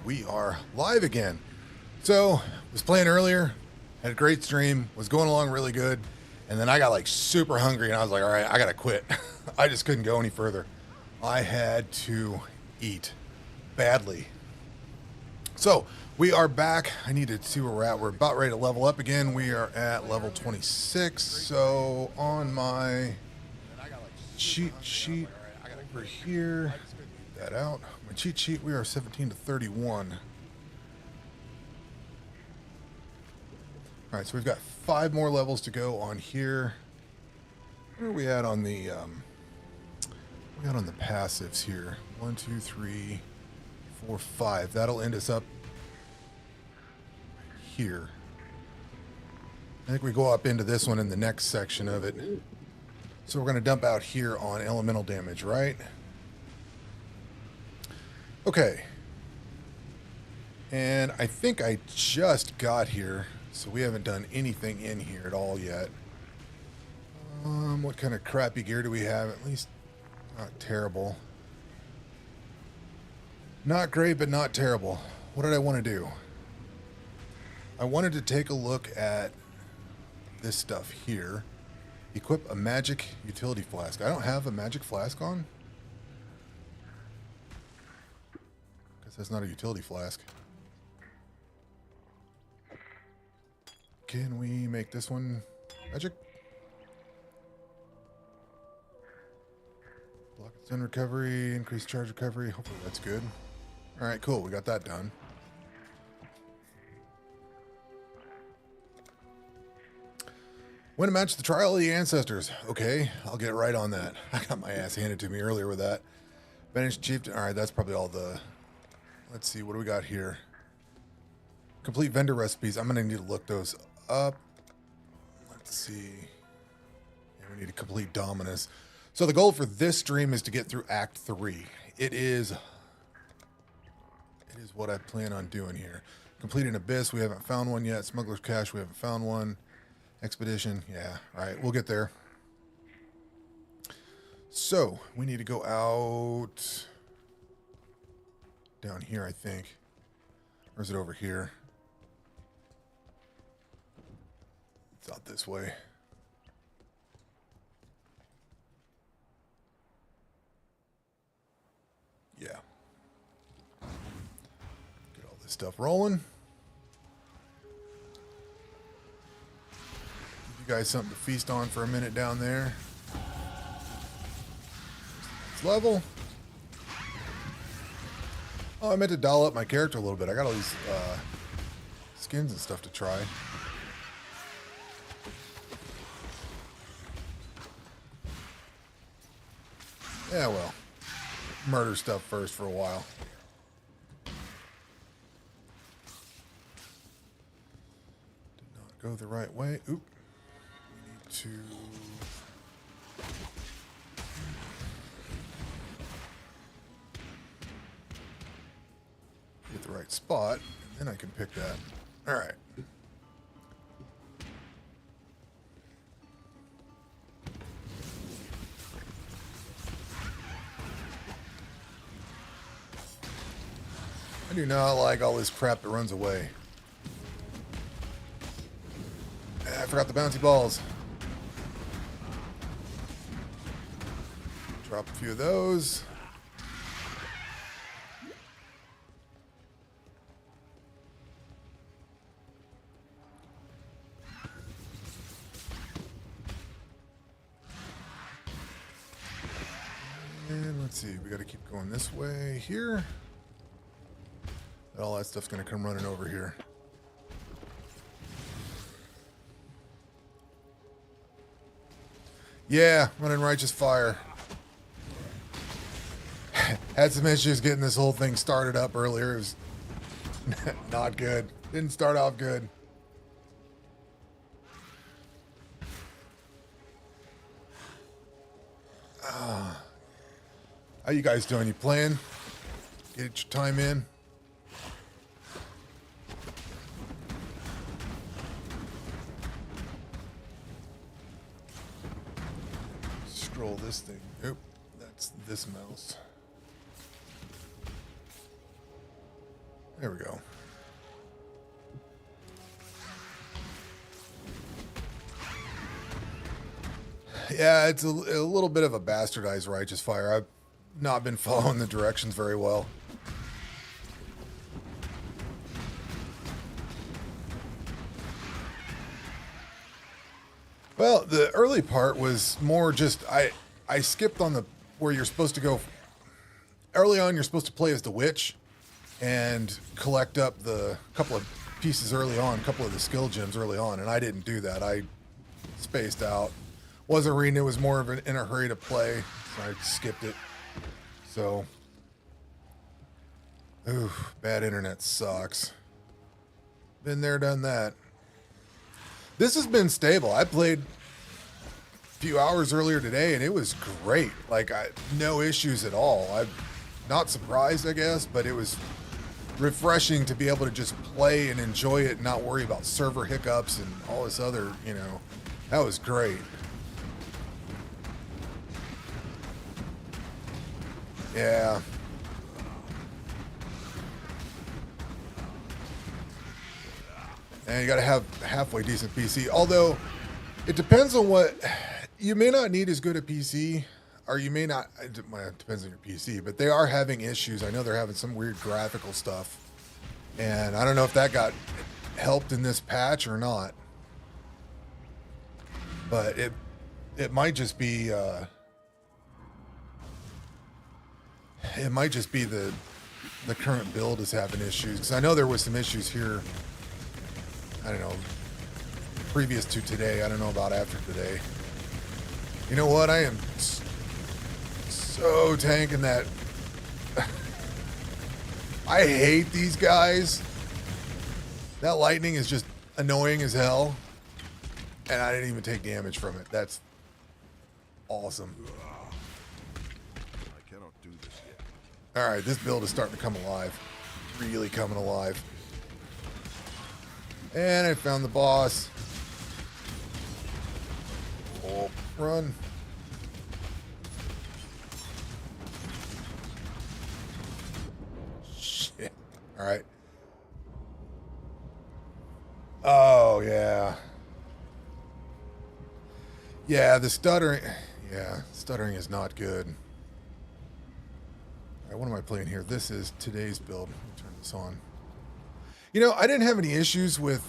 we are live again. So, was playing earlier, had a great stream, was going along really good, and then I got like super hungry and I was like, all right, I gotta quit. I just couldn't go any further. I had to eat badly. So, we are back. I need to see where we're at. We're about ready to level up again. We are at level 26. So, on my cheat sheet over here, get that out. My cheat sheet, we are 17 to 31. All right, so we've got 5 more levels to go on here. Where are we at on the passives here? 1, 2, 3, 4, 5. That'll end us up here. I think we go up into this one in the next section of it. So we're going to dump out here on elemental damage, right? Okay. And I think I just got here, so we haven't done anything in here at all yet. What kind of crappy gear do we have? At least not terrible. Not great, but not terrible. What did I want to do? I wanted to take a look at this stuff here. Equip a magic utility flask. I don't have a magic flask on. Guess that's not a utility flask. Can we make this one magic? Block stun recovery, increase charge recovery. Hopefully that's good. Alright, cool. We got that done. Win a match at the Trial of the Ancestors. Okay, I'll get right on that. I got my ass handed to me earlier with that. Banished Chieftain. Alright, that's probably all the... Let's see, what do we got here? Complete vendor recipes. I'm going to need to look those up. Let's see. Yeah, we need to complete Dominus. So the goal for this stream is to get through Act 3. It is what I plan on doing here. Complete an Abyss. We haven't found one yet. Smuggler's Cache. We haven't found one. Expedition. Yeah, all right. We'll get there. So we need to go out down here, I think. Or is it over here? It's out this way. Yeah. Get all this stuff rolling. Give you guys something to feast on for a minute down there. Next level. Oh, I meant to doll up my character a little bit. I got all these skins and stuff to try. Yeah, well, murder stuff first for a while. Did not go the right way. Oop. We need to... get the right spot, and then I can pick that. All right. I do not like all this crap that runs away. I forgot the bouncy balls. Drop a few of those. And let's see, we got to keep going this way here. All that stuff's going to come running over here. Yeah, running righteous fire. Had some issues getting this whole thing started up earlier. It was not good. Didn't start off good. How you guys doing? You playing? Get your time in? Scroll this thing. Oop, that's this mouse. There we go. Yeah, it's a little bit of a bastardized Righteous Fire. I've not been following the directions very well. Well, the early part was more just I skipped on the where you're supposed to go. Early on, you're supposed to play as the witch and collect up the couple of pieces early on, a couple of the skill gems early on, and I didn't do that. I spaced out. Wasn't reading it, was more of in a hurry to play, so I skipped it. So, ooh, bad internet sucks. Been there, done that. This has been stable. I played a few hours earlier today, and it was great. Like, no issues at all. I'm not surprised, I guess, but it was refreshing to be able to just play and enjoy it and not worry about server hiccups and all this other, you know. That was great. Yeah. And you got to have halfway decent PC. Although, it depends on what... You may not need as good a PC, or you may not... It depends on your PC, but they are having issues. I know they're having some weird graphical stuff. And I don't know if that got helped in this patch or not. But it might just be... it might just be the current build is having issues. Because I know there was some issues here... I don't know, previous to today. I don't know about after today. You know what? I am so tanking that. I hate these guys. That lightning is just annoying as hell. And I didn't even take damage from it. That's awesome. I cannot do this yet. All right, this build is starting to come alive. Really coming alive. And I found the boss. Oh, run. Shit. All right. Oh, yeah. Yeah, the stuttering. Yeah, stuttering is not good. All right, what am I playing here? This is today's build. Let me turn this on. You know, I didn't have any issues with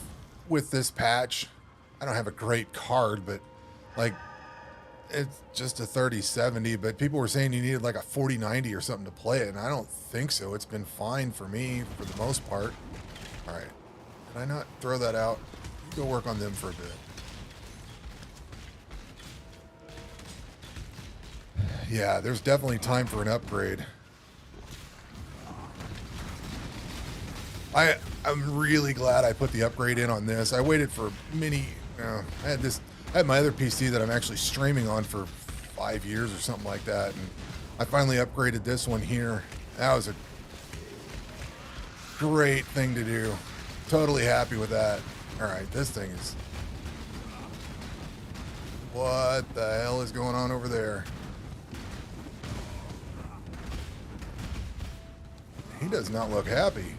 this patch. I don't have a great card, but like it's just a 3070, but people were saying you needed like a 4090 or something to play it, and I don't think so. It's been fine for me for the most part. All right. Did I not throw that out? Go work on them for a bit. Yeah, there's definitely time for an upgrade. I'm really glad I put the upgrade in on this. I waited for many. I had my other PC that I'm actually streaming on for 5 years or something like that, and I finally upgraded this one here. That was a great thing to do. Totally happy with that. All right, this thing is. What the hell is going on over there? He does not look happy.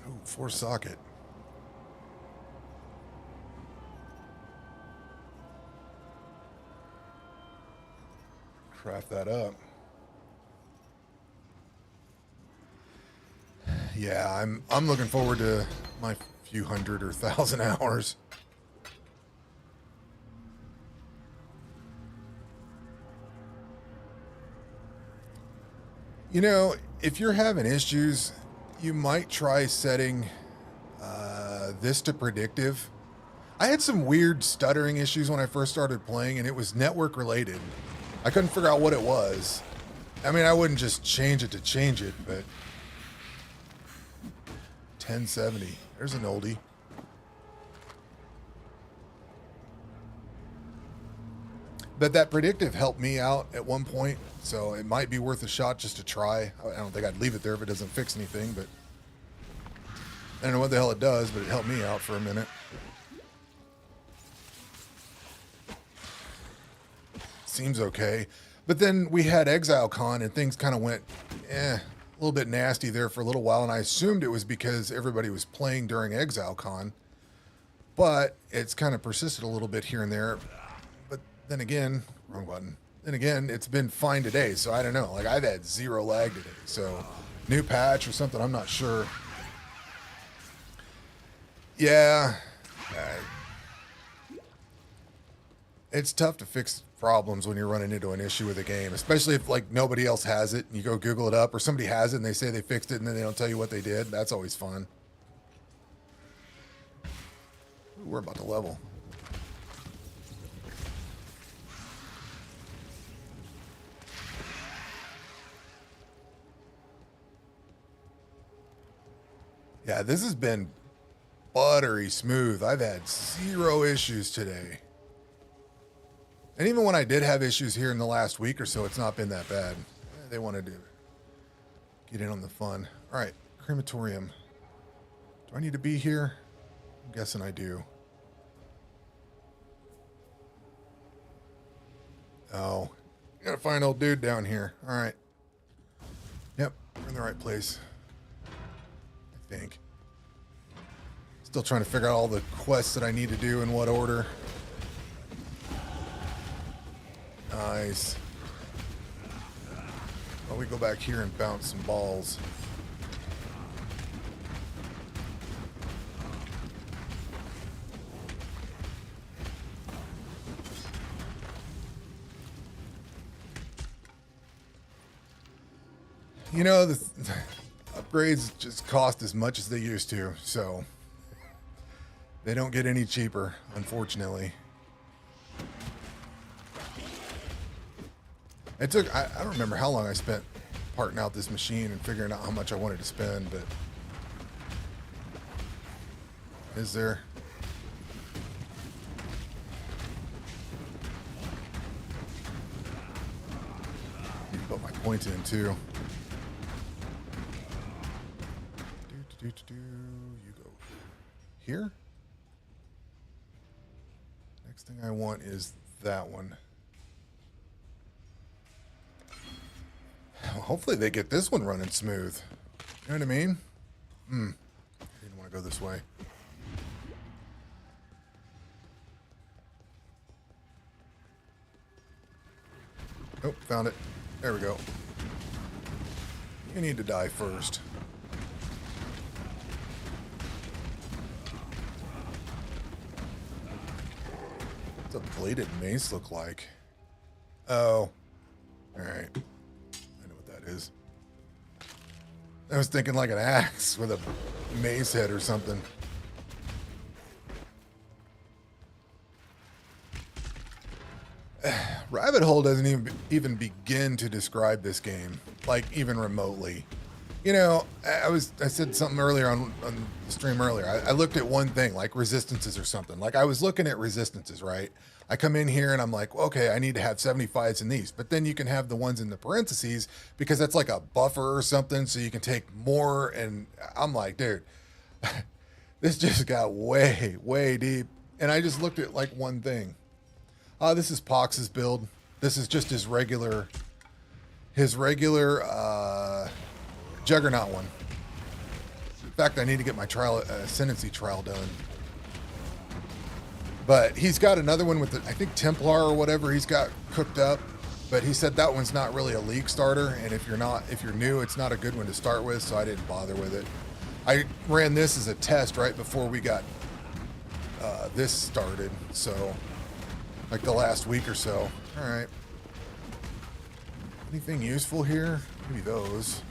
Oh, 4 socket. Craft that up. Yeah, I'm looking forward to my few hundred or 1,000 hours. You know, if you're having issues, you might try setting this to predictive. I had some weird stuttering issues when I first started playing, and it was network related. I couldn't figure out what it was. I mean, I wouldn't just change it to change it, but 1070. There's an oldie. But that predictive helped me out at one point, so it might be worth a shot just to try. I don't think I'd leave it there if it doesn't fix anything, but I don't know what the hell it does, but it helped me out for a minute. Seems okay. But then we had ExileCon and things kind of went, a little bit nasty there for a little while. And I assumed it was because everybody was playing during ExileCon. But it's kind of persisted a little bit here and there. But then again, wrong button. Then again, it's been fine today. So I don't know. Like, I've had zero lag today. So new patch or something, I'm not sure. Yeah. It's tough to fix problems when you're running into an issue with a game, especially if like nobody else has it and you go Google it up, or somebody has it and they say they fixed it and then they don't tell you what they did. That's always fun. Ooh, we're about to level. Yeah, this has been buttery smooth. I've had zero issues today. And even when I did have issues here in the last week or so, it's not been that bad. They wanted to get in on the fun. All right, crematorium. Do I need to be here? I'm guessing I do. Oh, gotta find old dude down here. All right. Yep, we're in the right place. I think. Still trying to figure out all the quests that I need to do in what order. Nice. Well, we go back here and bounce some balls. You know, the upgrades just cost as much as they used to, so they don't get any cheaper, unfortunately. It took, I don't remember how long I spent parting out this machine and figuring out how much I wanted to spend, but is there? Need to put my points in too. You go here. Next thing I want is that one. Hopefully they get this one running smooth. You know what I mean? I didn't want to go this way. Oh, found it. There we go. You need to die first. What's a bladed mace look like? Oh. Alright. Is. I was thinking like an axe with a mace head or something. Rabbit Hole doesn't even begin to describe this game, like even remotely. You know, I said something earlier on the stream earlier. I looked at one thing, like resistances or something. Like I was looking at resistances, right? I come in here and I'm like, okay, I need to have 75s in these. But then you can have the ones in the parentheses because that's like a buffer or something, so you can take more. And I'm like, dude, this just got way, way deep. And I just looked at like one thing. This is Pox's build. This is just his regular Juggernaut one. In fact, I need to get my Ascendancy trial done. But he's got another one with the, I think Templar or whatever he's got cooked up. But he said that one's not really a league starter, and if you're new, it's not a good one to start with, so I didn't bother with it. I ran this as a test right before we got this started, so like the last week or so. All right. Anything useful here? Maybe those.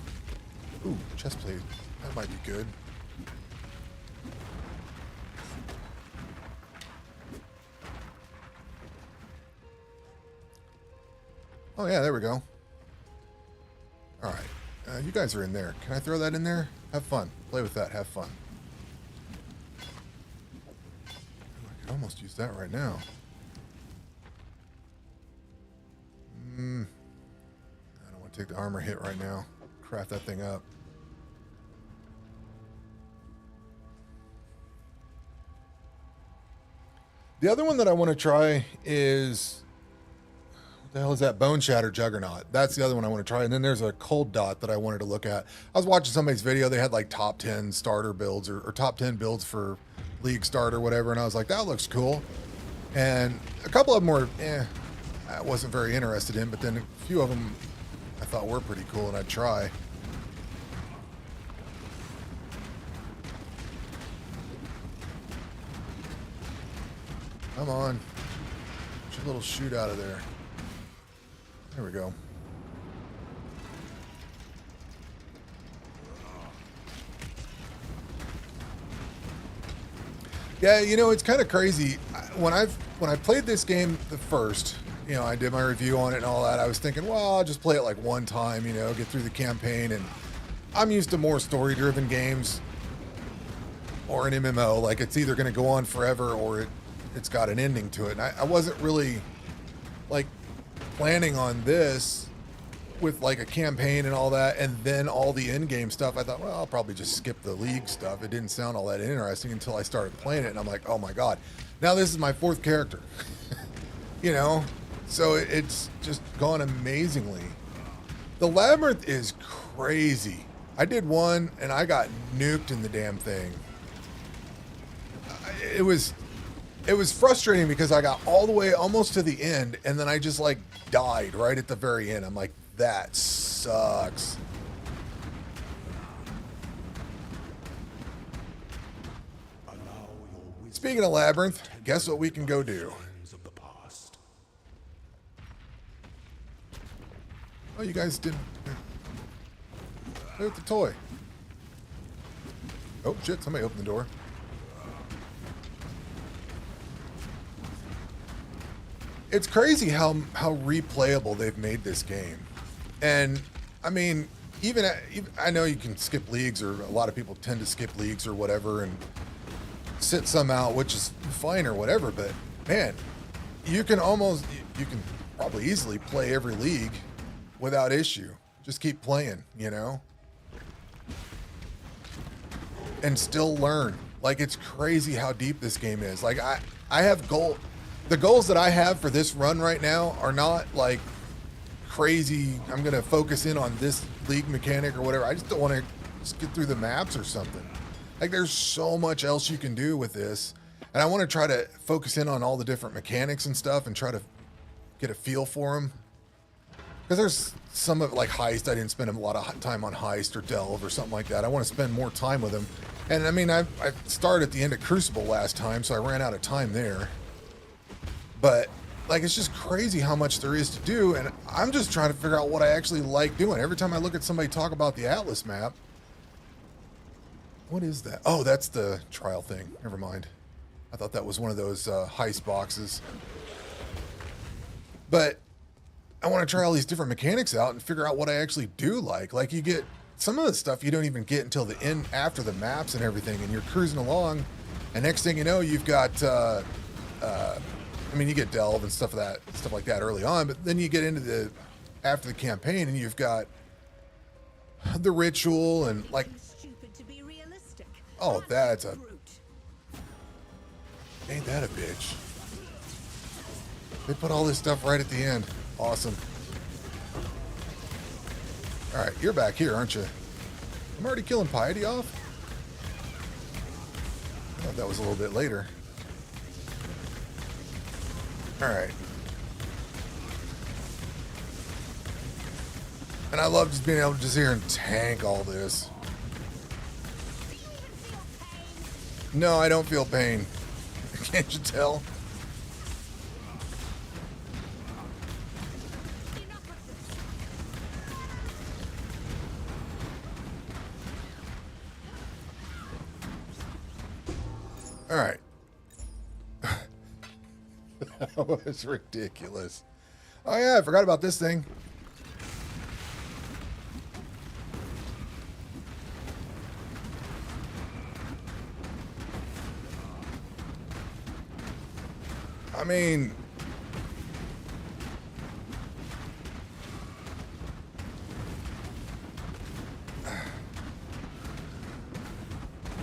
Ooh, chestplate. That might be good. Oh yeah, there we go. All right, you guys are in there. Can I throw that in there? Have fun. Play with that. Have fun. I could almost use that right now. I don't want to take the armor hit right now. Craft that thing up. The other one that I want to try is, The hell is that? Bone Shatter Juggernaut. That's the other one I want to try. And then there's a Cold Dot that I wanted to look at. I was watching somebody's video. They had like top 10 starter builds or top 10 builds for League Start or whatever. And I was like, that looks cool. And a couple of them were, I wasn't very interested in. But then a few of them I thought were pretty cool and I'd try. Come on. Get your little shoot out of there. There we go. Yeah, you know, it's kind of crazy. When I played this game the first, you know, I did my review on it and all that, I was thinking, well, I'll just play it like one time, you know, get through the campaign. And I'm used to more story-driven games or an MMO. Like, it's either going to go on forever or it's got an ending to it. And I wasn't really, like, planning on this with like a campaign and all that and then all the in-game stuff. I thought, well, I'll probably just skip the League stuff. It didn't sound all that interesting until I started playing it, and I'm like, oh my god, now this is my fourth character. You know, so it's just gone amazingly. The Labyrinth is crazy. I did one and I got nuked in the damn thing. It was frustrating because I got all the way almost to the end and then I just like died right at the very end. I'm like, that sucks. Speaking of Labyrinth, guess what we can go do? Oh, you guys didn't. Play with the toy. Oh shit, somebody opened the door. It's crazy how replayable they've made this game. And I mean, even I know you can skip leagues, or a lot of people tend to skip leagues or whatever and sit some out, which is fine or whatever, but man, you can probably easily play every league without issue. Just keep playing, you know? And still learn. Like, it's crazy how deep this game is. Like, I have the goals that I have for this run right now are not like crazy, I'm going to focus in on this league mechanic or whatever. I just don't want to just get through the maps or something. Like, there's so much else you can do with this. And I want to try to focus in on all the different mechanics and stuff and try to get a feel for them. Because there's some of it, like Heist, I didn't spend a lot of time on Heist or Delve or something like that. I want to spend more time with them. And I mean, I started at the end of Crucible last time, so I ran out of time there. But like, it's just crazy how much there is to do, and I'm just trying to figure out what I actually like doing. Every time I look at somebody talk about the Atlas map, what is that? Oh, that's the trial thing. Never mind. I thought that was one of those heist boxes. But I want to try all these different mechanics out and figure out what I actually do like. Like, you get some of the stuff you don't even get until the end, after the maps and everything, and you're cruising along, and next thing you know, you've got I mean, you get Delve and stuff like that early on, but then you get into after the campaign, and you've got the ritual and like, oh, ain't that a bitch? They put all this stuff right at the end. Awesome. All right, you're back here, aren't you? I'm already killing Piety off. I thought that was a little bit later. All right. And I love just being able to just hear and tank all this. No, I don't feel pain. Can't you tell? All right. That was ridiculous. Oh yeah, I forgot about this thing. I mean,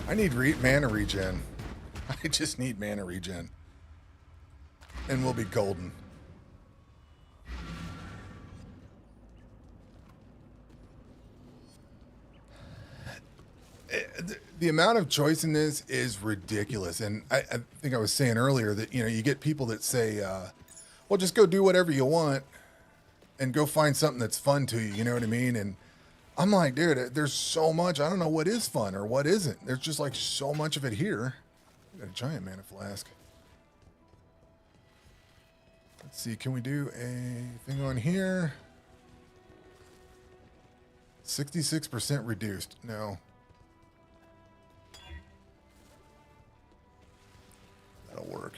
I need mana regen. I just need mana regen. And we'll be golden. The amount of choice in this is ridiculous. And I think I was saying earlier that, you know, you get people that say, well, just go do whatever you want and go find something that's fun to you. You know what I mean? And I'm like, dude, there's so much. I don't know what is fun or what isn't. There's just like so much of it here. I got a giant mana flask. Let's see. Can we do a thing on here? 66% reduced. No. That'll work.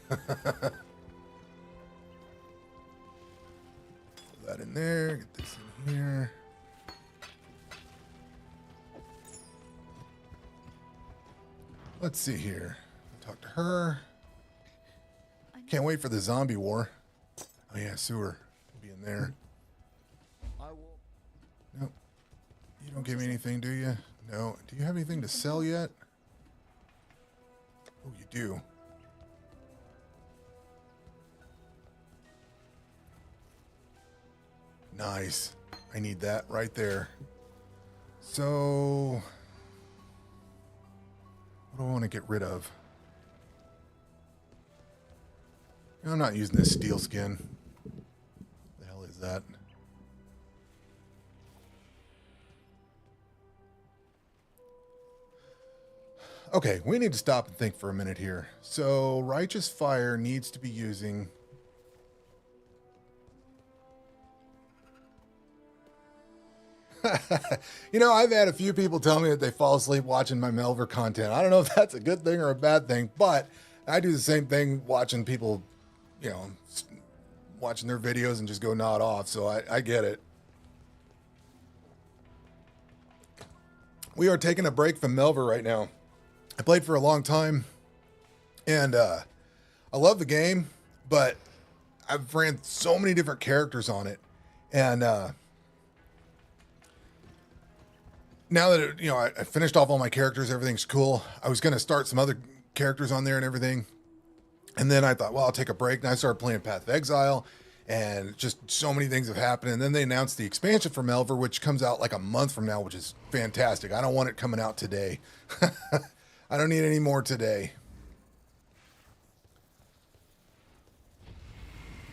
Put that in there. Get this in here. Let's see here. Talk to her. Can't wait for the zombie war. Oh yeah, sewer. Be in there. Nope. You don't give me anything, do you? No. Do you have anything to sell yet? Oh, you do. Nice. I need that right there. So, what do I want to get rid of? I'm not using this steel skin. What the hell is that? Okay, we need to stop and think for a minute here. So, Righteous Fire needs to be using... You know, I've had a few people tell me that they fall asleep watching my Melver content. I don't know if that's a good thing or a bad thing, but I do the same thing watching people, you know, watching their videos and just go nod off, so I get it. We are taking a break from Melver right now. I played for a long time, and I love the game, but I've ran so many different characters on it, and now that you know, I finished off all my characters, everything's cool. I was going to start some other characters on there and everything, and then I thought, well, I'll take a break, and I started playing Path of Exile, and just so many things have happened. And then they announced the expansion for Melver, which comes out like a month from now, which is fantastic. I don't want it coming out today. I don't need any more today.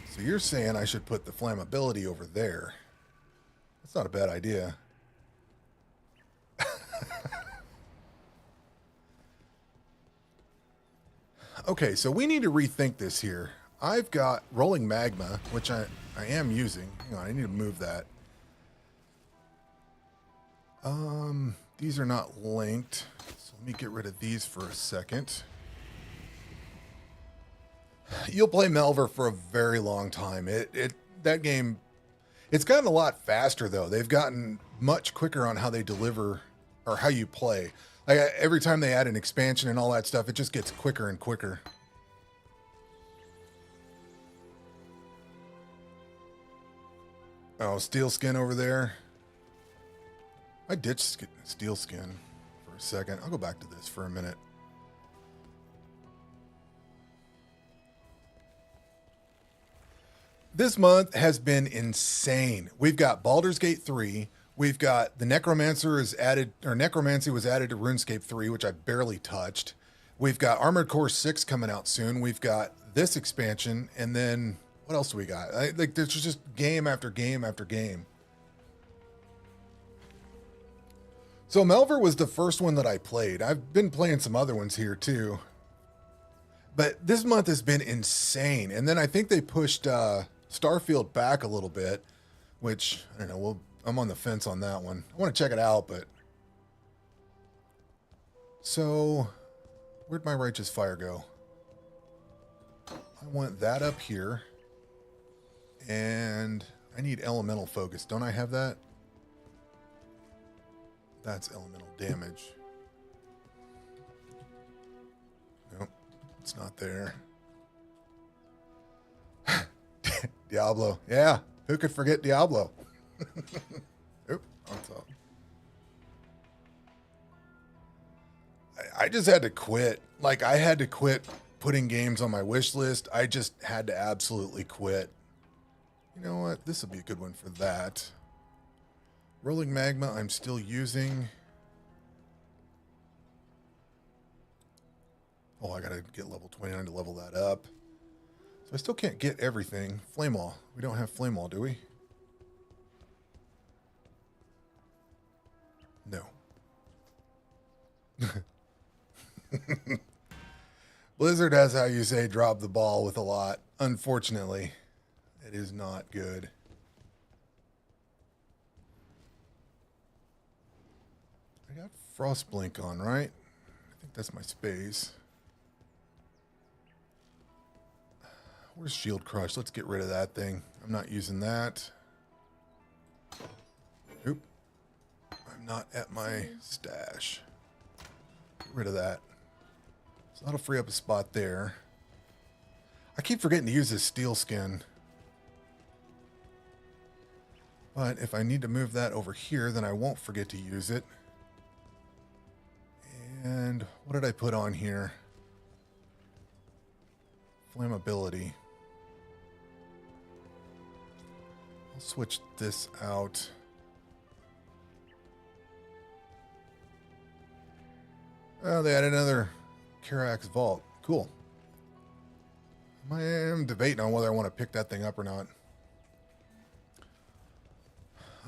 So you're saying I should put the flammability over there. That's not a bad idea. Okay, so we need to rethink this here. I've got Rolling Magma, which I am using. Hang on, I need to move that. These are not linked. So let me get rid of these for a second. You'll play Melver for a very long time. That game, it's gotten a lot faster though. They've gotten much quicker on how they deliver or how you play. Like every time they add an expansion and all that stuff, it just gets quicker and quicker. Oh, steel skin over there. I ditched steel skin for a second. I'll go back to this for a minute. This month has been insane. We've got Baldur's Gate 3. We've got the Necromancer is added, or Necromancy was added to RuneScape 3, which I barely touched. We've got Armored Core 6 coming out soon. We've got this expansion, and then what else do we got? Like there's just game after game after game. So Melver was the first one that I played. I've been playing some other ones here too. But this month has been insane. And then I think they pushed Starfield back a little bit, which, I don't know, I'm on the fence on that one. I want to check it out, but... So, where'd my Righteous Fire go? I want that up here. And I need Elemental Focus. Don't I have that? That's Elemental Damage. Nope, it's not there. Diablo. Yeah, who could forget Diablo? Oop, on top. I just had to quit. Like, I had to quit putting games on my wish list. I just had to absolutely quit. You know what? This will be a good one for that. Rolling magma I'm still using. Oh, I gotta get level 29 to level that up. So I still can't get everything. Flame wall. We don't have flame wall, do we? No. Blizzard has, how you say, dropped the ball with a lot. Unfortunately, it is not good. I got Frost Blink on, right? I think that's my space. Where's Shield Crush? Let's get rid of that thing. I'm not using that. Oop. I'm not at my stash. Get rid of that. So that'll free up a spot there. I keep forgetting to use this steel skin. But if I need to move that over here, then I won't forget to use it. And what did I put on here? Flammability. I'll switch this out. Oh, they added another Karax Vault. Cool. I am debating on whether I want to pick that thing up or not.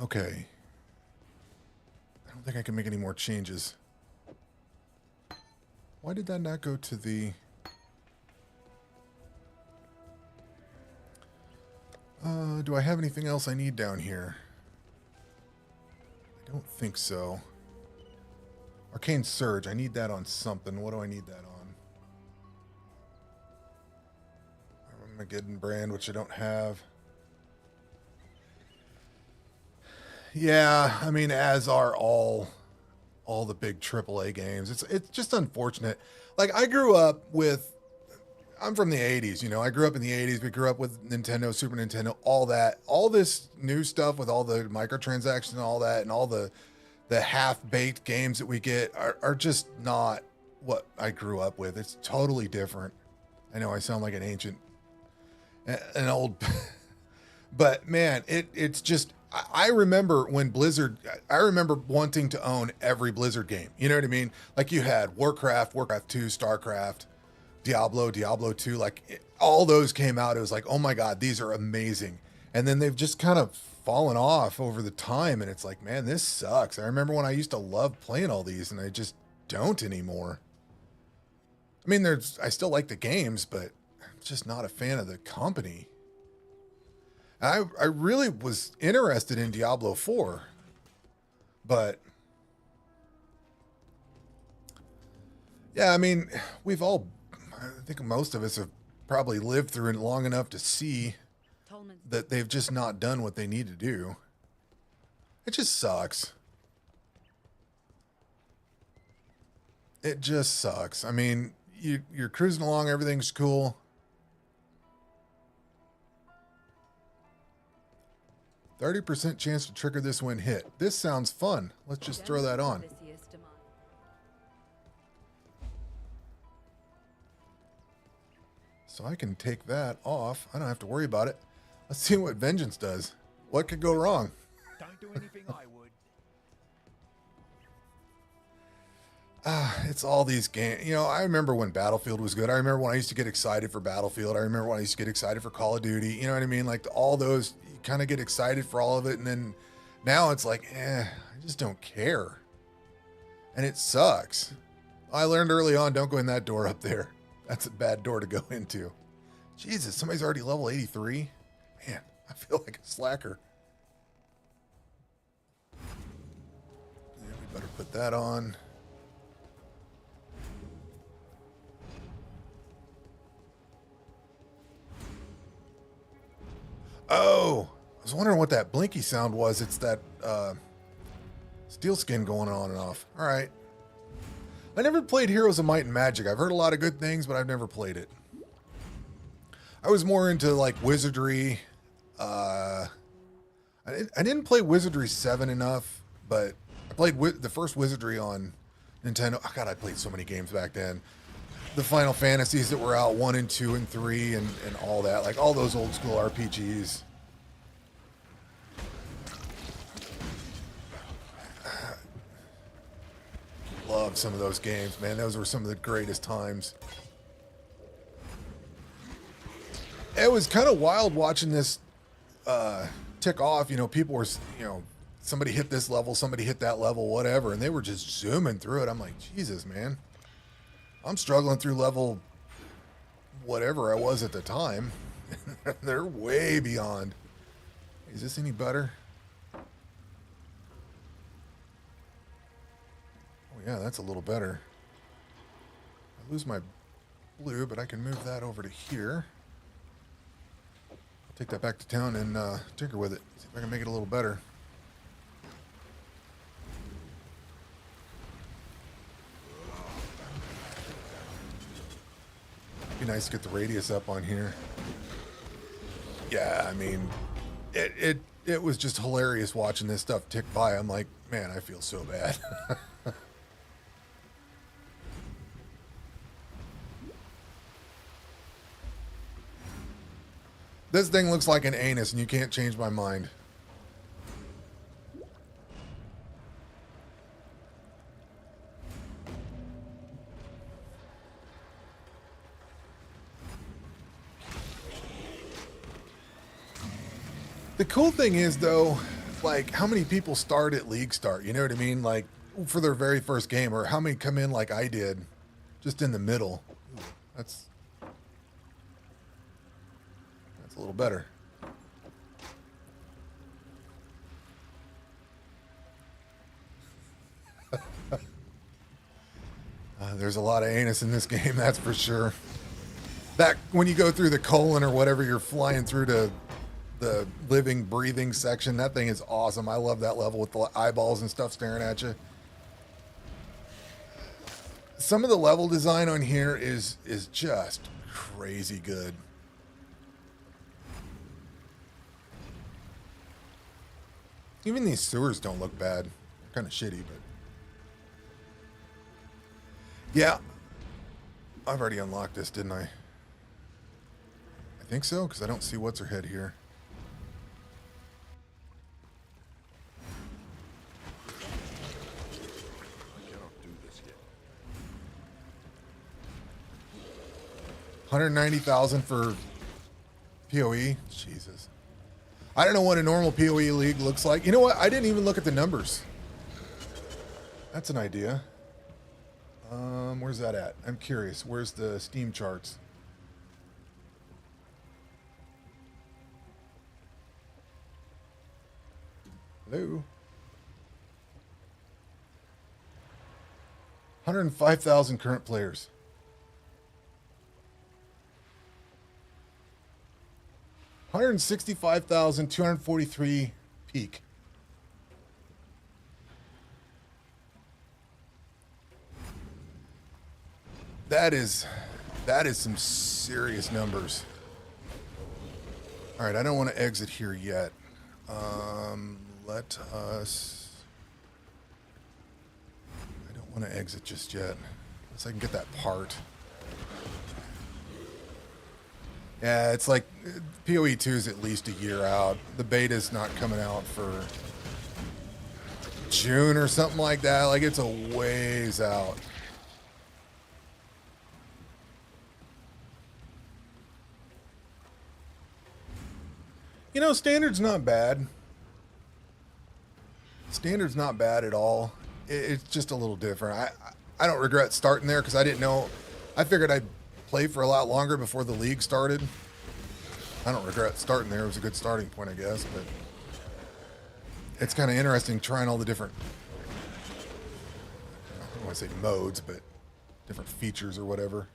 Okay. I don't think I can make any more changes. Why did that not go to the... do I have anything else I need down here? I don't think so. Arcane Surge. I need that on something. What do I need that on? Armageddon brand, which I don't have. Yeah, I mean, as are all the big AAA games. It's just unfortunate. Like, I grew up with... I'm from the 80s, you know. I grew up in the 80s. We grew up with Nintendo, Super Nintendo, all that. All this new stuff with all the microtransactions and all that, and all the half-baked games that we get are just not what I grew up with. It's totally different. I know I sound like an ancient, an old... But, man, it's just... I remember when Blizzard... I remember wanting to own every Blizzard game. You know what I mean? Like, you had Warcraft, Warcraft 2, StarCraft... Diablo 2, like all those came out. It was like, oh my God, these are amazing. And then they've just kind of fallen off over the time. And it's like, man, this sucks. I remember when I used to love playing all these and I just don't anymore. I mean, I still like the games, but I'm just not a fan of the company. I really was interested in Diablo 4, but yeah, I mean, I think most of us have probably lived through it long enough to see that they've just not done what they need to do. It just sucks. It just sucks. I mean, you're cruising along, everything's cool. 30% chance to trigger this when hit. This sounds fun. Let's just throw that on. So I can take that off. I don't have to worry about it. Let's see what Vengeance does. What could go wrong? Don't do anything I would. It's all these games. You know, I remember when Battlefield was good. I remember when I used to get excited for Battlefield. I remember when I used to get excited for Call of Duty. You know what I mean? Like all those, you kind of get excited for all of it. And then now it's like, I just don't care. And it sucks. I learned early on, don't go in that door up there. That's a bad door to go into. Jesus, somebody's already level 83? Man, I feel like a slacker. Yeah, we better put that on. Oh, I was wondering what that blinky sound was. It's that steel skin going on and off. All right. I never played Heroes of Might and Magic. I've heard a lot of good things, but I've never played it. I was more into like Wizardry. I didn't play Wizardry 7 enough, but I played the first Wizardry on Nintendo. Oh God, I played so many games back then. The Final Fantasies that were out, 1 and 2 and 3 and all that. Like all those old school RPGs. love some of those games, man. Those were some of the greatest times. It was kind of wild watching this tick off. You know, people were, you know, somebody hit this level, somebody hit that level, whatever, and they were just zooming through it. I'm like, Jesus, man. I'm struggling through level whatever I was at the time. They're way beyond. Is this any better? Oh, yeah, that's a little better. I lose my blue, but I can move that over to here. I'll take that back to town and tinker with it. See if I can make it a little better. It'd be nice to get the radius up on here. Yeah, I mean, it was just hilarious watching this stuff tick by. I'm like, man, I feel so bad. This thing looks like an anus, and you can't change my mind. The cool thing is, though, like, how many people start at League Start? You know what I mean? Like, for their very first game, or how many come in like I did, just in the middle. That's a little better. There's a lot of anus in this game, that's for sure. That when you go through the colon or whatever, you're flying through to the living, breathing section. That thing is awesome. I love that level with the eyeballs and stuff staring at you. Some of the level design on here is just crazy good. Even these sewers don't look bad. They're kind of shitty, but yeah, I've already unlocked this, didn't I? I think so, because I don't see what's her head here. I cannot do this yet. 190,000 for PoE. Jesus. I don't know what a normal PoE league looks like. You know what? I didn't even look at the numbers. That's an idea. Where's that at? I'm curious. Where's the Steam charts? Hello? 105,000 current players. 165,243 peak. That is some serious numbers. All right, I don't want to exit here yet. Let us. I don't want to exit just yet, unless I can get that part. Yeah, it's like PoE 2 is at least a year out. The beta's not coming out for June or something like that. Like, it's a ways out. You know, Standard's not bad. Standard's not bad at all. It's just a little different. I don't regret starting there because I didn't know. I figured I'd play for a lot longer before the league started. I don't regret starting there. It was a good starting point, I guess. But it's kind of interesting trying all the different, I don't want to say modes, but different features or whatever.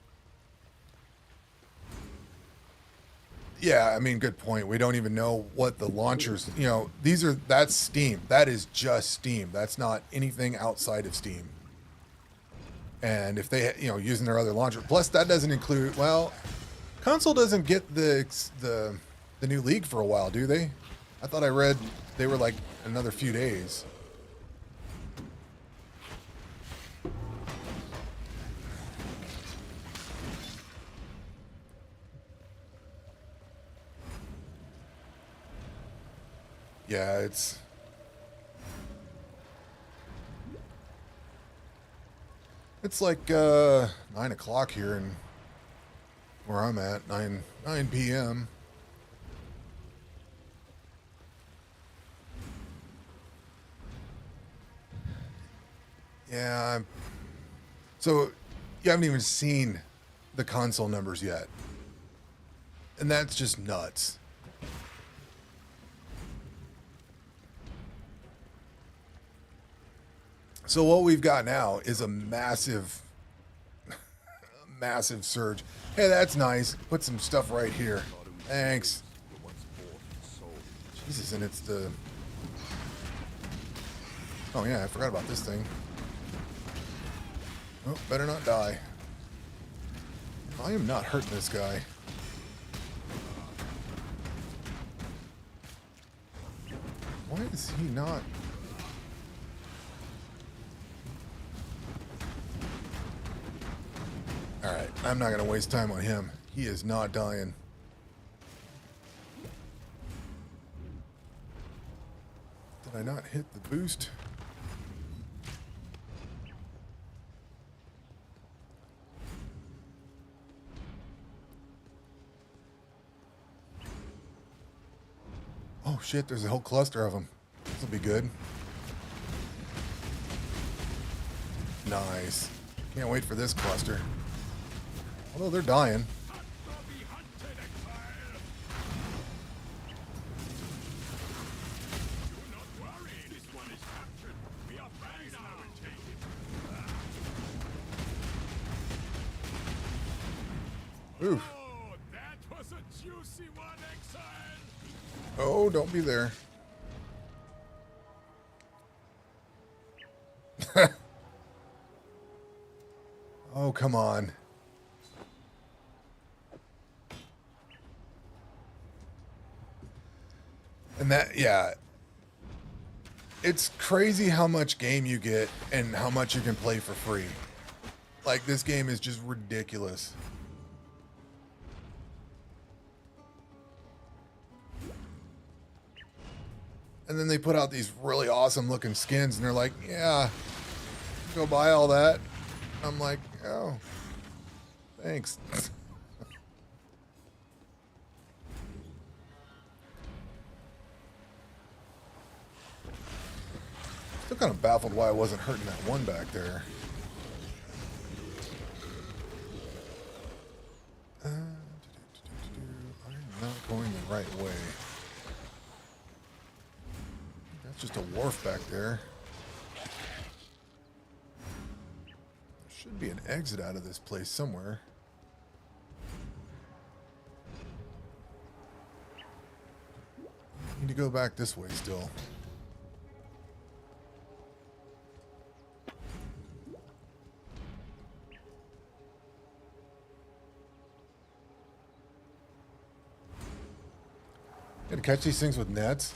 Yeah, I mean, good point. We don't even know what the launchers, you know, that's Steam. That is just Steam. That's not anything outside of Steam. And if they, you know, using their other launcher, plus that doesn't include, well, console doesn't get the new league for a while, do they? I thought I read they were like another few days. Yeah, it's It's like 9 o'clock here in where I'm at, 9 p.m. Yeah, so you haven't even seen the console numbers yet. And that's just nuts. So what we've got now is a massive, massive surge. Hey, that's nice. Put some stuff right here. Thanks. Jesus, and it's the... Oh yeah, I forgot about this thing. Oh, better not die. I am not hurting this guy. Why is he not... Alright, I'm not going to waste time on him. He is not dying. Did I not hit the boost? Oh shit, there's a whole cluster of them. This will be good. Nice. Can't wait for this cluster. Although they're dying. Oof. Oh, that was a juicy one, Exile. Oh, don't be there. Oh, come on. And that, yeah. It's crazy how much game you get and how much you can play for free. Like, this game is just ridiculous. And then they put out these really awesome looking skins and they're like, yeah, go buy all that. I'm like, oh, thanks. Still kind of baffled why I wasn't hurting that one back there. I'm not going the right way. That's just a wharf back there. There should be an exit out of this place somewhere. Need to go back this way still. Gotta catch these things with nets.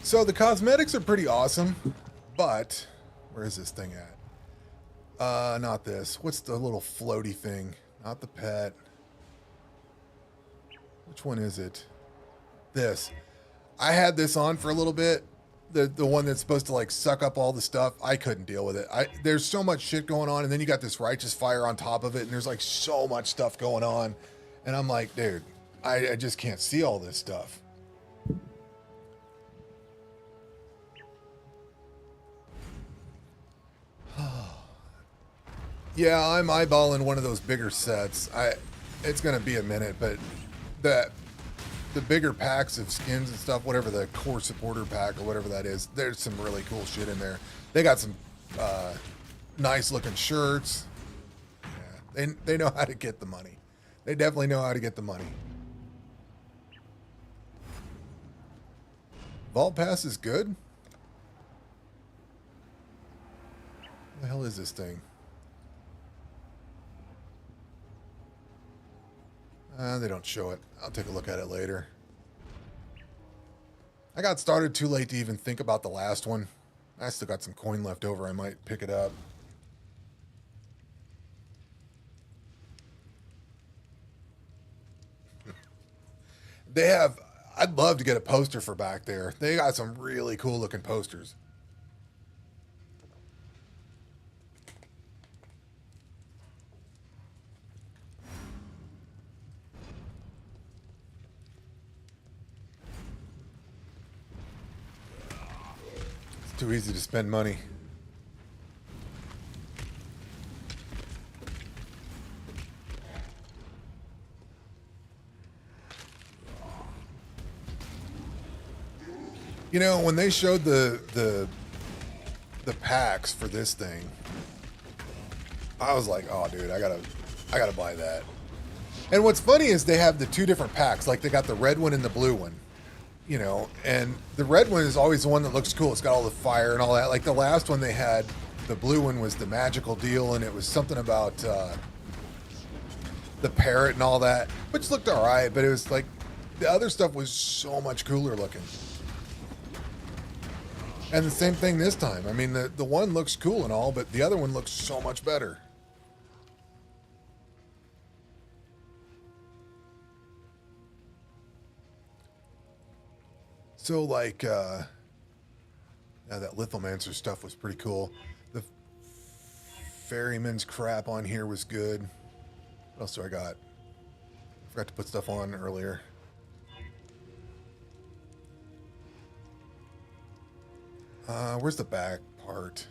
So the cosmetics are pretty awesome, but where is this thing at? Not this. What's the little floaty thing? Not the pet. Which one is it? This. I had this on for a little bit. The one that's supposed to like suck up all the stuff. I couldn't deal with it. There's so much shit going on, and then you got this righteous fire on top of it, and there's like so much stuff going on, and I'm like, dude, I just can't see all this stuff. Yeah, I'm eyeballing one of those bigger sets. It's gonna be a minute, but the bigger packs of skins and stuff, whatever the core supporter pack or whatever that is, there's some really cool shit in there. They got some nice looking shirts. Yeah, they know how to get the money. They definitely know how to get the money. Vault Pass is good. What the hell is this thing? They don't show it. I'll take a look at it later. I got started too late to even think about the last one. I still got some coin left over. I might pick it up. They have... I'd love to get a poster for back there. They got some really cool looking posters. It's too easy to spend money. You know, when they showed the packs for this thing, I was like, "Oh, dude, I gotta buy that." And what's funny is they have the two different packs. Like they got the red one and the blue one, you know. And the red one is always the one that looks cool. It's got all the fire and all that. Like the last one they had, the blue one was the magical deal, and it was something about the parrot and all that, which looked all right. But it was like the other stuff was so much cooler looking. And the same thing this time. I mean, the one looks cool and all, but the other one looks so much better. So, like, yeah, that Lithomancer stuff was pretty cool. The Ferryman's crap on here was good. What else do I got? Forgot to put stuff on earlier. Where's the back part?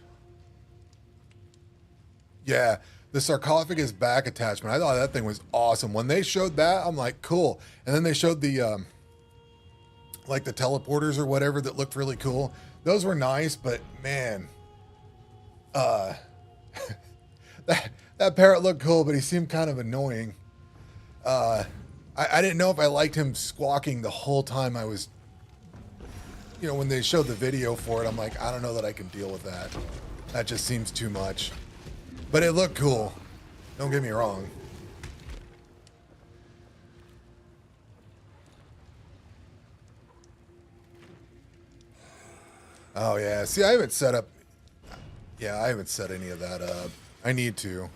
Yeah, the sarcophagus back attachment. I thought that thing was awesome. When they showed that, I'm like, cool. And then they showed the, like the teleporters or whatever that looked really cool. Those were nice, but man, that parrot looked cool, but he seemed kind of annoying. I didn't know if I liked him squawking the whole time I was, you know, when they showed the video for it, I'm like, I don't know that I can deal with that. That just seems too much. But it looked cool. Don't get me wrong. Oh, yeah. See, I haven't set up... Yeah, I haven't set any of that up. I need to.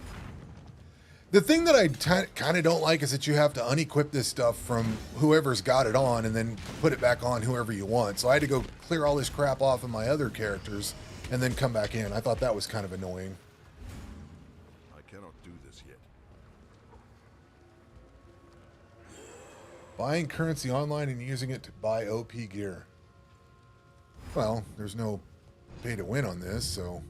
The thing that I kind of don't like is that you have to unequip this stuff from whoever's got it on and then put it back on whoever you want. So I had to go clear all this crap off of my other characters and then come back in. I thought that was kind of annoying. I cannot do this yet. Buying currency online and using it to buy OP gear. Well, there's no pay to win on this, so...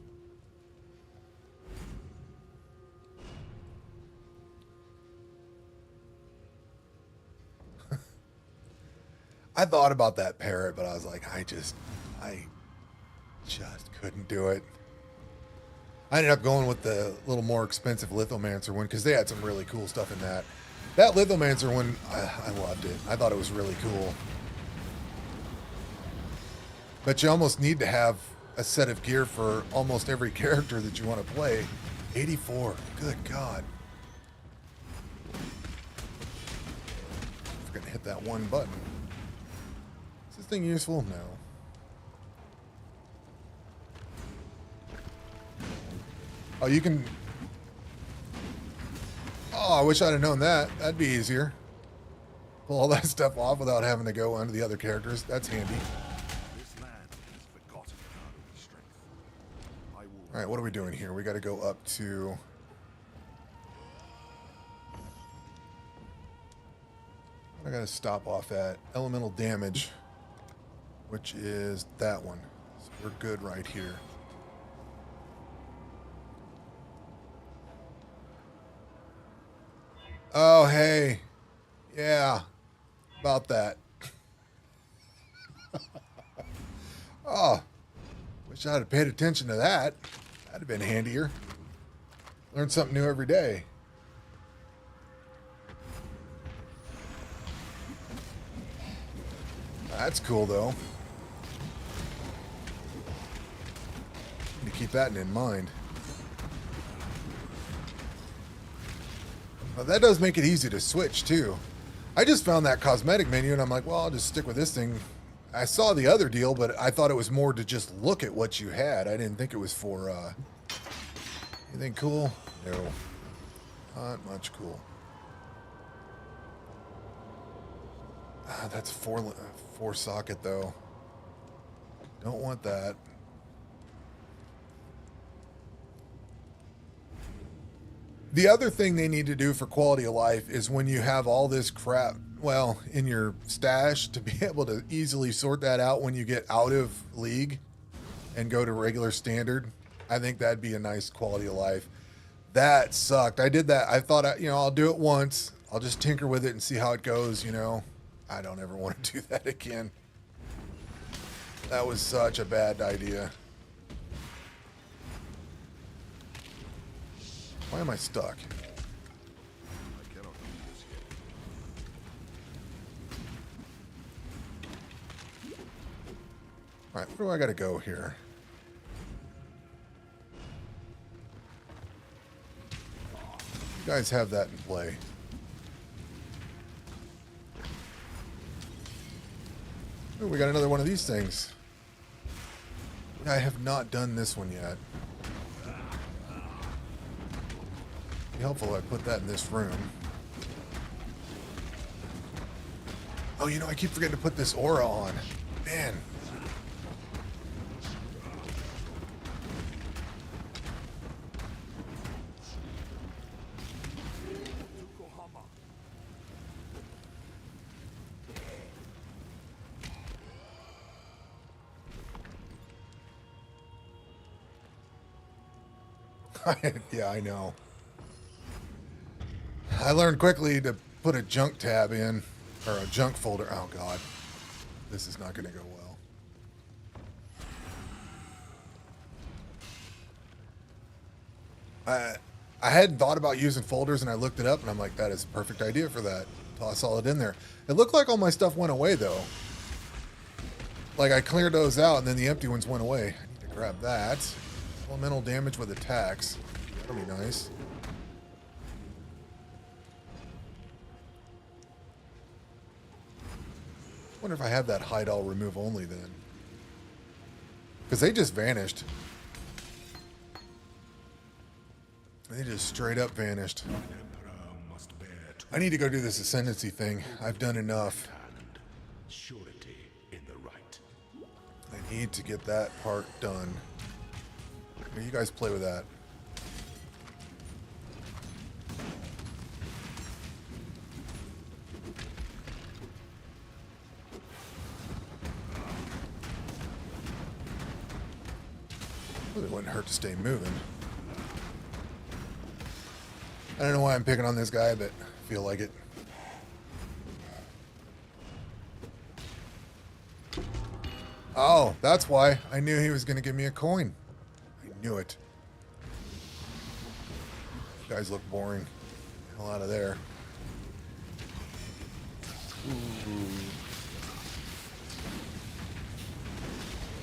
I thought about that parrot, but I was like, I just couldn't do it. I ended up going with the little more expensive Lithomancer one because they had some really cool stuff in that. That Lithomancer one, I loved it. I thought it was really cool. But you almost need to have a set of gear for almost every character that you want to play. 84. Good God. I'm going to hit that one button. Is this thing useful? No. Oh, you can... Oh, I wish I'd have known that. That'd be easier. Pull all that stuff off without having to go onto the other characters. That's handy. This land has forgotten how to be strength. I will... All right, what are we doing here? We got to go up to... I got to stop off at elemental damage, which is that one. So we're good right here. Oh, hey. Yeah, about that. Oh, wish I'd have paid attention to that. That'd have been handier. Learn something new every day. That's cool, though. Need to keep that in mind. Well, that does make it easy to switch, too. I just found that cosmetic menu, and I'm like, well, I'll just stick with this thing. I saw the other deal, but I thought it was more to just look at what you had. I didn't think it was for, anything cool? No. Not much cool. Ah, that's four socket though. Don't want that. The other thing they need to do for quality of life is when you have all this crap, well, in your stash, to be able to easily sort that out when you get out of League and go to regular standard. I think that'd be a nice quality of life. That sucked. I did that. I thought, I'll do it once. I'll just tinker with it and see how it goes, I don't ever want to do that again. That was such a bad idea. Why am I stuck? I cannot do this yet. All right, where do I got to go here? You guys have that in play. Oh, we got another one of these things. I have not done this one yet. Be helpful if I put that in this room. Oh, I keep forgetting to put this aura on. Man. Yeah, I know. I learned quickly to put a junk tab in, or a junk folder. Oh, God. This is not going to go well. I hadn't thought about using folders, and I looked it up, and I'm like, that is a perfect idea for that. Toss all it in there. It looked like all my stuff went away, though. Like, I cleared those out, and then the empty ones went away. I need to grab that. Elemental damage with attacks. That'll be nice. I wonder if I have that hide all remove only then. Because they just vanished. They just straight up vanished. I need to go do this Ascendancy thing. I've done enough. Surety in the right. I need to get that part done. Here, you guys play with that. Well, it wouldn't hurt to stay moving. I don't know why I'm picking on this guy, but I feel like it. Oh, that's why. I knew he was going to give me a coin. I knew it. You guys look boring. Hell out of there. Ooh.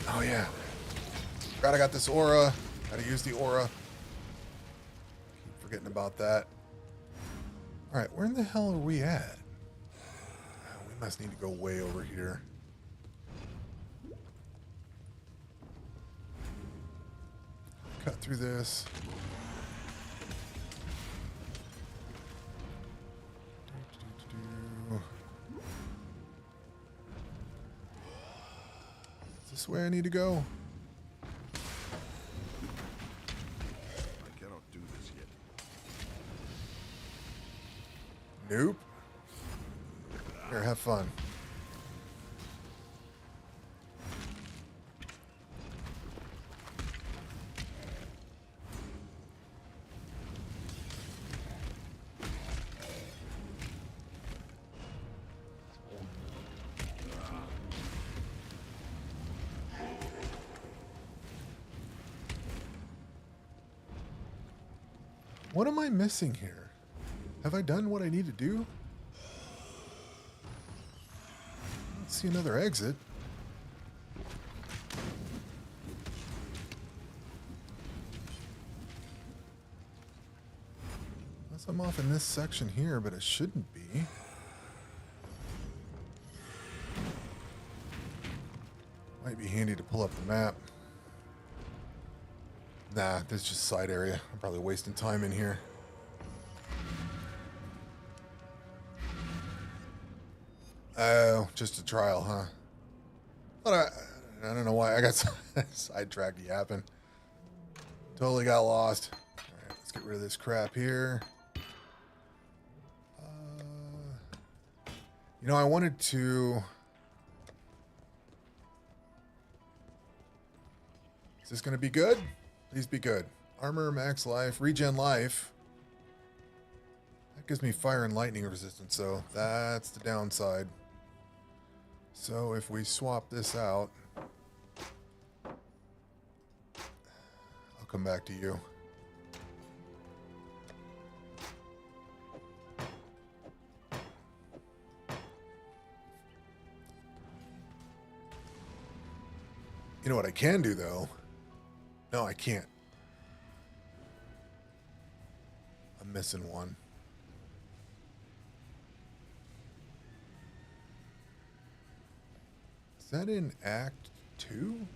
Oh, yeah. Forgot I got this aura. Gotta use the aura. Keep forgetting about that. Alright, where in the hell are we at? Oh, we must need to go way over here. Cut through this. Is this the way I need to go? I cannot do this yet. Nope. Here, have fun. What am I missing here? Have I done what I need to do? I don't see another exit. Unless I'm off in this section here, but it shouldn't be. Might be handy to pull up the map. Nah, this is just side area. I'm probably wasting time in here. Oh, just a trial, huh? But I don't know why I got sidetracked yapping. Totally got lost. All right, let's get rid of this crap here. You know, I wanted to... Is this going to be good? Please be good. Armor, max life, regen life. That gives me fire and lightning resistance, so that's the downside. So if we swap this out, I'll come back to you. You know what I can do, though? No, I can't. I'm missing one. Is that in Act 2?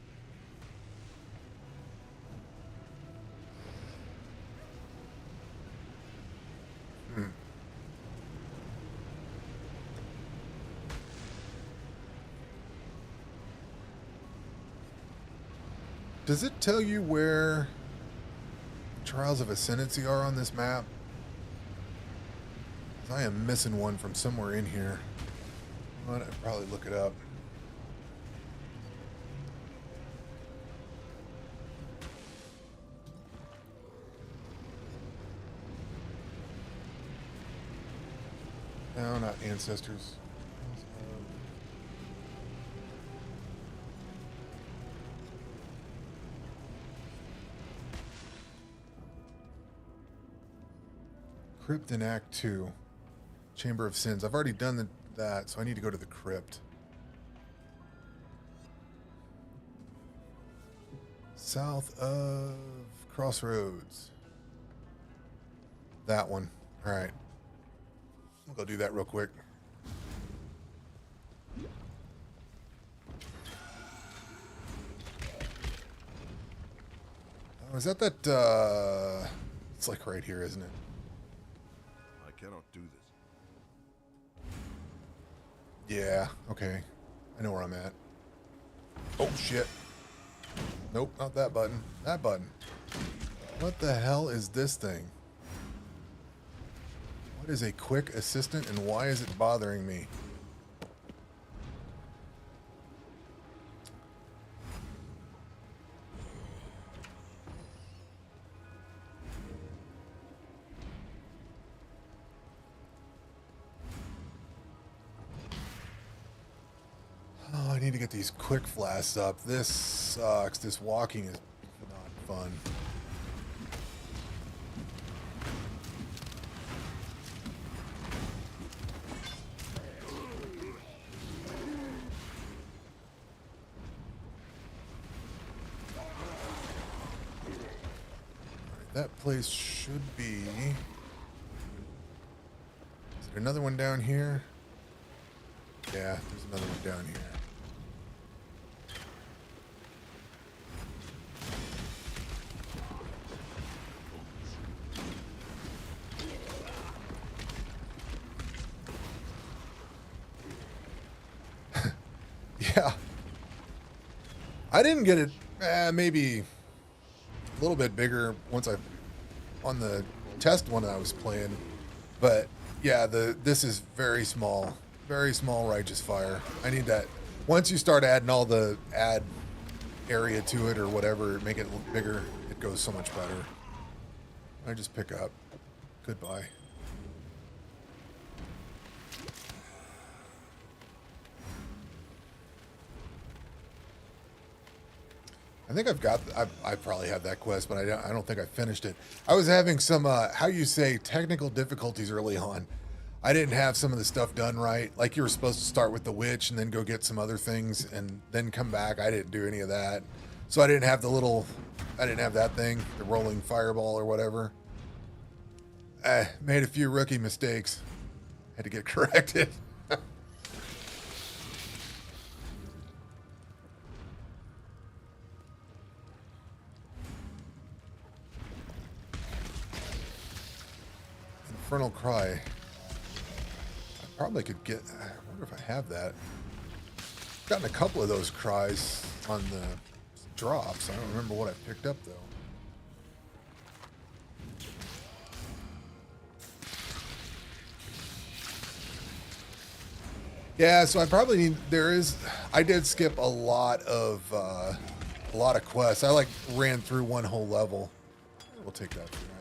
Does it tell you where Trials of Ascendancy are on this map? 'Cause I am missing one from somewhere in here. I'd probably look it up. No, not Ancestors. Crypt in Act 2. Chamber of Sins. I've already done that, so I need to go to the crypt. South of Crossroads. That one. All right. I'll go do that real quick. Oh, is that it's like right here, isn't it? I cannot do this. Yeah, okay. I know where I'm at. Oh, shit. Nope, not that button. That button. What the hell is this thing? What is a quick assistant and why is it bothering me? Oh, I need to get these quick flasks up. This sucks. This walking is not fun. That place should be... Is there another one down here? Yeah, there's another one down here. Yeah. I didn't get it, maybe... a little bit bigger once on the test one I was playing, but yeah, this is very small righteous fire. I need that. Once you start adding all the add area to it or whatever, make it look bigger, it goes so much better. I just pick up. Goodbye. I think I've got. I probably have that quest, but I don't think I finished it. I was having some how you say technical difficulties early on. I didn't have some of the stuff done right. Like you were supposed to start with the witch and then go get some other things and then come back. I didn't do any of that, so I didn't have the little. I didn't have that thing, the rolling fireball or whatever. I made a few rookie mistakes. Had to get corrected. Infernal Cry. I probably could get... wonder if I have that. Gotten a couple of those cries on the drops. I don't remember what I picked up though. Yeah, so I probably need. I did skip a lot of quests. I like ran through one whole level. We'll take that for now.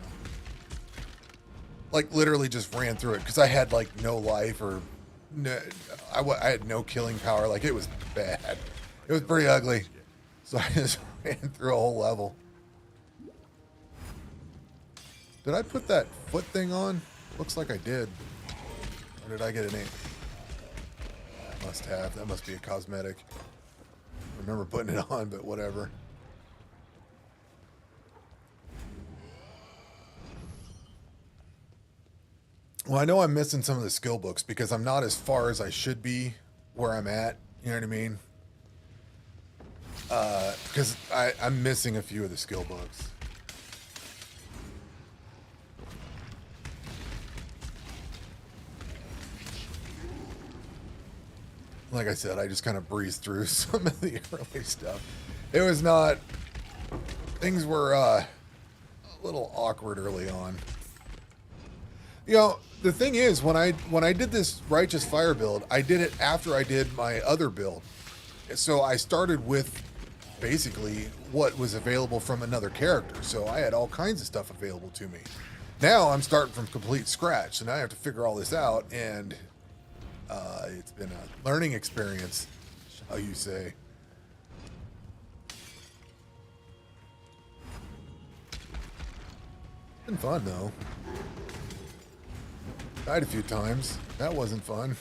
Like literally just ran through it because I had like no life or no, I had no killing power. Like it was bad. It was pretty ugly. So I just ran through a whole level. Did I put that foot thing on? Looks like I did. Or did I get a name? Must have. That must be a cosmetic. I remember putting it on, but whatever. Well, I know I'm missing some of the skill books because I'm not as far as I should be where I'm at. You know what I mean? Because I'm missing a few of the skill books. Like I said, I just kind of breezed through some of the early stuff. It was not... Things were a little awkward early on. You know, the thing is, when I did this Righteous Fire build, I did it after I did my other build. So I started with basically what was available from another character. So I had all kinds of stuff available to me. Now I'm starting from complete scratch, so now I have to figure all this out, and it's been a learning experience, shall you say. Been fun though. Died a few times. That wasn't fun.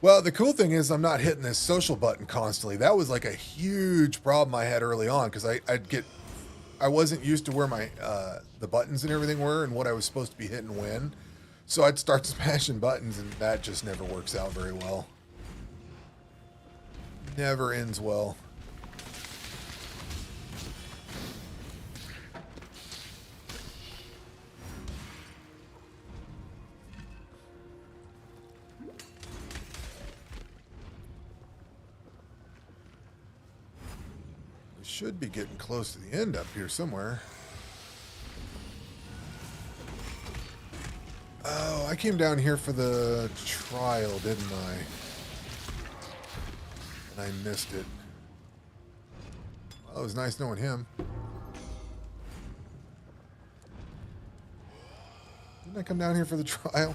Well, the cool thing is I'm not hitting this social button constantly. That was like a huge problem I had early on because I wasn't used to where my the buttons and everything were and what I was supposed to be hitting when. So I'd start smashing buttons and that just never works out very well. Never ends well. Should be getting close to the end up here somewhere. Oh, I came down here for the trial, didn't I? And I missed it. Well, it was nice knowing him. Didn't I come down here for the trial?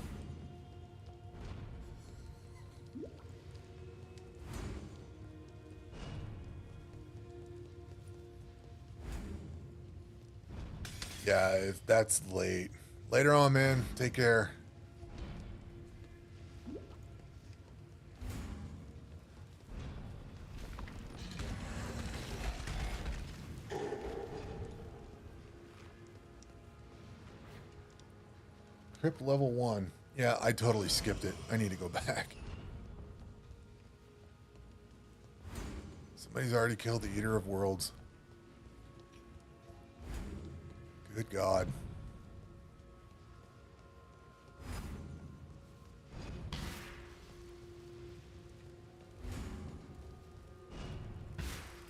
Yeah, if that's late. Later on, man. Take care. Crypt level 1. Yeah, I totally skipped it. I need to go back. Somebody's already killed the Eater of Worlds. Good God.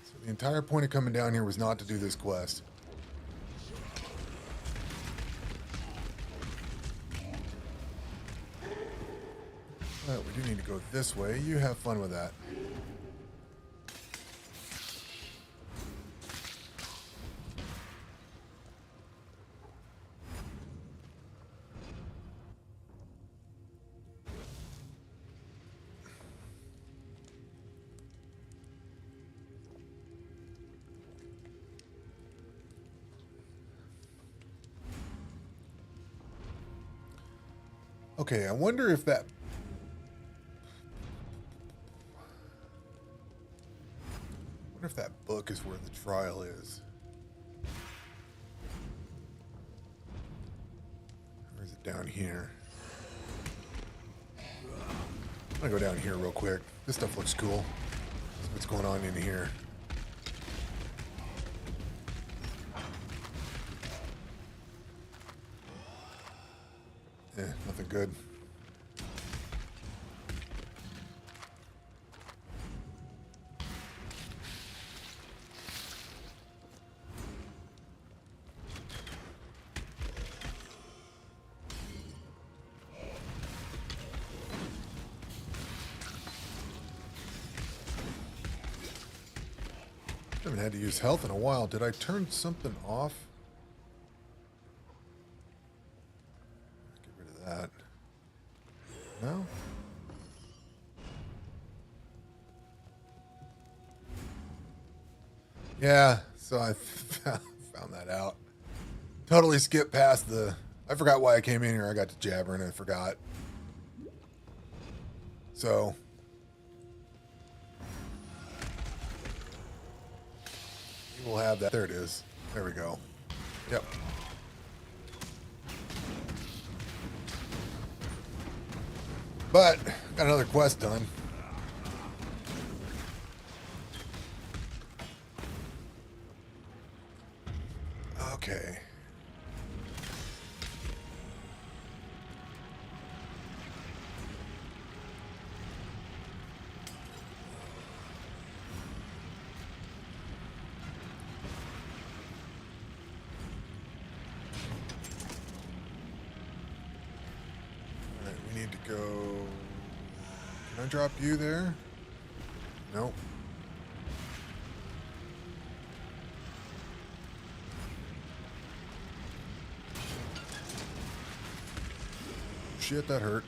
So the entire point of coming down here was not to do this quest. But we do need to go this way. You have fun with that. Okay, I wonder if that... book is where the trial is. Or is it down here? I'm gonna go down here real quick. This stuff looks cool. See what's going on in here. Nothing good. I haven't had to use health in a while. Did I turn something off? Get rid of that. No? Yeah, so I found that out. Totally skipped past the... I forgot why I came in here. I got to jabbering and I forgot. So... we'll have that. There it is. There we go. Yep. But got another quest done. Okay. Go. Can I drop you there? Nope. Shit, that hurt.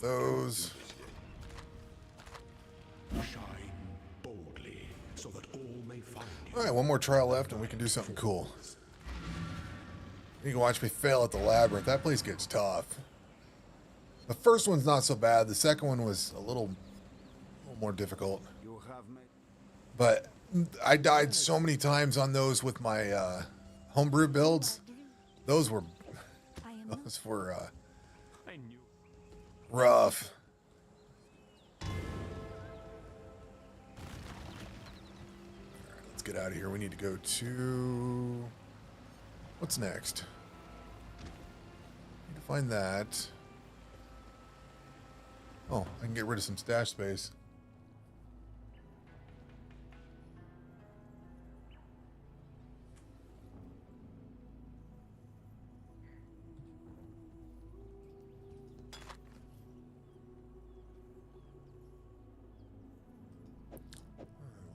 Those. Shine boldly so that all may find you. All right, one more trial left and we can do something cool. You can watch me fail at the Labyrinth. That place gets tough. The first one's not so bad. The second one was a little more difficult. But I died so many times on those with my homebrew builds. Those were rough. All right, let's get out of here. We need to go to... what's next? Need to find that. Oh, I can get rid of some stash space.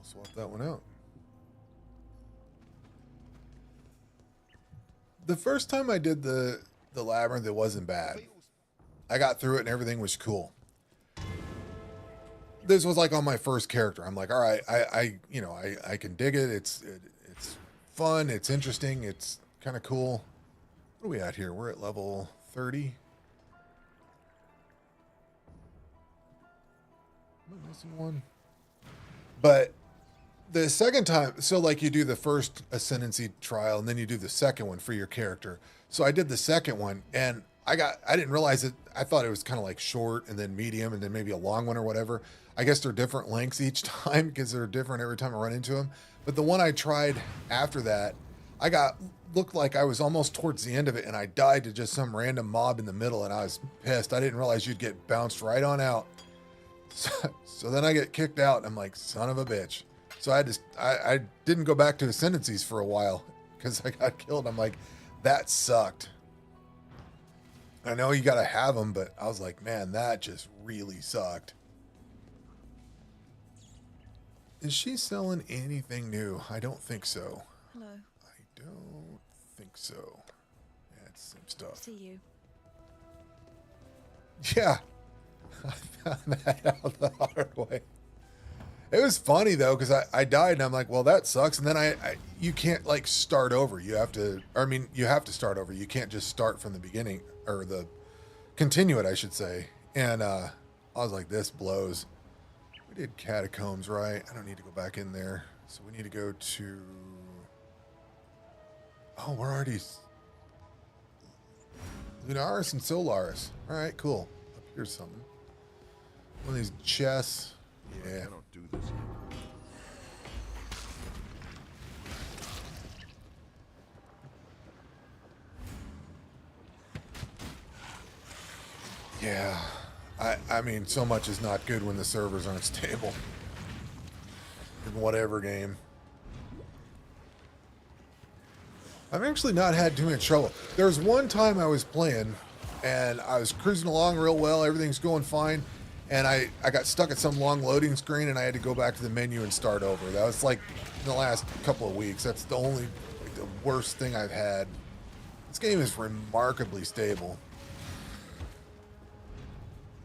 Swap that one out. The first time I did the Labyrinth, it wasn't bad. I got through it and everything was cool. This was like on my first character. I'm like, all right, I can dig it. It's fun. It's interesting. It's kind of cool. What are we at here? We're at level 30. Am I missing one? But the second time, so like you do the first Ascendancy trial and then you do the second one for your character. So I did the second one and I didn't realize it. I thought it was kind of like short and then medium and then maybe a long one or whatever. I guess they're different lengths each time because they're different every time I run into them. But the one I tried after that, looked like I was almost towards the end of it and I died to just some random mob in the middle and I was pissed. I didn't realize you'd get bounced right on out. So then I get kicked out and I'm like, son of a bitch. So I didn't go back to Ascendancies for a while because I got killed. I'm like, that sucked. I know you got to have them, but I was like, man, that just really sucked. Is she selling anything new? I don't think so. Hello. I don't think so. Yeah, it's the same stuff. See you. Yeah. I found that out the hard way. It was funny though, because I died and I'm like, well, that sucks. And then you can't like start over. You have to start over. You can't just start from the beginning or continue it, I should say. And I was like, this blows. We did catacombs, right? I don't need to go back in there. So we need to go to, Oh, we're already Lunaris and Solaris. All right, cool. Up here's something. One of these chests. I Yeah. cannot do this yet. Yeah. I mean, so much is not good when the servers aren't stable. In whatever game. I've actually not had too much trouble. There was one time I was playing, and I was cruising along real well. Everything's going fine. And I got stuck at some long loading screen, and I had to go back to the menu and start over. That was like in the last couple of weeks. That's the only, like, the worst thing I've had. This game is remarkably stable.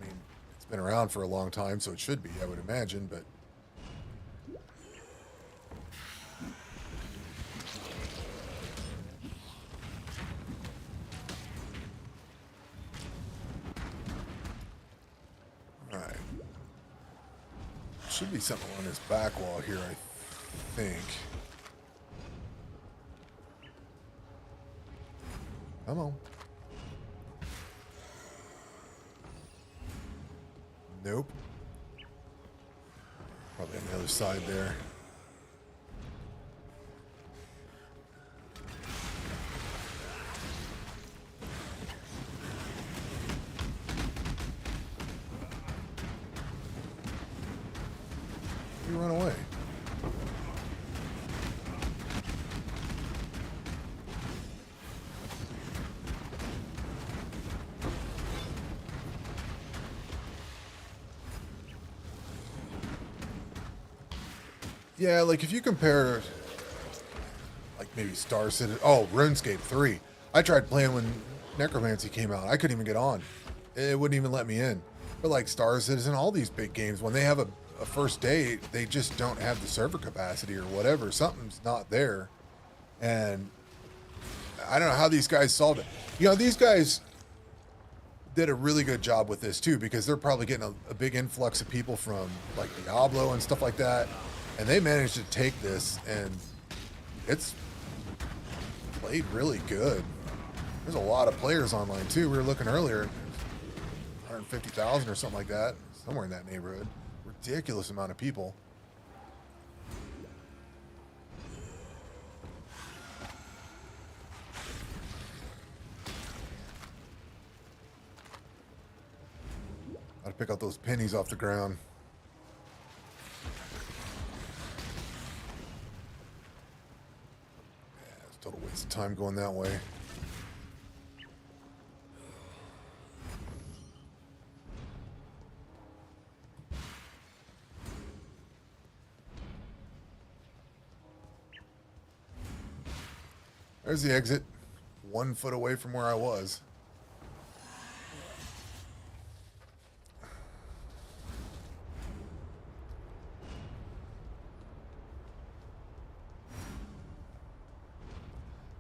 I mean, it's been around for a long time, so it should be, I would imagine, but... Alright. Should be something on this back wall here, I think. Come on. Nope. Probably on the other side there. You run away. Yeah, like if you compare, like maybe Star Citizen, oh, RuneScape 3. I tried playing when Necromancy came out. I couldn't even get on. It wouldn't even let me in. But like Star Citizen, all these big games, when they have a first day, they just don't have the server capacity or whatever. Something's not there. And I don't know how these guys solved it. You know, these guys did a really good job with this too, because they're probably getting a big influx of people from like Diablo and stuff like that. And they managed to take this, and it's played really good. There's a lot of players online too. We were looking earlier, 150,000 or something like that, somewhere in that neighborhood. Ridiculous amount of people. Gotta pick out those pennies off the ground. Total waste of time going that way. There's the exit. 1 foot away from where I was.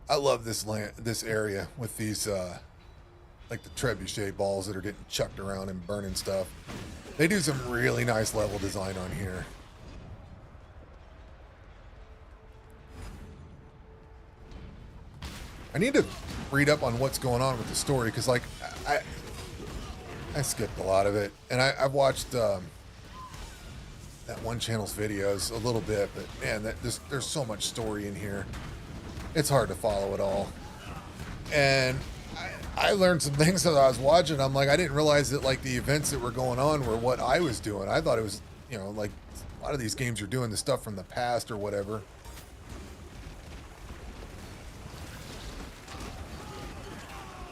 I love this this area with these, like the trebuchet balls that are getting chucked around and burning stuff. They do some really nice level design on here. I need to read up on what's going on with the story, because like I skipped a lot of it, and I've watched that one channel's videos a little bit, but man, there's so much story in here. It's hard to follow it all. And I learned some things that I was watching. I'm like, I didn't realize that like the events that were going on were what I was doing. I thought it was, you know, like a lot of these games are doing the stuff from the past or whatever.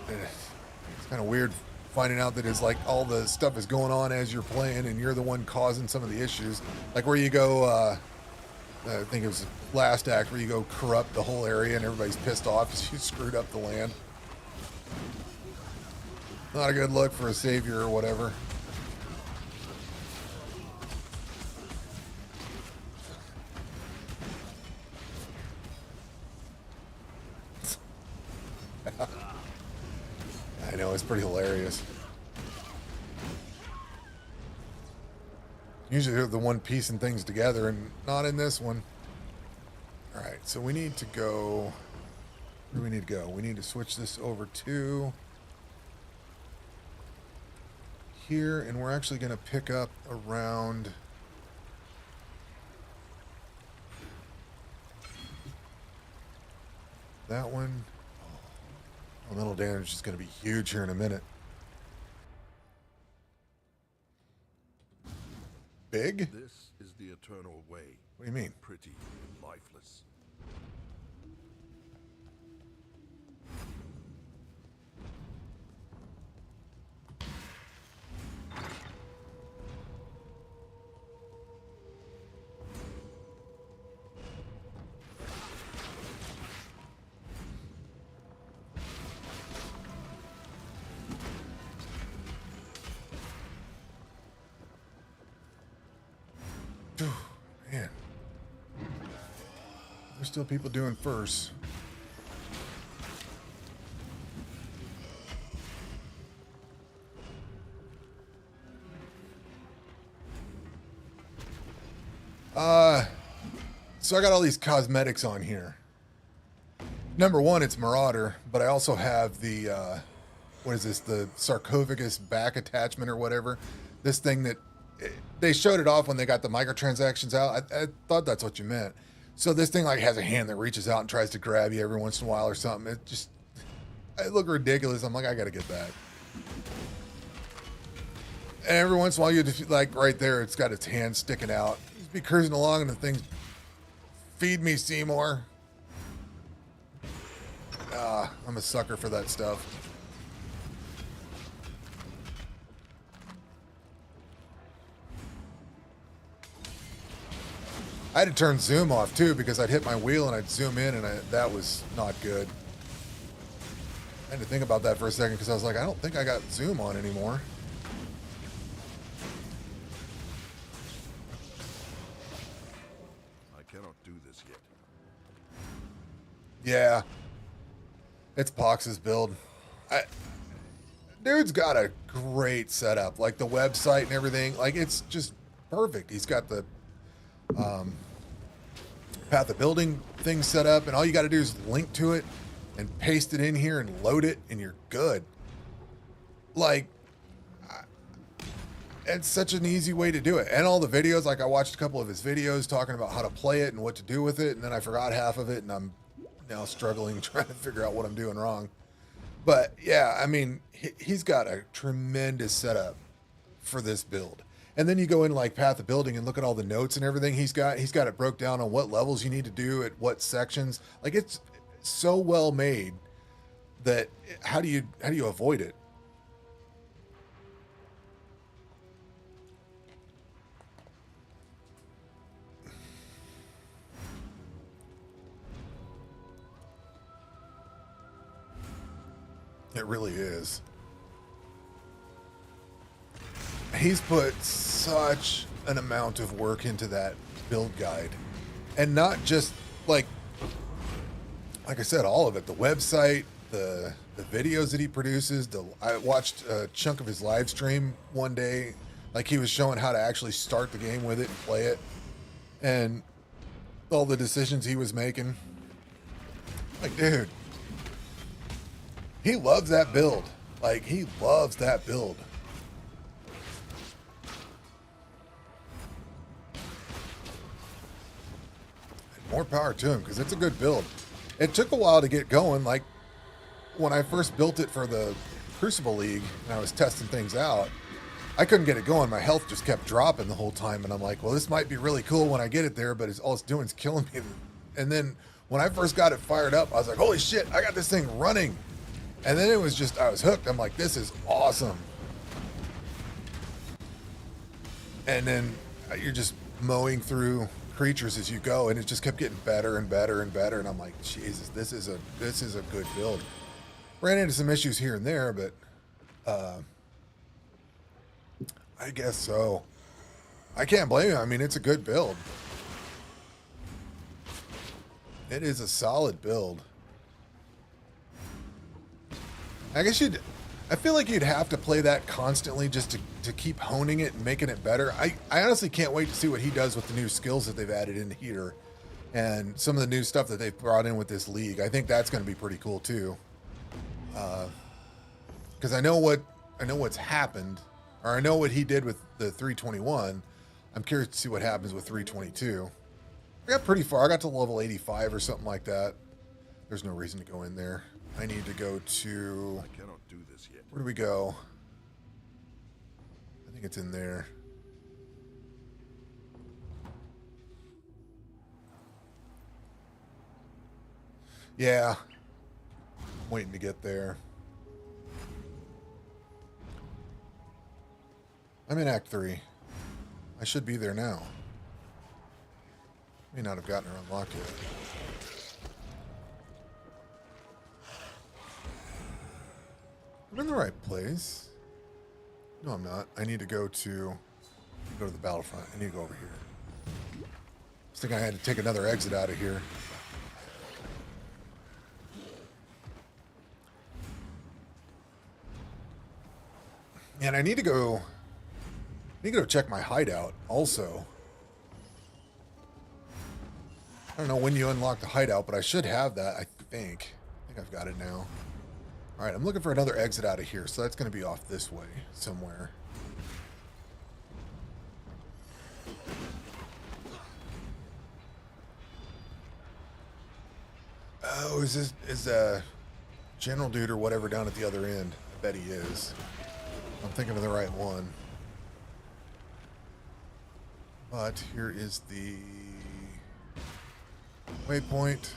It's kind of weird finding out that it's like all the stuff is going on as you're playing and you're the one causing some of the issues. Like where you go, I think it was the last act where you go corrupt the whole area and everybody's pissed off because you screwed up the land. Not a good look for a savior or whatever. I know, it's pretty hilarious. Usually they're the one piecing things together, and not in this one. Alright, so we need to go Where do we need to go? We need to switch this over to here, and we're actually going to pick up around that one. Elemental damage is going to be huge here in a minute. Big? This is the eternal way. What do you mean? Pretty and lifeless. Man. There's still people doing first. So I got all these cosmetics on here. Number one, it's Marauder, but I also have the, what is this? The sarcophagus back attachment or whatever. This thing that they showed it off when they got the microtransactions out. I thought that's what you meant. So this thing like has a hand that reaches out and tries to grab you every once in a while or something. It looked ridiculous. I'm like, I got to get that. And every once in a while, you just like right there, it's got its hand sticking out. You just be cruising along and the thing's feed me, Seymour. I'm a sucker for that stuff. I had to turn zoom off too because I'd hit my wheel and I'd zoom in and that was not good. I had to think about that for a second because I was like, I don't think I got zoom on anymore. I cannot do this yet. Yeah. It's Pox's build. Dude's got a great setup. Like the website and everything. Like it's just perfect. He's got the Path of Building thing set up, and all you got to do is link to it and paste it in here and load it, and you're good. Like, it's such an easy way to do it. And all the videos, like I watched a couple of his videos talking about how to play it and what to do with it, and then I forgot half of it, and I'm now struggling trying to figure out what I'm doing wrong. But yeah, I mean, he's got a tremendous setup for this build. And then you go in like Path of Building and look at all the notes and everything he's got. He's got it broke down on what levels you need to do at what sections. Like it's so well made that how do you avoid it? It really is. He's put such an amount of work into that build guide, and not just like I said, all of it. The website, the videos that he produces. I watched a chunk of his live stream one day, like he was showing how to actually start the game with it and play it, and all the decisions he was making. Like, dude, he loves that build. Like, he loves that build. More power to him, because it's a good build. It took a while to get going. Like, when I first built it for the Crucible League, and I was testing things out, I couldn't get it going. My health just kept dropping the whole time, and I'm like, well, this might be really cool when I get it there, but all it's doing is killing me. And then when I first got it fired up, I was like, holy shit, I got this thing running. And then it was just, I was hooked. I'm like, this is awesome. And then you're just mowing through creatures as you go, and it just kept getting better and better and better. And I'm like, Jesus, this is a good build. Ran into some issues here and there, but I guess so. I can't blame him. I mean, it's a good build. It is a solid build. I guess I feel like you'd have to play that constantly just to keep honing it and making it better. I honestly can't wait to see what he does with the new skills that they've added in here. And some of the new stuff that they've brought in with this league, I think that's going to be pretty cool too. Because I know what's happened, or I know what he did with the 321. I'm curious to see what happens with 322. I got pretty far. I got to level 85 or something like that. There's no reason to go in there. I need to go to... I cannot do this yet. Where do we go? I think it's in there. Yeah. I'm waiting to get there. I'm in Act 3. I should be there now. May not have gotten her unlocked yet. I'm in the right place. No, I'm not. I need to go to the battlefront. I need to go over here. I was thinking I had to take another exit out of here. And I need to go check my hideout also. I don't know when you unlock the hideout, but I should have that, I think. I think I've got it now. Alright, I'm looking for another exit out of here, so that's going to be off this way somewhere. Oh, is General Dude or whatever down at the other end? I bet he is. I'm thinking of the right one. But here is the waypoint.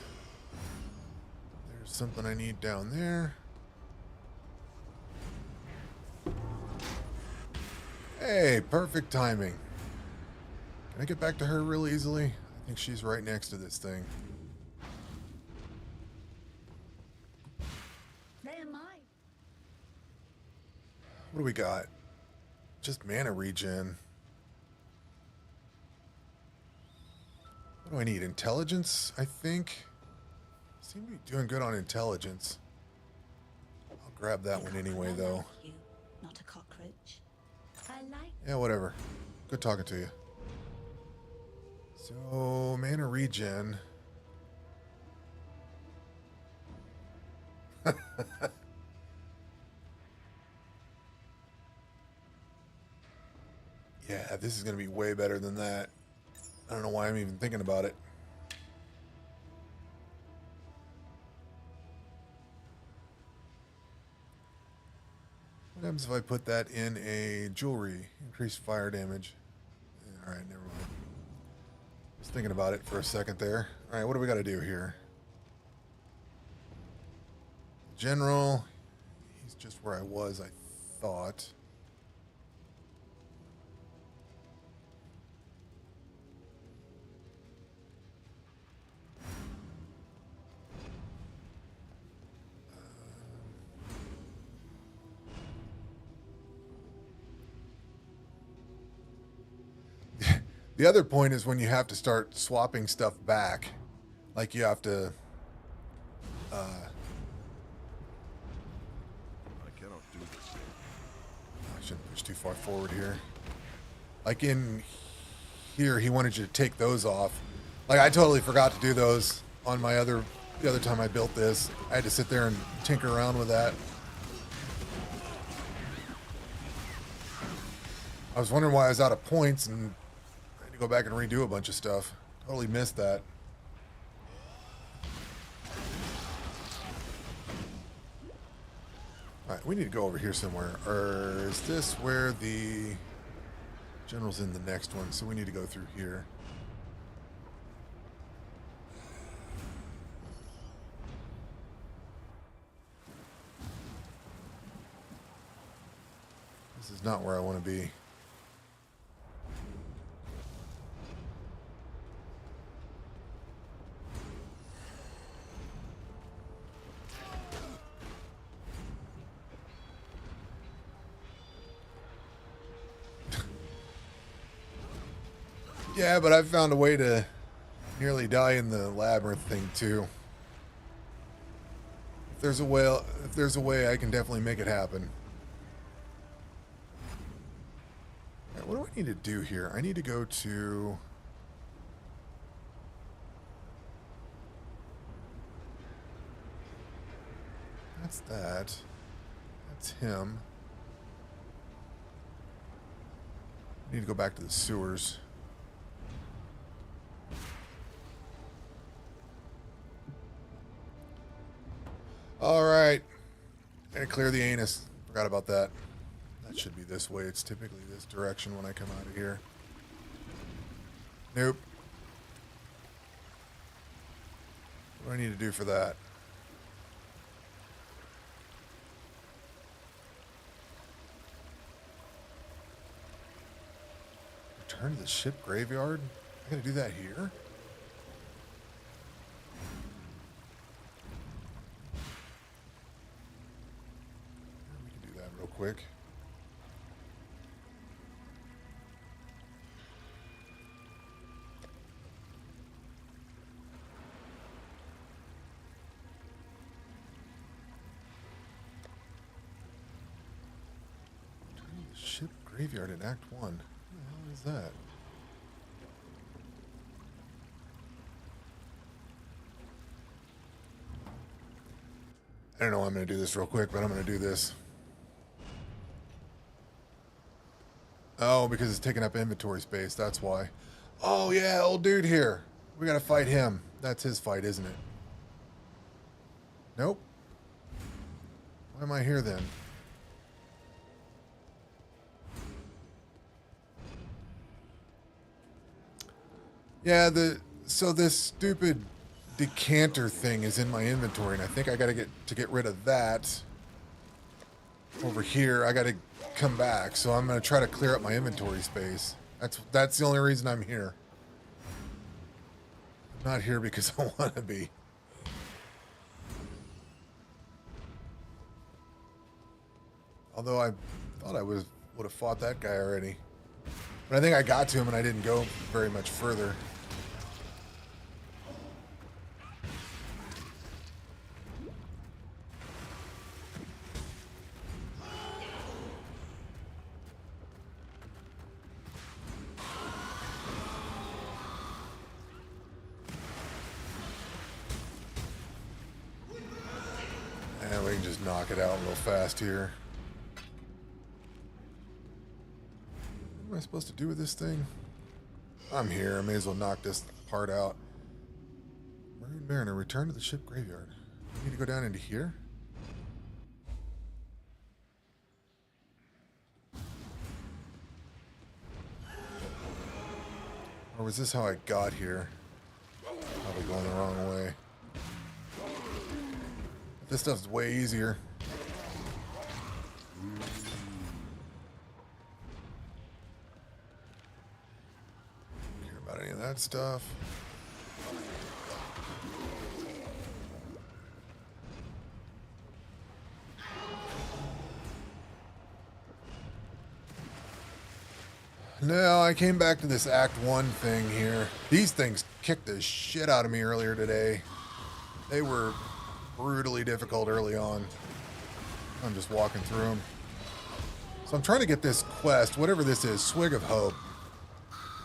There's something I need down there. Hey, perfect timing. Can I get back to her real easily? I think she's right next to this thing. What do we got? Just mana regen. What do I need? Intelligence, I think. Seem to be doing good on intelligence. I'll grab that one anyway, though. You, not a cockroach. I like. Yeah, whatever. Good talking to you. So, mana regen. Yeah, this is going to be way better than that. I don't know why I'm even thinking about it. What happens if I put that in a jewelry? Increased fire damage. Alright, never mind. I was thinking about it for a second there. Alright, what do we got to do here? General. He's just where I was, I thought. The other point is when you have to start swapping stuff back. Like you have to... I cannot do this yet. I shouldn't push too far forward here. Like in here, he wanted you to take those off. Like I totally forgot to do those on my the other time I built this. I had to sit there and tinker around with that. I was wondering why I was out of points and I had to go back and redo a bunch of stuff. Totally missed that. Alright, we need to go over here somewhere. Or is this where the general's in the next one? So we need to go through here. This is not where I want to be. Yeah, but I've found a way to nearly die in the labyrinth thing too. If there's a way, I can definitely make it happen. All right, what do I need to do here? I need to go to... That's that. That's him. Need to go back to the sewers. Alright. Gotta clear the anus. Forgot about that. That should be this way. It's typically this direction when I come out of here. Nope. What do I need to do for that? Return to the ship graveyard? I gotta do that here? We can do that real quick. Return to the ship graveyard in Act 1. What the hell is that? I don't know why I'm going to do this real quick, but I'm going to do this. Oh, because it's taking up inventory space. That's why. Oh, yeah, old dude here. We got to fight him. That's his fight, isn't it? Nope. Why am I here then? Yeah, so this stupid decanter thing is in my inventory, and I think I gotta get rid of that. Over here, I gotta come back, so I'm gonna try to clear up my inventory space. That's the only reason I'm here. I'm not here because I want to be. Although I thought I would have fought that guy already, but I think I got to him and I didn't go very much further. And we can just knock it out real fast here. What am I supposed to do with this thing? I'm here. I may as well knock this part out. Maroon Mariner, return to the ship graveyard. I need to go down into here? Or was this how I got here? Probably going the wrong way. This stuff's way easier. Don't care about any of that stuff. No, I came back to this Act 1 thing here. These things kicked the shit out of me earlier today. They were brutally difficult early on. I'm just walking through them. So I'm trying to get this quest, whatever this is, Swig of Hope,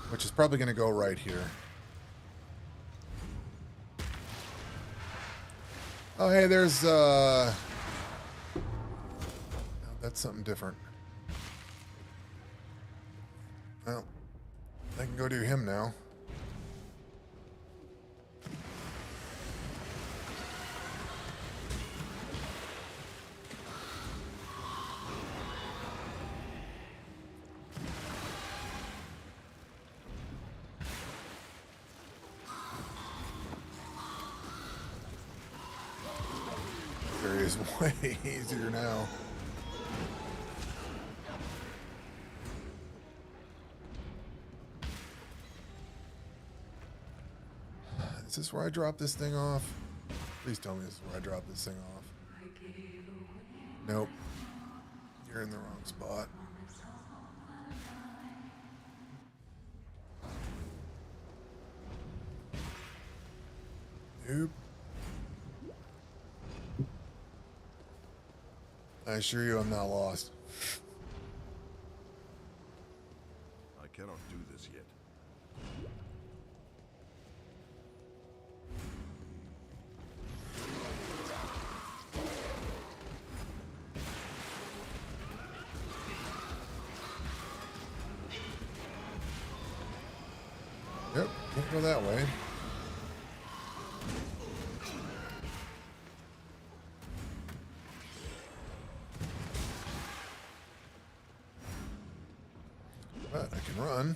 which is probably going to go right here. Oh, hey, there's, no, that's something different. Well, I can go do him now. Is way easier now. Is this where I drop this thing off? Please tell me this is where I drop this thing off. Nope. You're in the wrong spot. Nope. I assure you I'm not lost. I cannot do this yet. Yep, can't go that way. But I can run.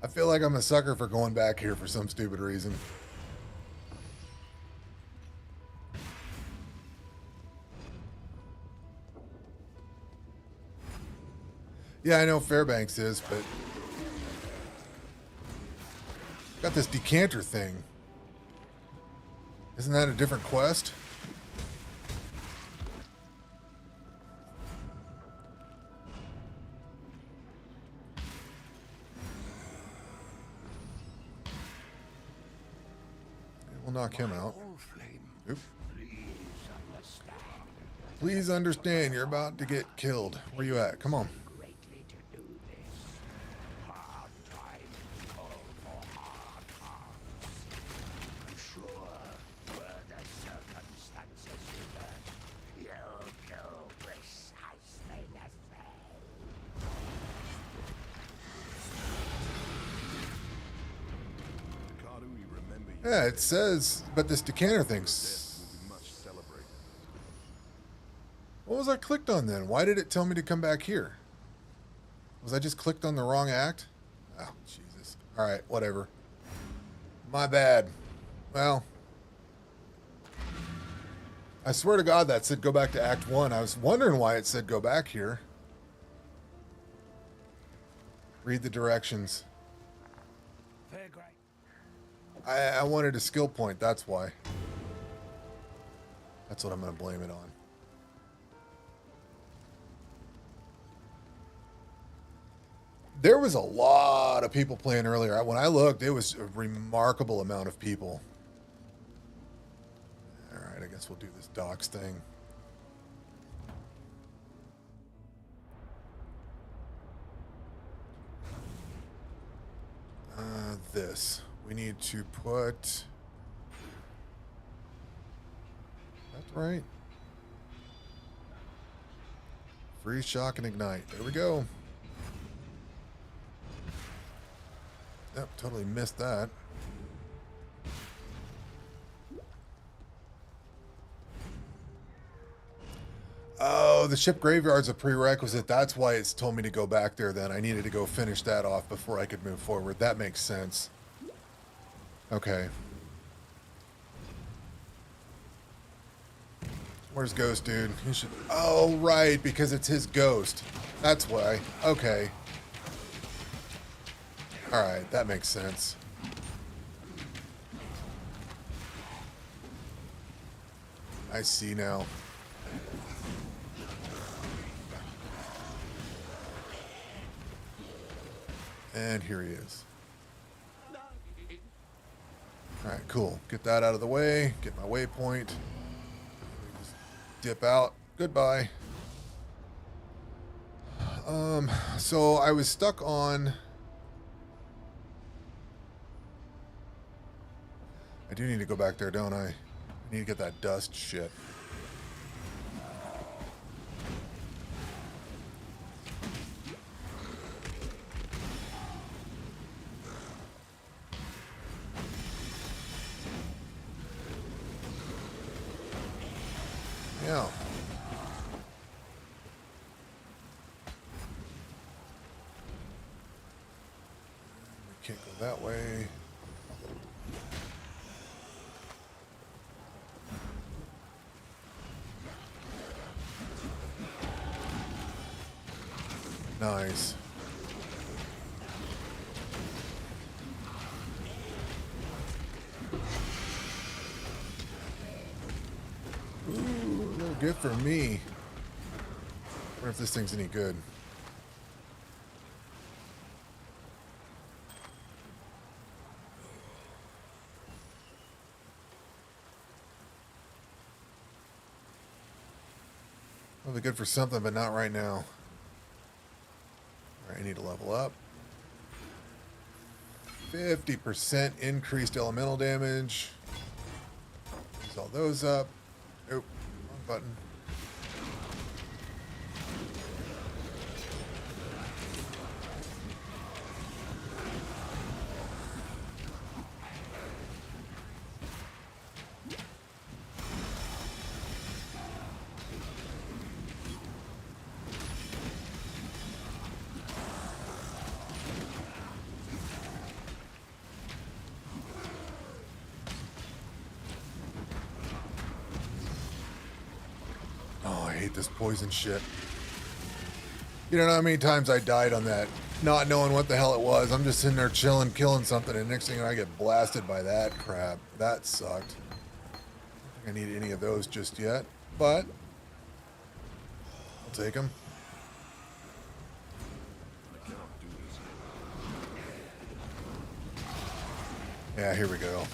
I feel like I'm a sucker for going back here for some stupid reason. Yeah, I know Fairbanks is, but got this decanter thing. Isn't that a different quest? We'll knock him out. Oop. Please understand, you're about to get killed. Where you at? Come on. Yeah, it says, but this decanter thing's... What was I clicked on then? Why did it tell me to come back here? Was I just clicked on the wrong act? Oh, Jesus. Alright, whatever. My bad. Well, I swear to God that said go back to Act 1. I was wondering why it said go back here. Read the directions. I wanted a skill point, that's why. That's what I'm going to blame it on. There was a lot of people playing earlier. When I looked, it was a remarkable amount of people. Alright, I guess we'll do this docks thing. This. We need to put... That's right. Freeze, shock, and ignite. There we go. Yep, totally missed that. Oh, the ship graveyard's a prerequisite. That's why it's told me to go back there then. I needed to go finish that off before I could move forward. That makes sense. Okay. Where's Ghost Dude? He should... Oh, right, because it's his ghost. That's why. Okay. Alright, that makes sense. I see now. And here he is. Alright, cool. Get that out of the way. Get my waypoint. Just dip out. Goodbye. So I was stuck on... I do need to go back there, don't I? I need to get that dust shit. Yeah. We can't go that way. Nice. Ooh, a little gift for me. I wonder if this thing's any good. Probably good for something, but not right now. Alright, I need to level up. 50% increased elemental damage. Use all those up. Nope, wrong button. Oh, I hate this poison shit. You don't know how many times I died on that, not knowing what the hell it was. I'm just sitting there chilling, killing something, and next thing I get blasted by that crap. That sucked. I don't think I need any of those just yet, but I'll take them. I cannot do this. Yeah, here we go.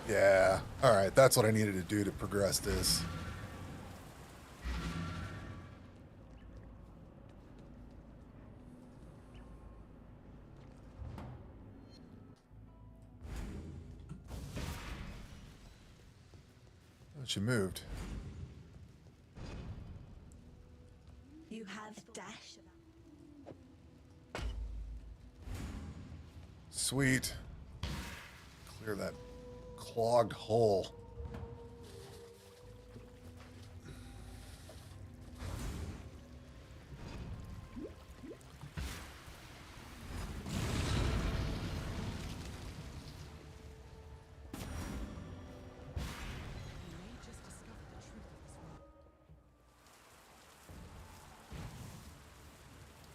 Yeah, alright, that's what I needed to do to progress this. Oh, she moved. You have dash. Sweet. Clear that clogged hole.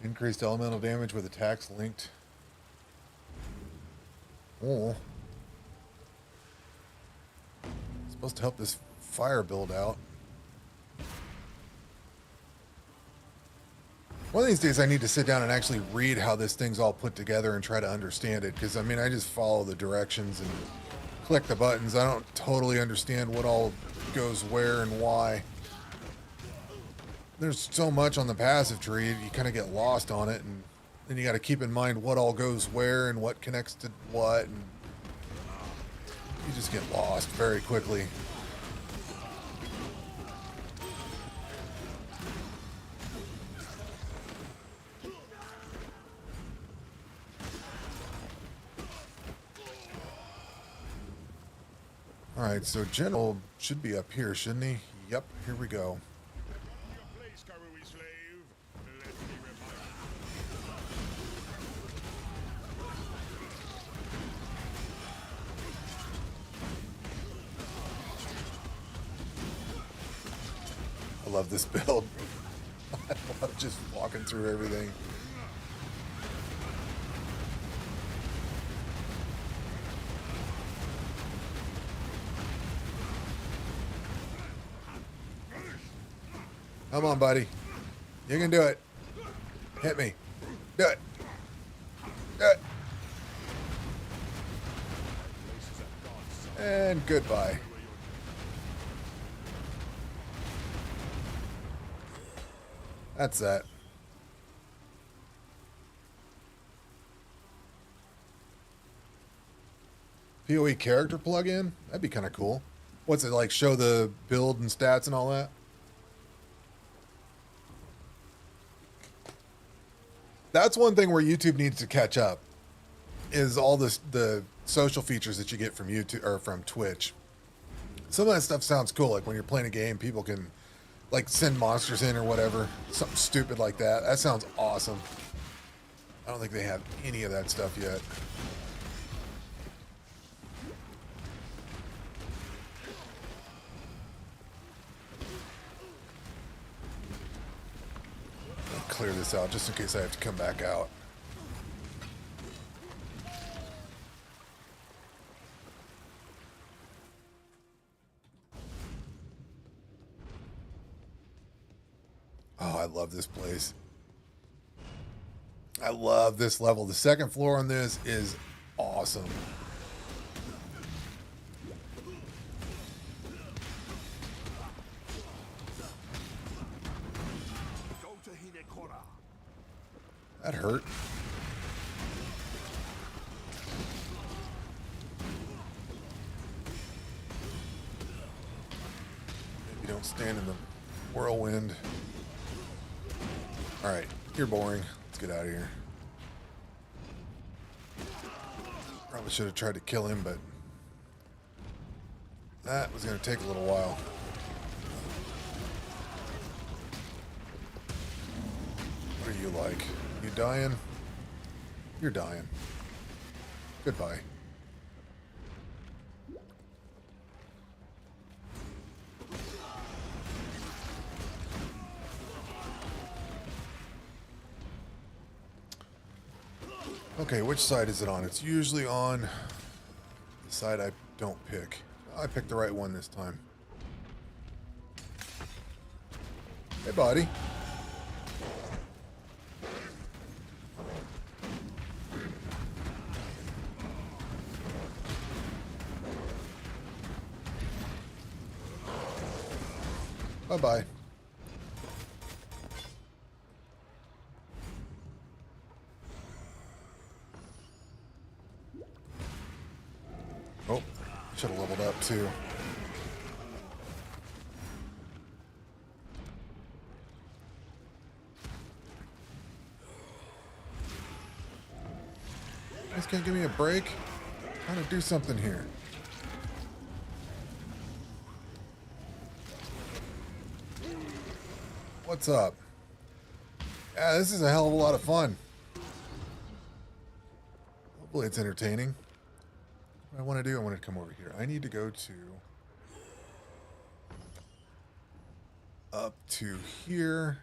Increased elemental damage with attacks linked. Oh. Supposed to help this fire build out. One of these days I need to sit down and actually read how this thing's all put together and try to understand it, because I mean I just follow the directions and click the buttons. I don't totally understand what all goes where and why. There's so much on the passive tree, you kind of get lost on it, and then you got to keep in mind what all goes where and what connects to what, and you just get lost very quickly. Alright, so General should be up here, shouldn't he? Yep, here we go. I love this build. I love just walking through everything. Come on, buddy. You can do it. Hit me. Do it. Do it. And goodbye. That's that. PoE character plugin? That'd be kind of cool. What's it like? Show the build and stats and all that? That's one thing where YouTube needs to catch up, is all this, the social features that you get from YouTube or from Twitch. Some of that stuff sounds cool. Like when you're playing a game, people can like send monsters in or whatever. Something stupid like that. That sounds awesome. I don't think they have any of that stuff yet. Clear this out just in case I have to come back out. Oh, I love this place. I love this level. The second floor on this is awesome. That hurt. Maybe don't stand in the whirlwind. Alright, you're boring. Let's get out of here. Probably should have tried to kill him, but that was going to take a little while. What are you like? You dying? You're dying. Goodbye. Okay, which side is it on? It's usually on the side I don't pick. I picked the right one this time. Hey, buddy. Bye-bye. Oh, should have leveled up too. You guys can't give me a break? I'm trying to do something here. What's up? Yeah, this is a hell of a lot of fun. Hopefully it's entertaining. What I want to do, I want to come over here. I need to go to up to here,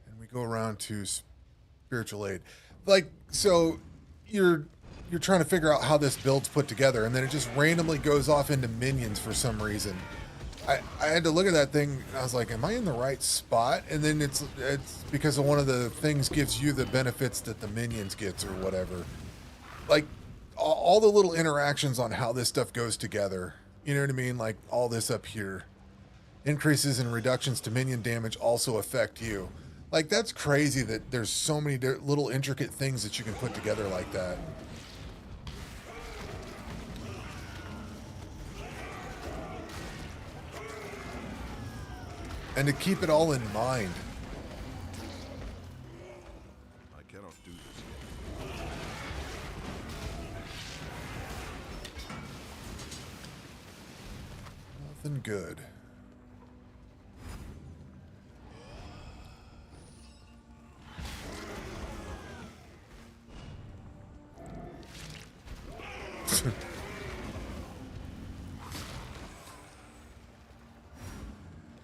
and we go around to spiritual aid. Like, so you're trying to figure out how this build's put together, and then it just randomly goes off into minions for some reason. I had to look at that thing, and I was like, am I in the right spot? And then it's because of one of the things gives you the benefits that the minions gets or whatever. Like, all the little interactions on how this stuff goes together. You know what I mean? Like, all this up here. Increases and reductions to minion damage also affect you. Like, that's crazy that there's so many little intricate things that you can put together like that. And to keep it all in mind. I cannot do this yet. Nothing good.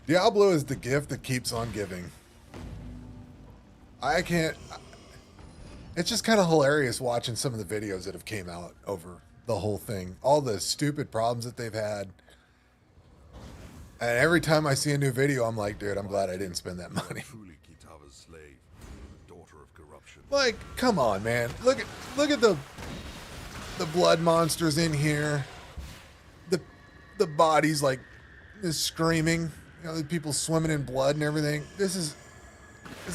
Diablo is the gift that keeps on giving. I can't... It's just kind of hilarious watching some of the videos that have came out over the whole thing. All the stupid problems that they've had. And every time I see a new video, I'm like, dude, I'm glad I didn't spend that money. Truly Kitava's slave, the daughter of corruption. Like, come on, man. Look at the blood monsters in here. The bodies, like, is screaming. You know, the people swimming in blood and everything. This is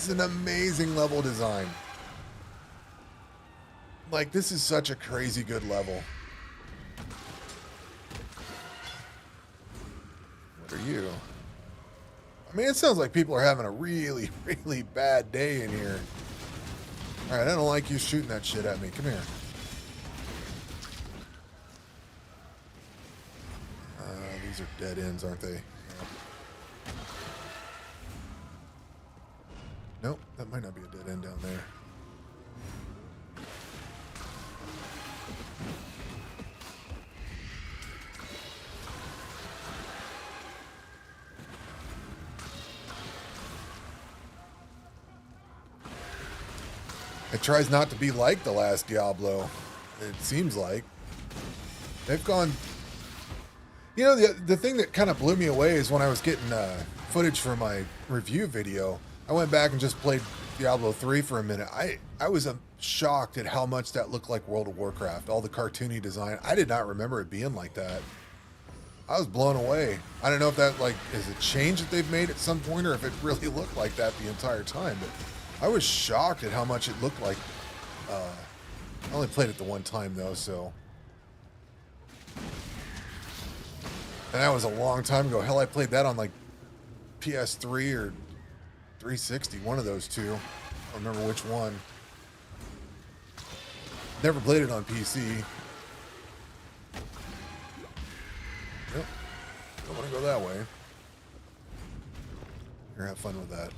an amazing level design. Like, this is such a crazy good level. What are you? I mean, it sounds like people are having a really, really bad day in here. Alright, I don't like you shooting that shit at me. Come here. These are dead ends, aren't they? Nope, that might not be a dead end down there. It tries not to be like the last Diablo. It seems like. They've gone... You know, the thing that kind of blew me away is when I was getting footage for my review video, I went back and just played Diablo 3 for a minute. I was shocked at how much that looked like World of Warcraft. All the cartoony design. I did not remember it being like that. I was blown away. I don't know if that, like, is a change that they've made at some point or if it really looked like that the entire time. But I was shocked at how much it looked like. I only played it the one time though, so. And that was a long time ago. Hell, I played that on like PS3 or 360, one of those two. I don't remember which one. Never played it on PC. Yep. Don't want to go that way. Here, have fun with that.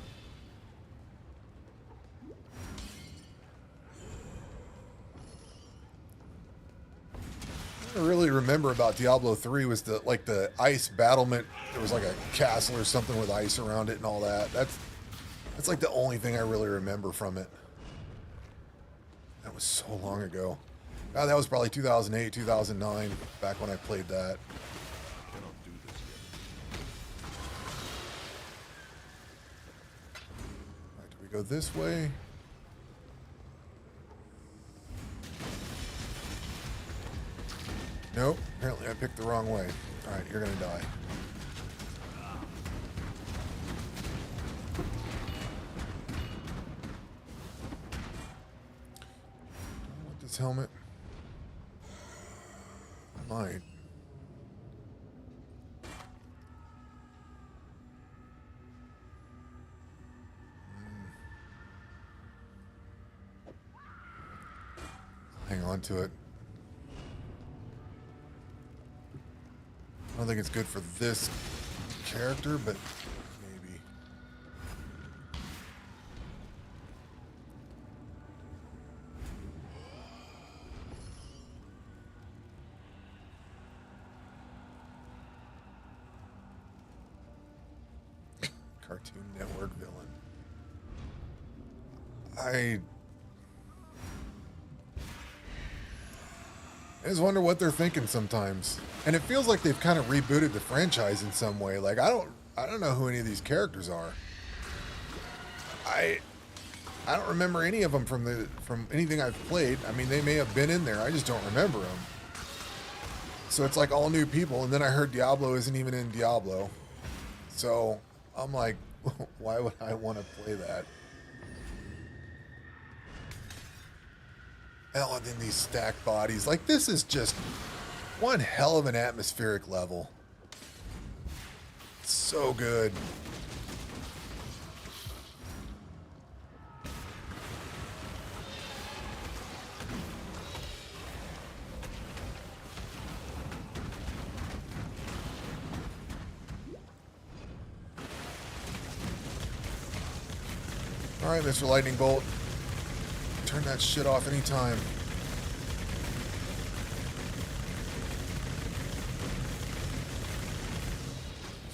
I really remember about Diablo 3 was the ice battlement. There was like a castle or something with ice around it and all that. That's like the only thing I really remember from it. That was so long ago. God, that was probably 2008, 2009, back when I played that. Cannot do this yet. All right, do we go this way? Nope, apparently I picked the wrong way. All right, you're gonna die. I want this helmet. I might. Hang on to it. I don't think it's good for this character, but maybe. Cartoon Network villain. I just wonder what they're thinking sometimes. And it feels like they've kind of rebooted the franchise in some way. Like I don't know who any of these characters are. I don't remember any of them from anything I've played. I mean, they may have been in there. I just don't remember them. So it's like all new people. And then I heard Diablo isn't even in Diablo. So I'm like, why would I want to play that? Hell, and then these stacked bodies. Like, this is just one hell of an atmospheric level. It's so good. All right, Mr. Lightning Bolt. Turn that shit off anytime.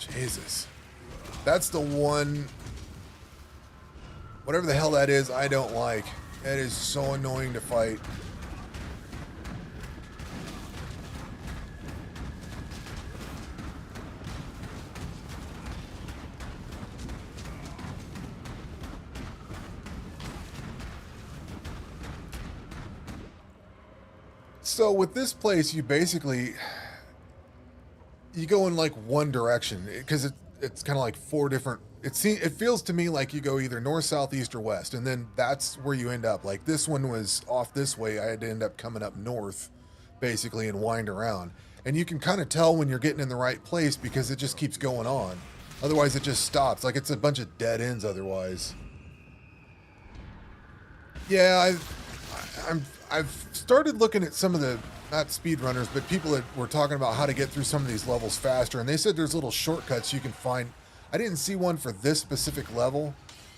Jesus. That's the one... Whatever the hell that is, I don't like. That is so annoying to fight. So with this place, you basically, you go in like one direction because it's kind of like four different. It feels to me like you go either north, south, east, or west, and then that's where you end up. Like this one was off this way. I had to end up coming up north, basically, and wind around. And you can kind of tell when you're getting in the right place because it just keeps going on. Otherwise, it just stops. Like it's a bunch of dead ends. Otherwise, yeah, I've started looking at some of the, not speedrunners, but people that were talking about how to get through some of these levels faster, and they said there's little shortcuts you can find. I didn't see one for this specific level,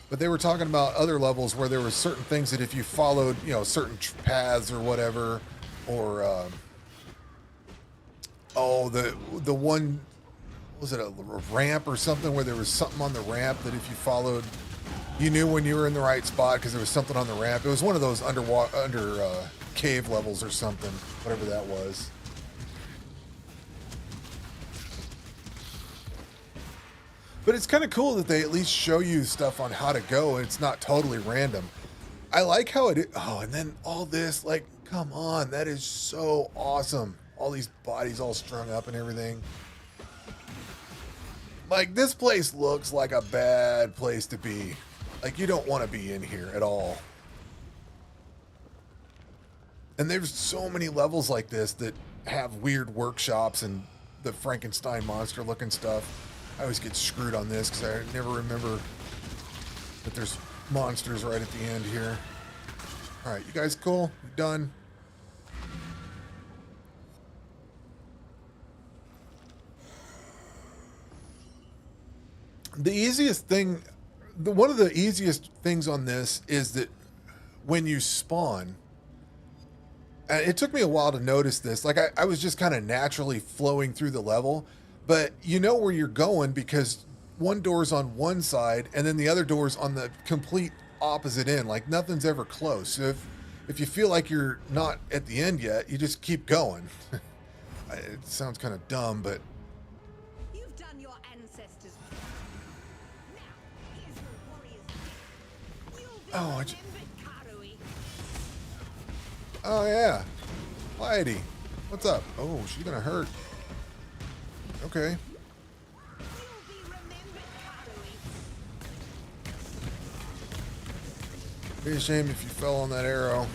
but they were talking about other levels where there were certain things that if you followed, you know, certain paths or whatever, or the one, was it a ramp or something where there was something on the ramp that if you followed, you knew when you were in the right spot because there was something on the ramp. It was one of those under cave levels or something, whatever that was. But it's kind of cool that they at least show you stuff on how to go and it's not totally random. I like how it is. Oh, and then all this, like, come on, that is so awesome. All these bodies all strung up and everything. Like, this place looks like a bad place to be. Like, you don't want to be in here at all. And there's so many levels like this that have weird workshops and the Frankenstein monster looking stuff. I always get screwed on this because I never remember that there's monsters right at the end here. Alright, you guys cool? You done? The easiest thing, one of the easiest things on this is that when you spawn, and it took me a while to notice this, like I was just kind of naturally flowing through the level, but you know where you're going because one door's on one side and then the other door's on the complete opposite end. Like nothing's ever close. So if you feel like you're not at the end yet, you just keep going. It sounds kind of dumb, but You've done your ancestors. Now, here's your warriors. You'll be Oh, remembered, Karui. oh yeah, Lady, what's up? Oh, she's gonna hurt. Okay. You'll be remembered, Karui. Be a shame if you fell on that arrow.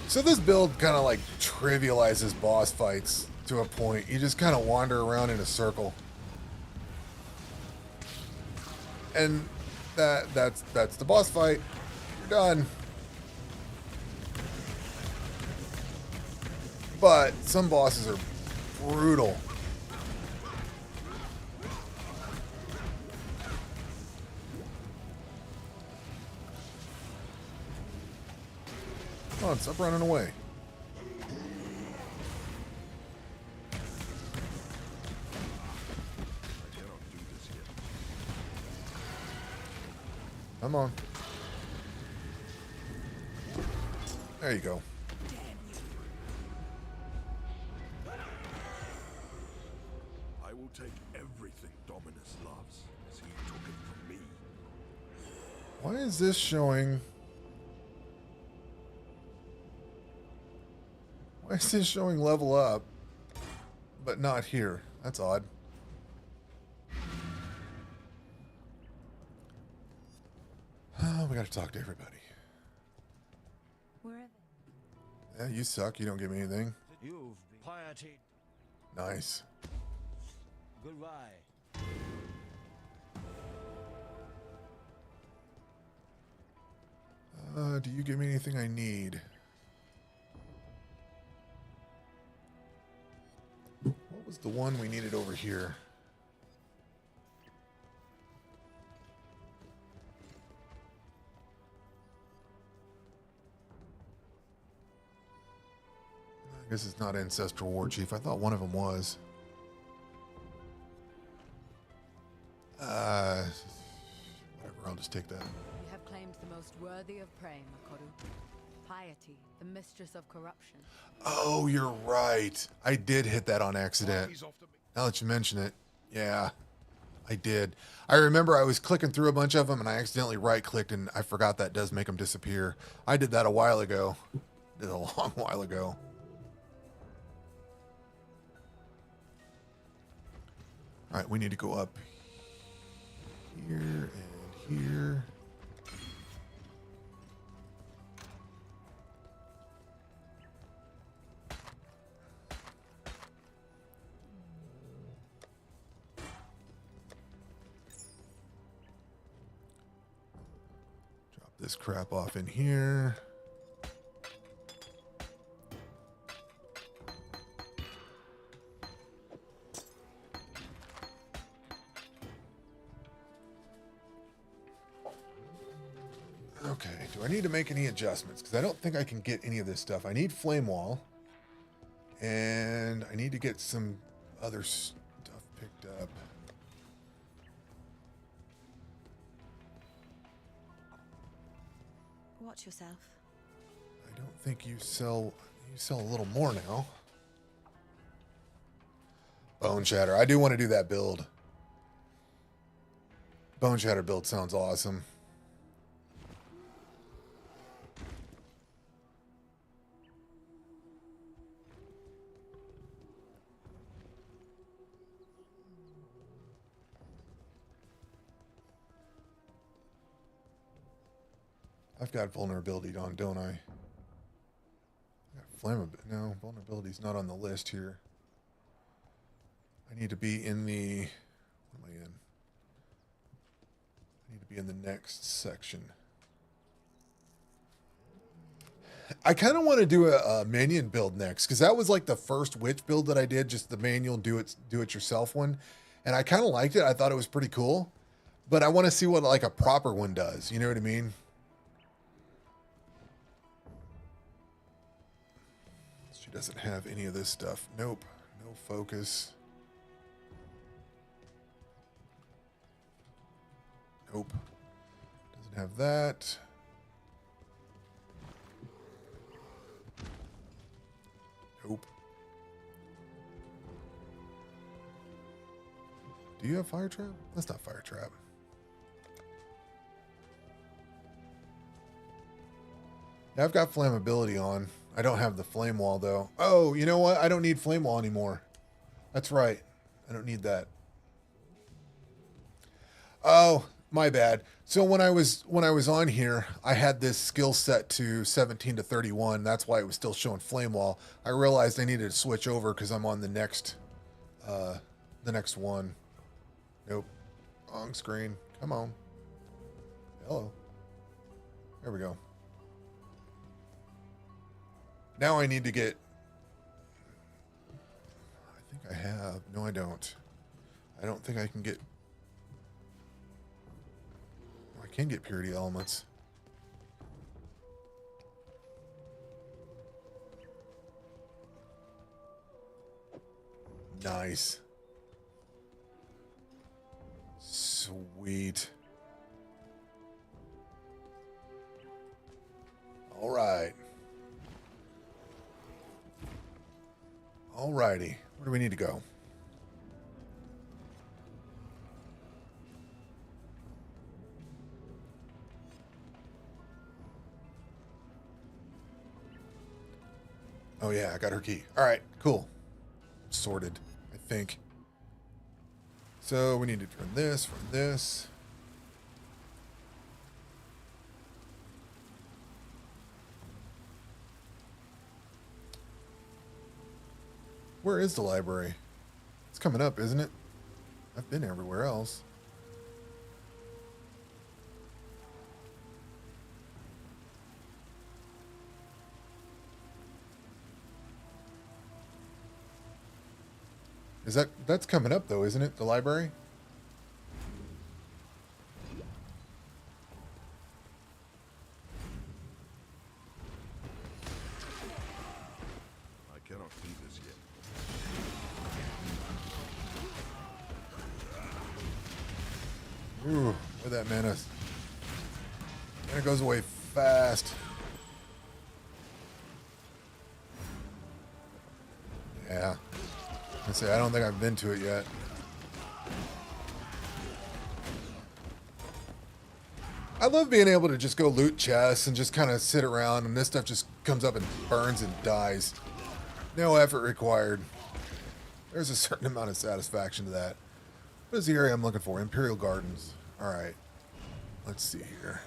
So this build kind of like trivializes boss fights to a point. You just kind of wander around in a circle. And that's the boss fight. You're done. But some bosses are brutal. Come on, stop running away. I cannot do this yet. Come on. There you go. I will take everything Dominus loves as he took it from me. Why is this showing? Why is this showing level up, but not here? That's odd. We gotta talk to everybody. Where are Yeah, you suck. You don't give me anything. You've been piety. Nice. Goodbye. Do you give me anything I need? What was the one we needed over here? I guess it's not Ancestral War Chief. I thought one of them was. Whatever, I'll just take that. You have claimed the most worthy of prey, Makoru. Piety, the mistress of corruption. Oh, you're right. I did hit that on accident. Now that you mention it, yeah, I did. I remember I was clicking through a bunch of them and I accidentally right-clicked and I forgot that does make them disappear. I did that a while ago. Did a long while ago. All right, we need to go up here and here. Drop this crap off in here. Okay, do I need to make any adjustments? Because I don't think I can get any of this stuff. I need Flame Wall. And I need to get some other stuff picked up. Watch yourself. I don't think you sell a little more now. Bone Shatter. I do want to do that build. Bone Shatter build sounds awesome. I've got vulnerability on, don't I? Flammability. No, vulnerability's not on the list here. I need to be in the... What am I in? I need to be in the next section. I kind of want to do a minion build next, because that was like the first witch build that I did, just the manual do it yourself one, and I kind of liked it. I thought it was pretty cool, but I want to see what like a proper one does. You know what I mean? She doesn't have any of this stuff. Nope. No focus. Nope. Doesn't have that. Nope. Do you have fire trap? That's not fire trap. Yeah, I've got flammability on. I don't have the flame wall though. Oh, you know what? I don't need flame wall anymore. That's right. I don't need that. Oh, my bad. So when I was on here, I had this skill set to 17 to 31. That's why it was still showing flame wall. I realized I needed to switch over because I'm on the next one. Nope. Wrong screen. Come on. Hello. There we go. Now I need to get... I think I have. No, I don't. I don't think I can get... I can get purity elements. Nice. Sweet. All right. Alrighty. Where do we need to go? Oh yeah, I got her key. Alright, cool. Sorted, I think. So we need to turn this from this. Where is the library? It's coming up, isn't it? I've been everywhere else. Is that's coming up though, isn't it? The library? I cannot beat this yet. Ooh, where that mana. And it goes away fast. Yeah. I say I don't think I've been to it yet. I love being able to just go loot chests and just kind of sit around, and this stuff just comes up and burns and dies. No effort required. There's a certain amount of satisfaction to that. What is the area I'm looking for? Imperial Gardens. Alright. Let's see here.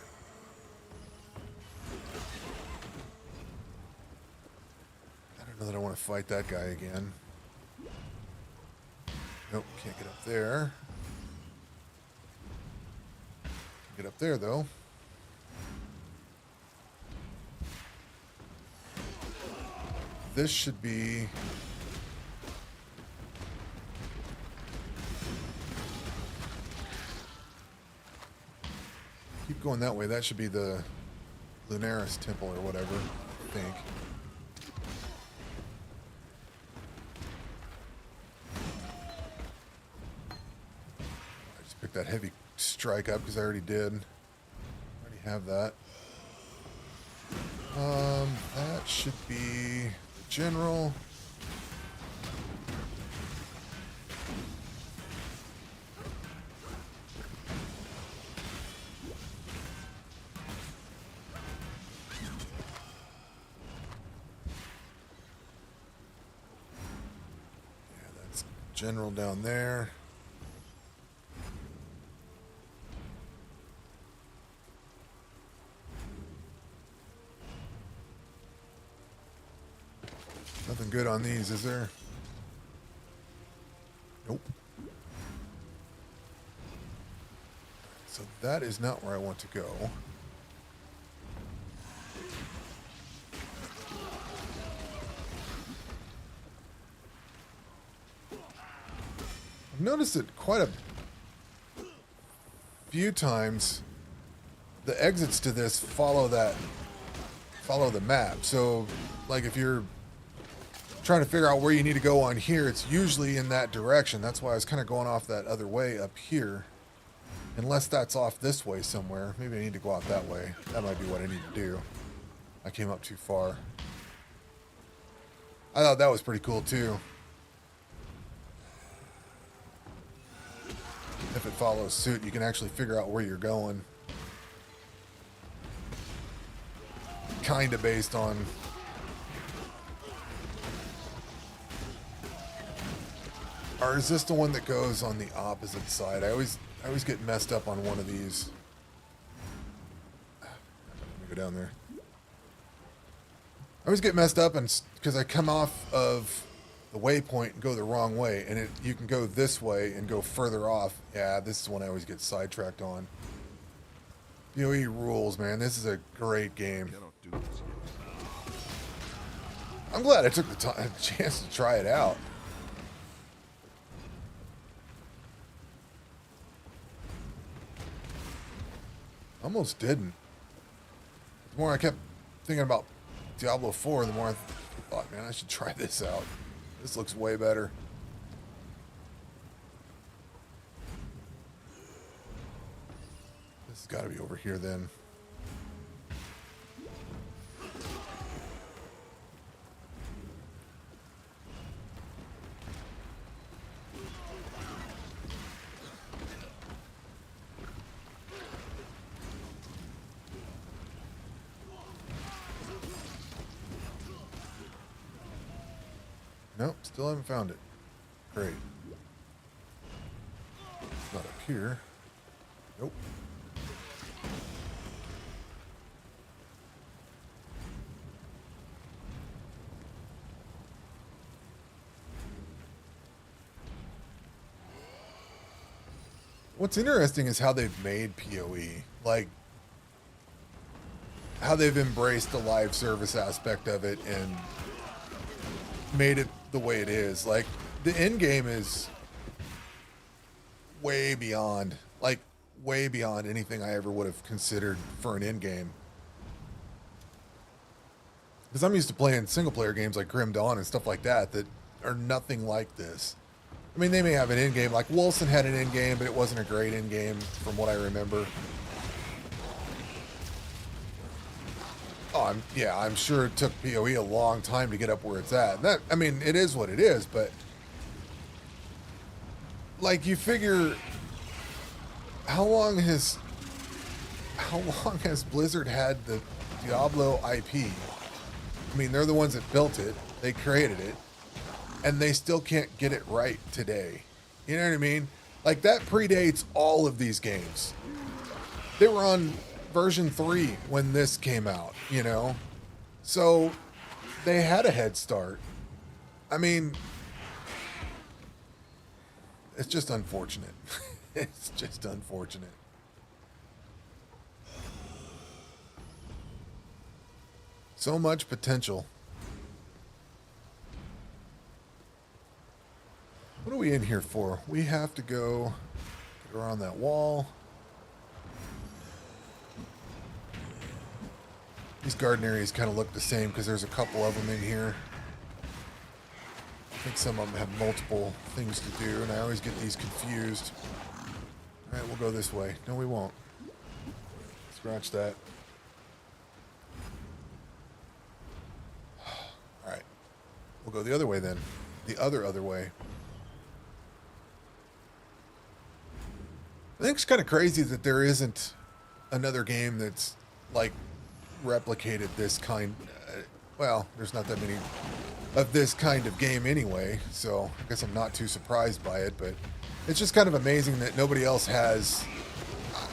I don't know that I want to fight that guy again. Nope, can't get up there. Get up there, though. This should be... Keep going that way. That should be the Lunaris Temple or whatever, I think. Pick that heavy strike up because I already did. Already have that. That should be general. Yeah, that's general down there. Nothing good on these, is there? Nope. So that is not where I want to go. I've noticed that quite a few times the exits to this follow the map. So like if you're trying to figure out where you need to go on here, it's usually in that direction. That's why I was kind of going off that other way up here. Unless that's off this way somewhere. Maybe I need to go out that way. That might be what I need to do. I came up too far. I thought that was pretty cool too. If it follows suit, you can actually figure out where you're going. Kind of based on... Or is this the one that goes on the opposite side? I always get messed up on one of these. Let me go down there. I always get messed up and because I come off of the waypoint and go the wrong way, and you can go this way and go further off. Yeah, this is one I always get sidetracked on. PoE rules, man. This is a great game. Cannot do this yet. I'm glad I took the chance to try it out. Almost didn't. The more I kept thinking about Diablo 4, the more I thought, man, I should try this out. This looks way better. This has got to be over here then. Nope, still haven't found it. Great. It's not up here. Nope. What's interesting is how they've made PoE. Like, how they've embraced the live service aspect of it and made it the way it is. Like, the end game is way beyond anything I ever would have considered for an end game. Because I'm used to playing single player games like Grim Dawn and stuff like that are nothing like this. I mean, they may have an end game, like Wolcen had an end game, but it wasn't a great end game from what I remember. Oh, I'm sure it took PoE a long time to get up where it's at. That, I mean, it is what it is, but like, you figure, how long has Blizzard had the Diablo IP? I mean, they're the ones that built it, they created it, and they still can't get it right today. You know what I mean? Like, that predates all of these games. They were on version 3 when this came out, you know? So they had a head start. I mean, it's just unfortunate. It's just unfortunate. So much potential. What are we in here for? We have to go around that wall. These garden areas kind of look the same because there's a couple of them in here. I think some of them have multiple things to do, and I always get these confused. All right, we'll go this way. No, we won't. Scratch that. All right. We'll go the other way then. The other way. I think it's kind of crazy that there isn't another game that's like replicated this kind. Well, there's not that many of this kind of game anyway, so I guess I'm not too surprised by it, but it's just kind of amazing that nobody else has,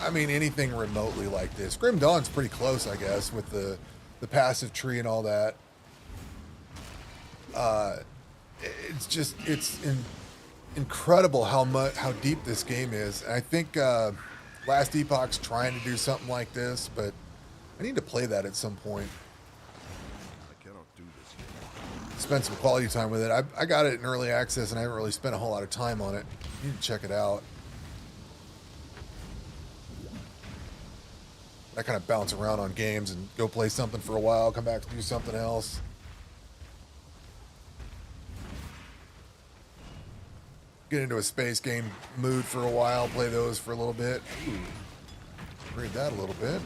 I mean, anything remotely like this. Grim Dawn's pretty close, I guess, with the passive tree and all that. It's just incredible how deep this game is. And I think Last Epoch's trying to do something like this, but I need to play that at some point. I cannot do this yet. Spend some quality time with it. I got it in early access, and I haven't really spent a whole lot of time on it. You need to check it out. I kind of bounce around on games and go play something for a while, come back to do something else. Get into a space game mood for a while, play those for a little bit. Ooh, read that a little bit.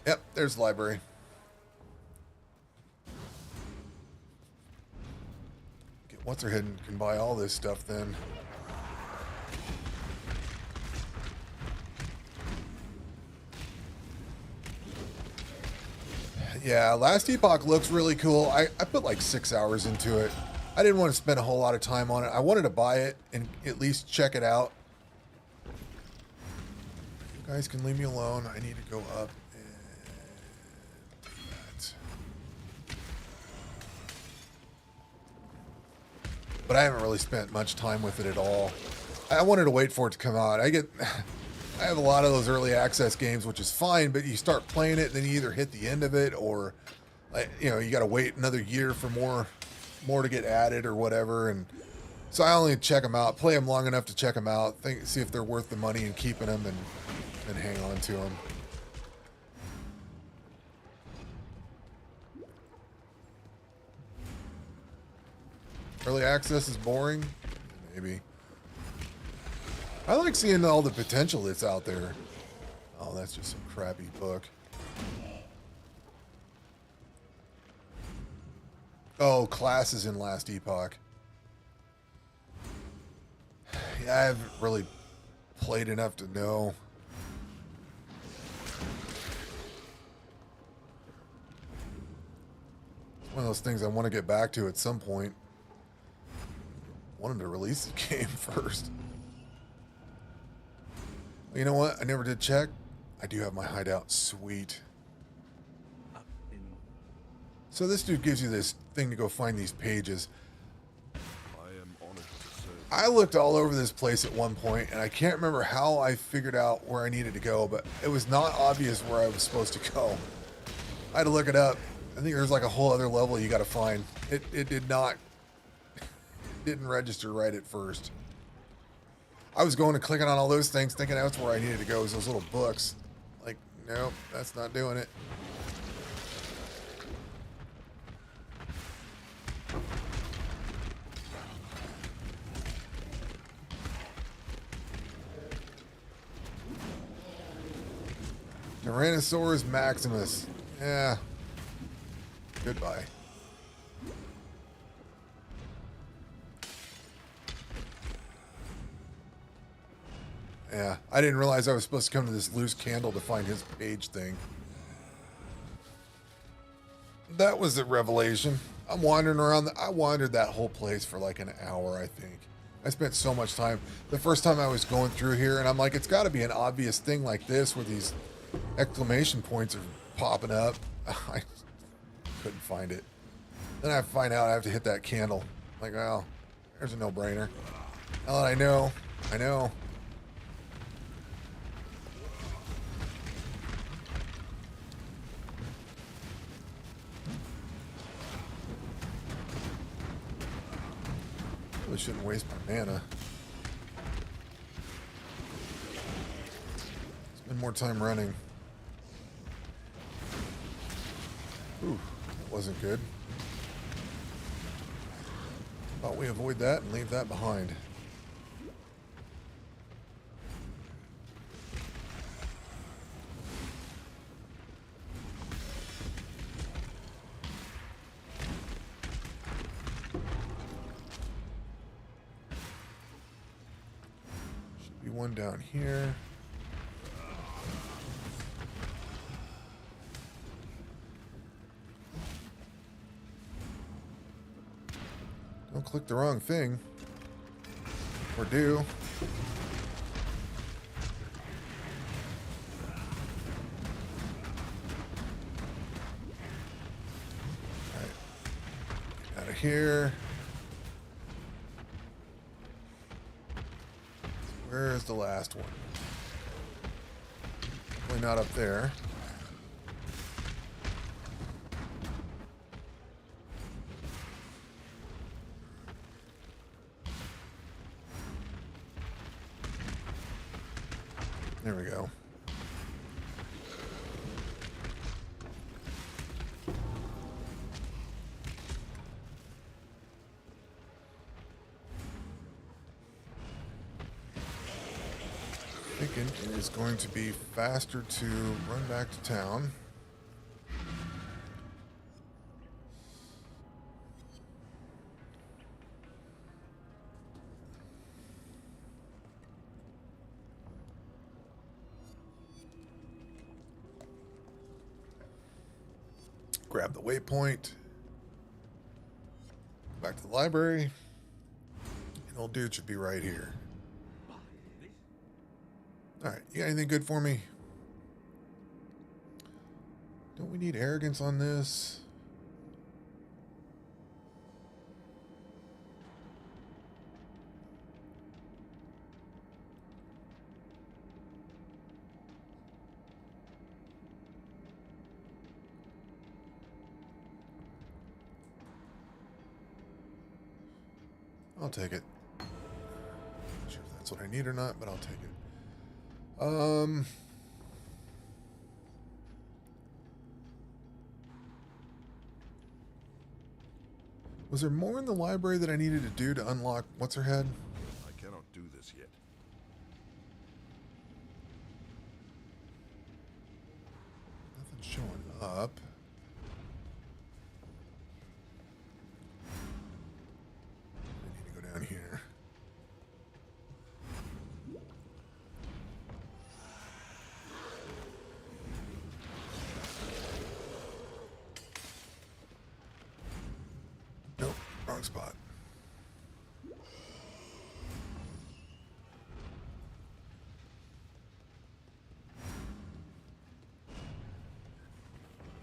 Yep, there's the library. Get what's her head and can buy all this stuff then. Yeah, Last Epoch looks really cool. I put like 6 hours into it. I didn't want to spend a whole lot of time on it. I wanted to buy it and at least check it out. You guys can leave me alone. I need to go up and do that. But I haven't really spent much time with it at all. I wanted to wait for it to come out. I have a lot of those early access games, which is fine, but you start playing it, then you either hit the end of it or, you know, you got to wait another year for more to get added or whatever. And so I only check them out, play them long enough to check them out, see if they're worth the money and keeping them and hang on to them. Early access is boring? Maybe. I like seeing all the potential that's out there. Oh, that's just some crappy book. Oh, classes in Last Epoch. Yeah, I haven't really played enough to know. It's one of those things I want to get back to at some point. I want them to release the game first. You know what? I never did check. I do have my hideout. Sweet. So this dude gives you this thing to go find these pages. I am honored to serve. I looked all over this place at one point, and I can't remember how I figured out where I needed to go, but it was not obvious where I was supposed to go. I had to look it up. I think there's like a whole other level you got to find. It did not. It didn't register right at first. I was going and clicking on all those things, thinking that's where I needed to go, is those little books. Like, nope, that's not doing it. Tyrannosaurus Maximus. Yeah. Goodbye. Yeah, I didn't realize I was supposed to come to this loose candle to find his page thing. That was a revelation. I'm wandering around. I wandered that whole place for like an hour, I think. I spent so much time. The first time I was going through here, and I'm like, it's got to be an obvious thing like this where these exclamation points are popping up. I couldn't find it. Then I find out I have to hit that candle. Like, well, there's a no-brainer. Now that I know. Really shouldn't waste my mana. Spend more time running. Ooh, that wasn't good. How about we avoid that and leave that behind? Should be one down here. Don't click the wrong thing. Or do. here. Where's the last one? Probably not up there. There we go. Thinking it is going to be faster to run back to town. Grab the waypoint. Back to the library. And old dude should be right here. Alright, you got anything good for me? Don't we need arrogance on this? I'll take it. Not sure if that's what I need or not, but I'll take it. Was there more in the library that I needed to do to unlock what's her head? I cannot do this yet. Nothing's showing up. I need to go down here. Nope, wrong spot.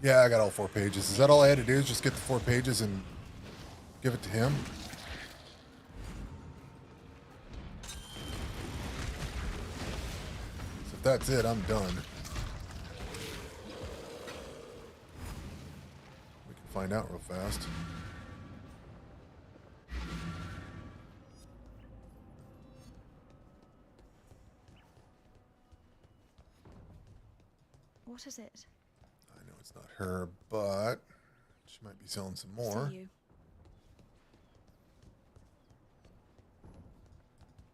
Yeah, I got all 4 pages. Is that all I had to do is just get the 4 pages and give it to him? So if that's it, I'm done. We can find out real fast. What is it? I know it's not her, but she might be selling some more. See you.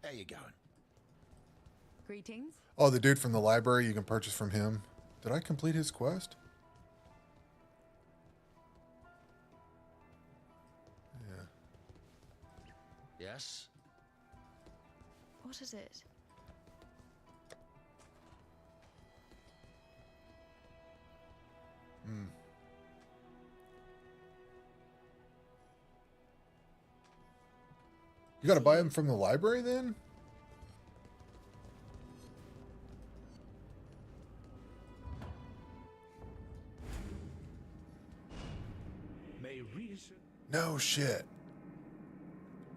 How you going? Greetings. Oh, the dude from the library, you can purchase from him. Did I complete his quest? Yeah. Yes? What is it? You gotta buy him from the library then? May reason. No shit.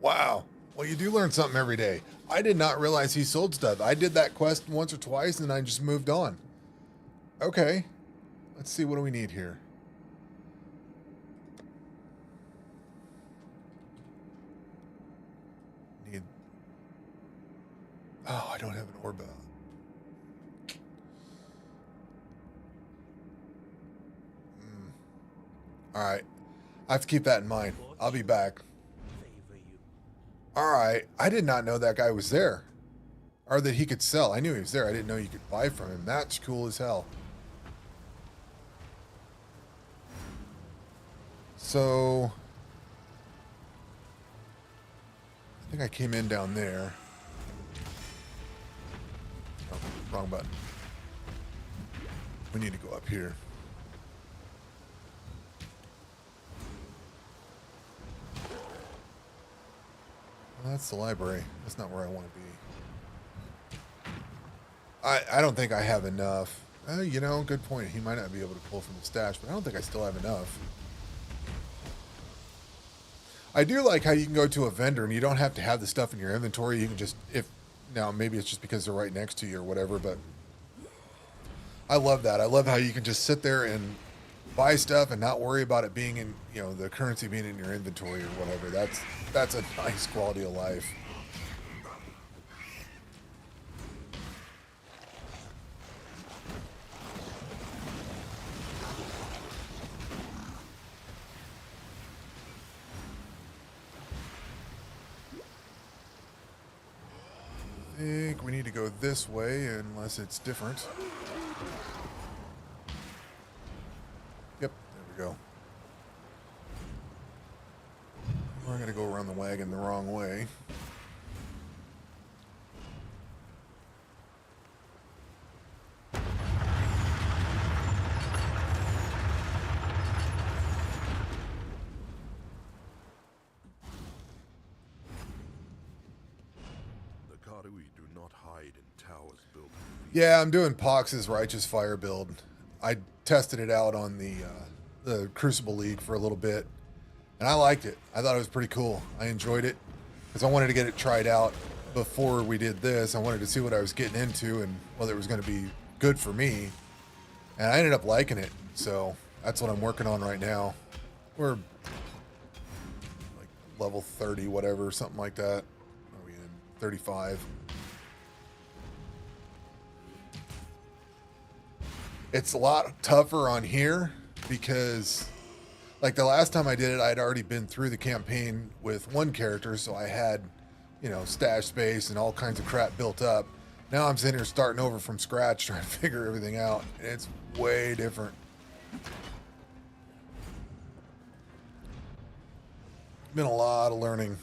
Wow. Well, you do learn something every day. I did not realize he sold stuff. I did that quest once or twice and I just moved on. Okay. Let's see, what do we need here? Need... Oh, I don't have an orb out. Alright. I have to keep that in mind. I'll be back. Favor you. Alright. I did not know that guy was there. Or that he could sell. I knew he was there. I didn't know you could buy from him. That's cool as hell. So... I think I came in down there. Oh, wrong button. We need to go up here. Well, that's the library. That's not where I want to be. I don't think I have enough. You know, good point. He might not be able to pull from the stash, but I don't think I still have enough. I do like how you can go to a vendor and you don't have to have the stuff in your inventory. You can just, if now maybe it's just because they're right next to you or whatever, but I love that. I love how you can just sit there and buy stuff and not worry about it being in, you know, the currency being in your inventory or whatever. That's a nice quality of life. I think we need to go this way unless it's different. Yep, there we go. We're going to go around the wagon the wrong way. The Karui do not hide in towers built. Yeah, I'm doing Pox's Righteous Fire build. I tested it out on the Crucible League for a little bit, and I liked it. I thought it was pretty cool. I enjoyed it because I wanted to get it tried out before we did this. I wanted to see what I was getting into and whether it was going to be good for me, and I ended up liking it. So that's what I'm working on right now. We're like level 30, whatever, something like that. What are we in? 35. It's a lot tougher on here because, like, the last time I did it, I'd already been through the campaign with one character, so I had, you know, stash space and all kinds of crap built up. Now I'm sitting here starting over from scratch trying to figure everything out, and it's way different. Been a lot of learning.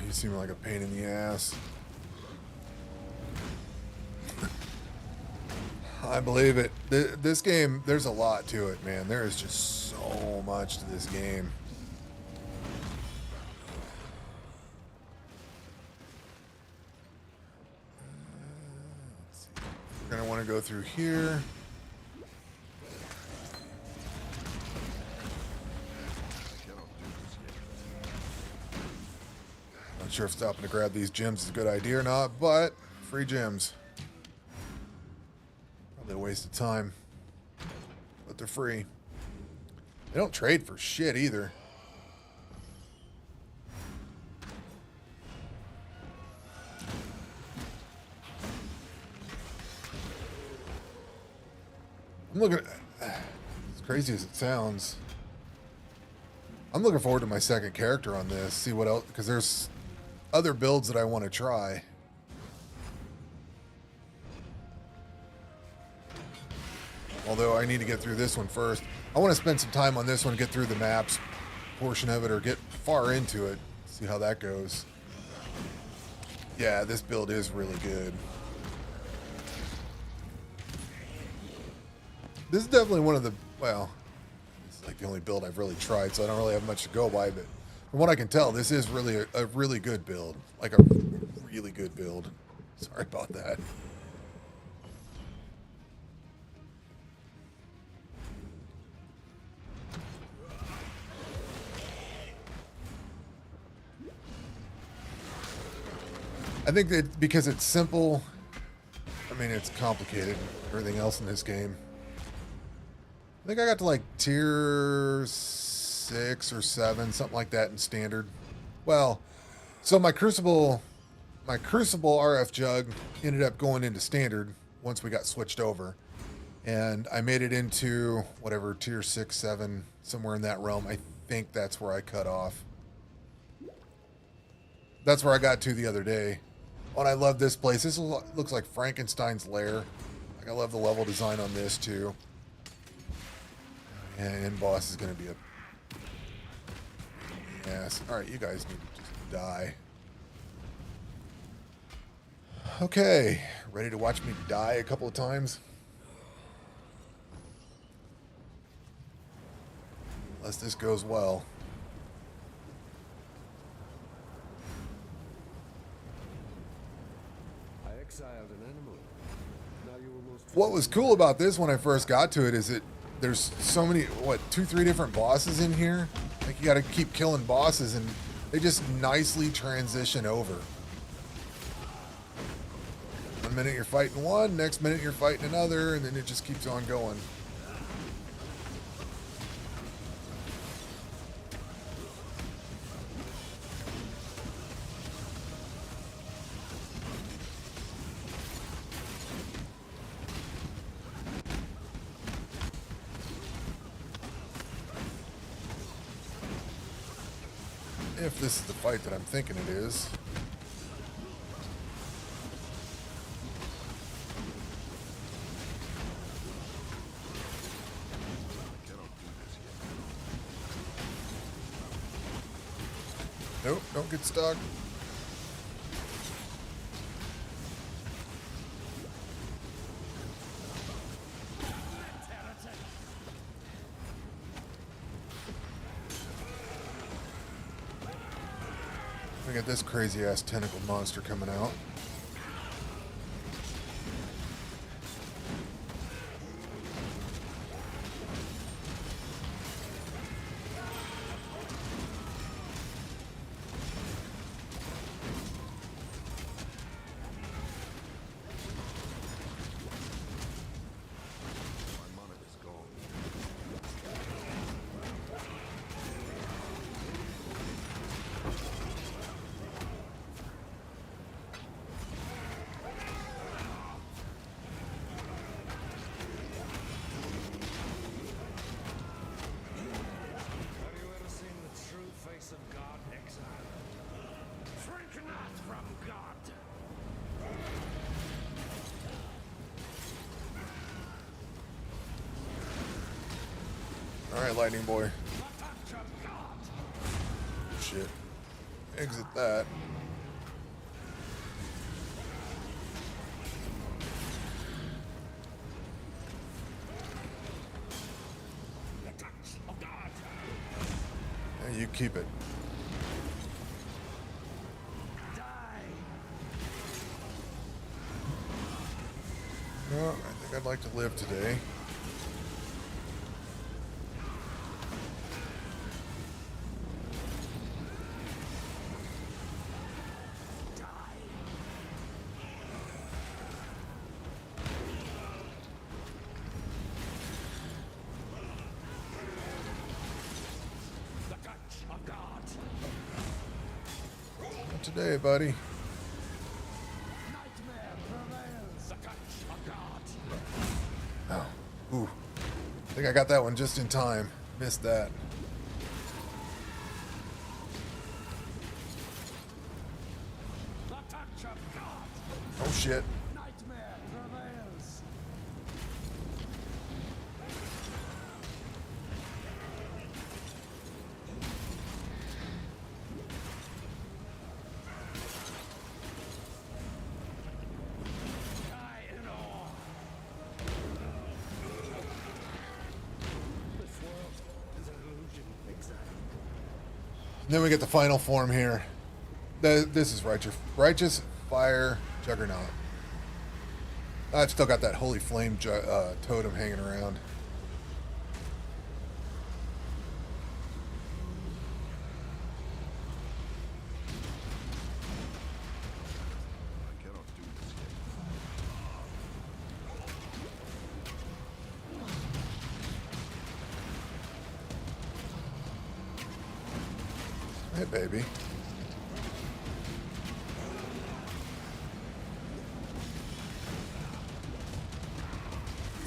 You seem like a pain in the ass. I believe it. This game, there's a lot to it, man. There is just so much to this game. Let's see. We're going to want to go through here. Not sure if stopping to grab these gems is a good idea or not, but free gems. Probably a waste of time. But they're free. They don't trade for shit either. I'm looking at, as crazy as it sounds, I'm looking forward to my second character on this. See what else, because there's other builds that I want to try. Although I need to get through this one first. I want to spend some time on this one, get through the maps portion of it, or get far into it, see how that goes. Yeah, this build is really good. This is definitely one of the, well, it's like the only build I've really tried, so I don't really have much to go by, but from what I can tell, this is really a really good build. Like a really good build. Sorry about that. I think that because it's simple, I mean, it's complicated. Everything else in this game. I think I got to like tier 6 or 7, something like that in standard. Well, so my Crucible RF jug ended up going into standard once we got switched over. And I made it into whatever, tier 6, 7, somewhere in that realm. I think that's where I cut off. That's where I got to the other day. Oh, and I love this place. This looks like Frankenstein's lair. Like, I love the level design on this too. And end boss is going to be a... Yes. Alright, you guys need to just die. Okay. Ready to watch me die a couple of times? Unless this goes well. I exiled an animal. Now you will most What was cool about this when I first got to it is that there's so many, what, 2-3 different bosses in here? Like, you gotta keep killing bosses, and they just nicely transition over. One minute you're fighting one, next minute you're fighting another, and then it just keeps on going. If this is the fight that I'm thinking it is. Nope, don't get stuck. Look at this crazy ass tentacle monster coming out. My mana is gone. Have you ever seen the true face of God, exile? Shrink not from God. Alright, lightning boy. Shit. Exit that. Yeah, you keep it. No, I think I'd like to live today. Not today, buddy. Oh, ooh. I think I got that one just in time. Missed that. Oh shit. And then we get the final form here. This is righteous fire juggernaut. I've still got that holy flame totem hanging around. I cannot do this yet. Hey, baby.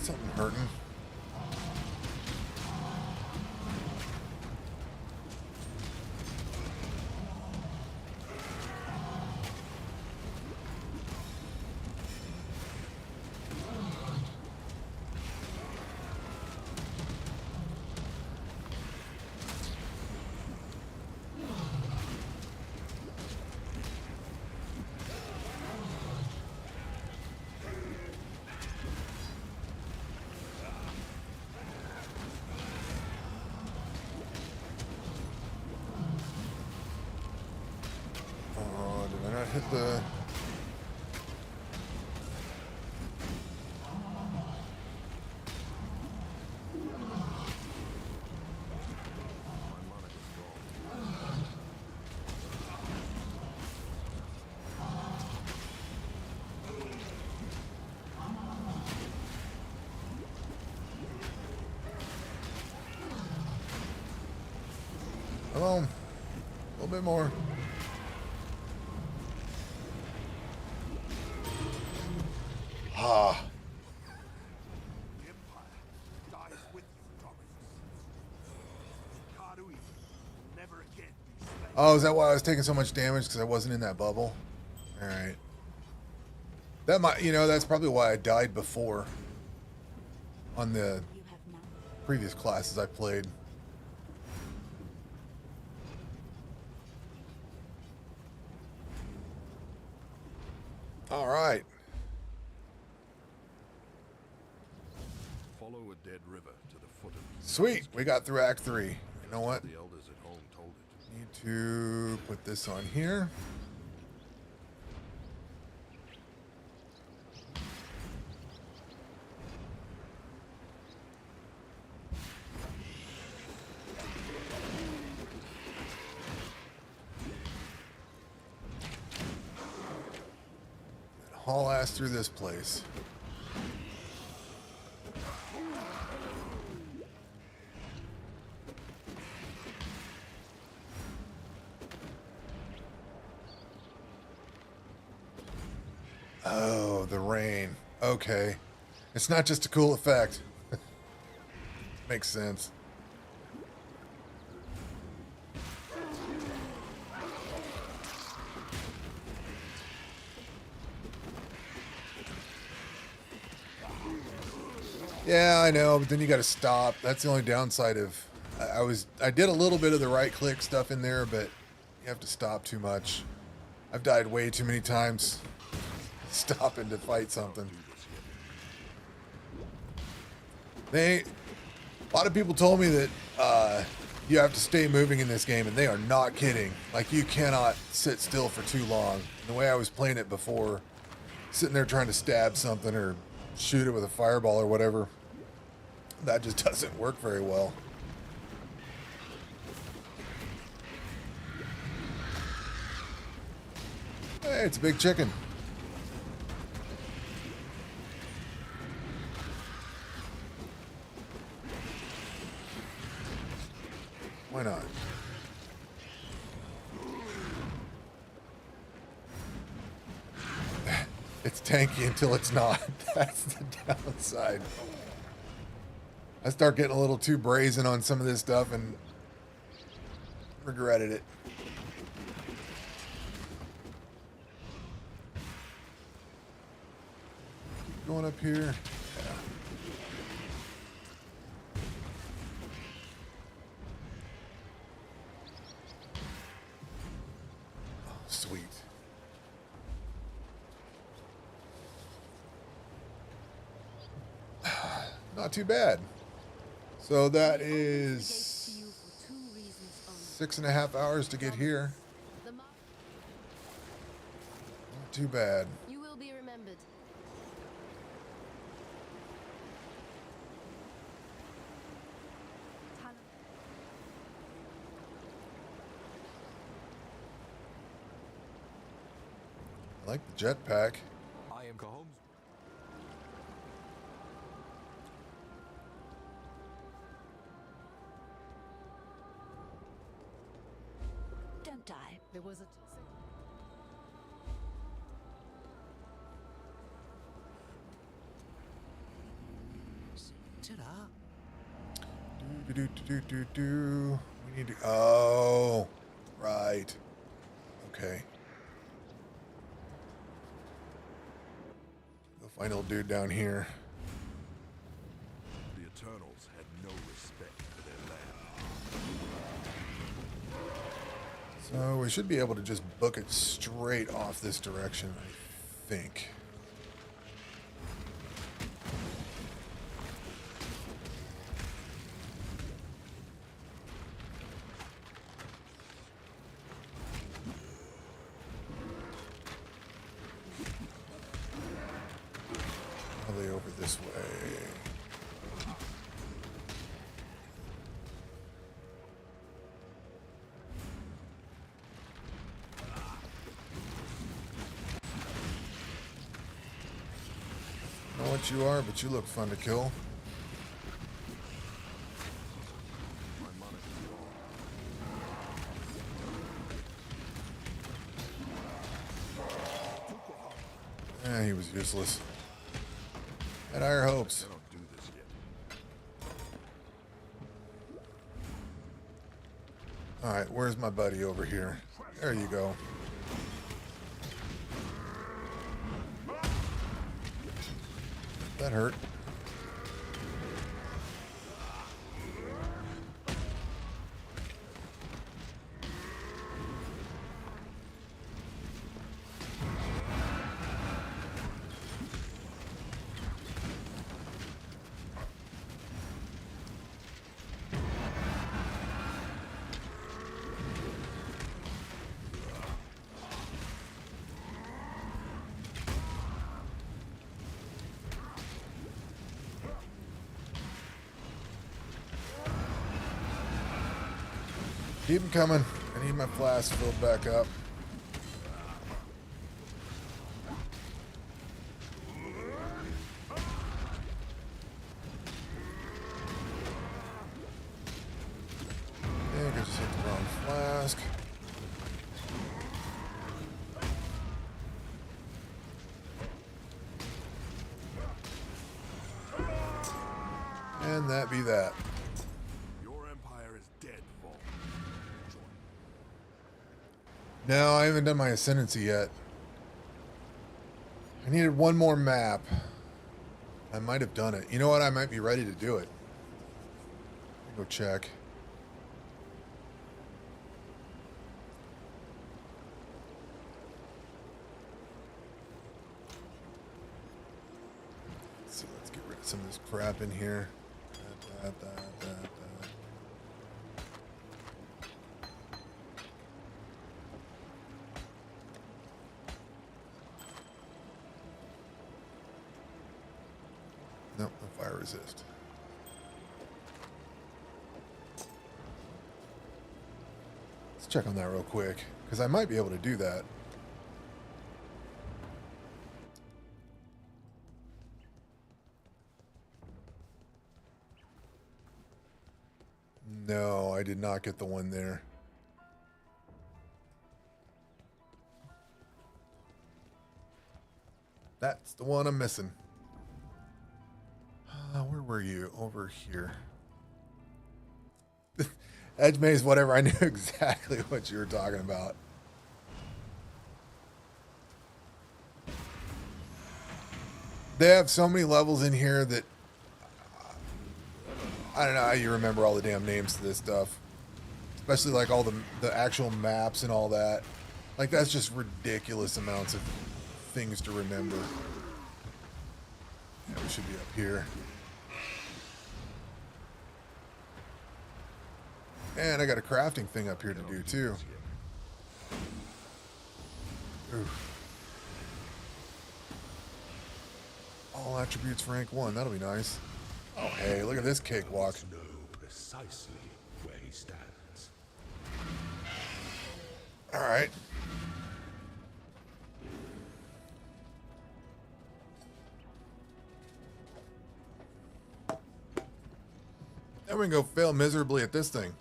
Something hurting. the... Come on. A little bit more. Ah. The Empire dies with you, Dominus. Karu will never again be slain. Oh, is that why I was taking so much damage? Because I wasn't in that bubble? Alright. That might, you know, that's probably why I died before. On the previous classes I played. Alright. Follow a dead river to the foot of Sweet. We got through Act 3. You know what? the elders at home told it. Need to put this on here. Haul ass through this place. Oh, the rain. Okay. It's not just a cool effect. Makes sense. Yeah, I know, but then you got to stop. That's the only downside of I did a little bit of the right click stuff in there, but you have to stop too much. I've died way too many times stopping to fight something. A lot of people told me that you have to stay moving in this game, and they are not kidding. Like, you cannot sit still for too long. The way I was playing it before, sitting there trying to stab something or shoot it with a fireball or whatever, that just doesn't work very well. Hey, it's a big chicken. Why not? It's tanky until it's not. That's the downside. I start getting a little too brazen on some of this stuff and regretted it. Going up here. Yeah. Oh, sweet. Not too bad. So that is 6.5 hours to get here. Not too bad. You will be remembered. I like the jetpack. I am Cahomes. Don't die. There was a Do. We need to. Oh, right. Okay. Go find old dude down here. The Eternals had no respect for their land. So we should be able to just book it straight off this direction, I think. what you are, but you look fun to kill. Yeah, he was useless. Had higher hopes. Cannot do this yet. Alright, where's my buddy over here? There you go. That hurt. Keep them coming. I need my flask filled back up. I think I just hit the wrong flask. And that be that. Your empire is dead, Vol. No, I haven't done my Ascendancy yet. I needed one more map. I might have done it. You know what? I might be ready to do it. Let me go check. Let's see. Let's get rid of some of this crap in here. That. Nope, no fire resist. Let's check on that real quick, because I might be able to do that. No, I did not get the one there. That's the one I'm missing. Where were you? Over here. Edge maze, whatever. I knew exactly what you were talking about. They have so many levels in here that I don't know how you remember all the damn names to this stuff. Especially like all the actual maps and all that. Like that's just ridiculous amounts of things to remember. Yeah, we should be up here. And I got a crafting thing up here to do too. Oof. All attributes rank 1. That'll be nice. Oh, hey, look at this cakewalk. Know precisely where he stands. All right. Then we can go fail miserably at this thing.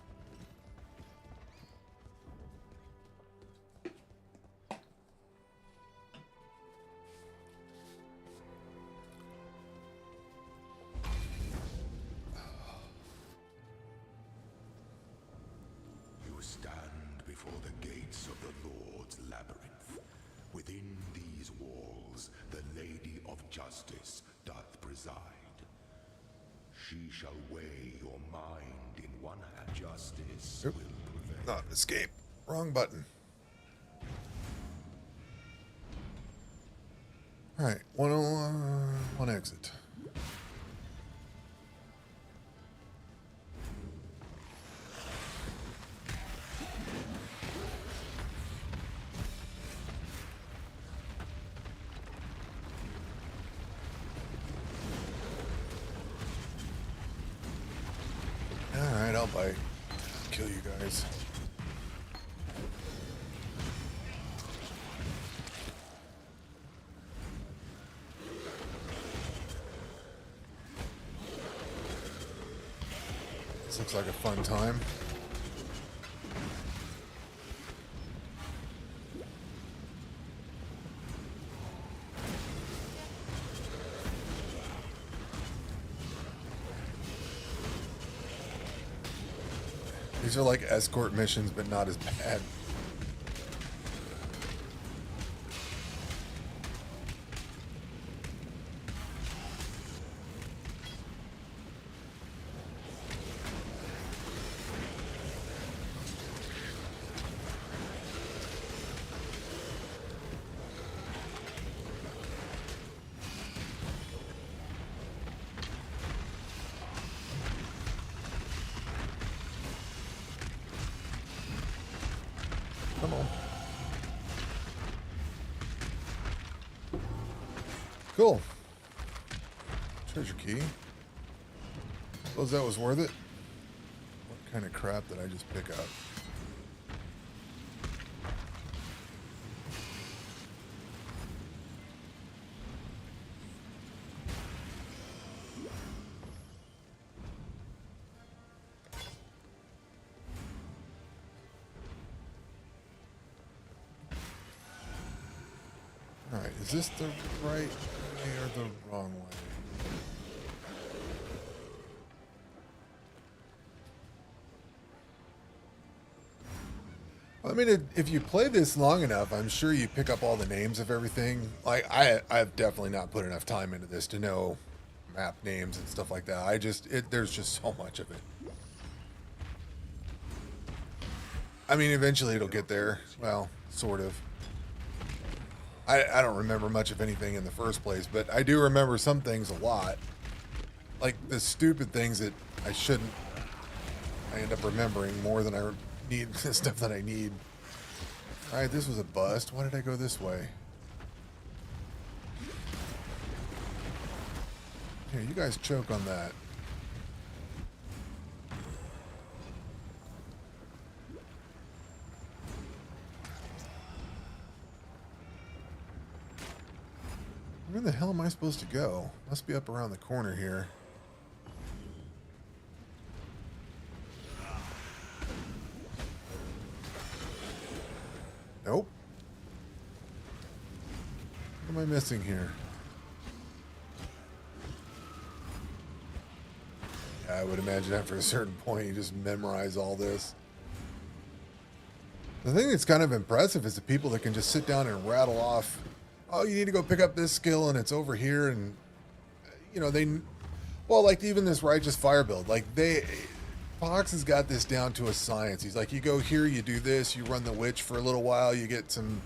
You stand before the gates of the Lord's Labyrinth. Within these walls, the Lady of Justice doth preside. She shall weigh your mind in one hand. Justice Oop. will prevail. Not escape. Wrong button. All right, one exit. All right, I'll bite. Kill you guys. looks like a fun time. These are like escort missions, but not as bad. Come on. Cool. Treasure key. Suppose that was worth it. What kind of crap did I just pick up? Alright, is this the right way or the wrong way? I mean, if you play this long enough, I'm sure you pick up all the names of everything. Like, I've definitely not put enough time into this to know map names and stuff like that. There's just so much of it. I mean, eventually it'll get there. Well, sort of. I don't remember much of anything in the first place, but I do remember some things a lot. Like the stupid things that I shouldn't. I end up remembering more than I need the stuff that I need. Alright, this was a bust. Why did I go this way? Here, you guys choke on that. Where the hell am I supposed to go? Must be up around the corner here. Nope. What am I missing here? Yeah, I would imagine after a certain point you just memorize all this. The thing that's kind of impressive is the people that can just sit down and rattle off, oh, you need to go pick up this skill and it's over here, and you know, well, like even this righteous fire build, like Fox has got this down to a science. He's like, you go here, you do this, you run the witch for a little while, you get some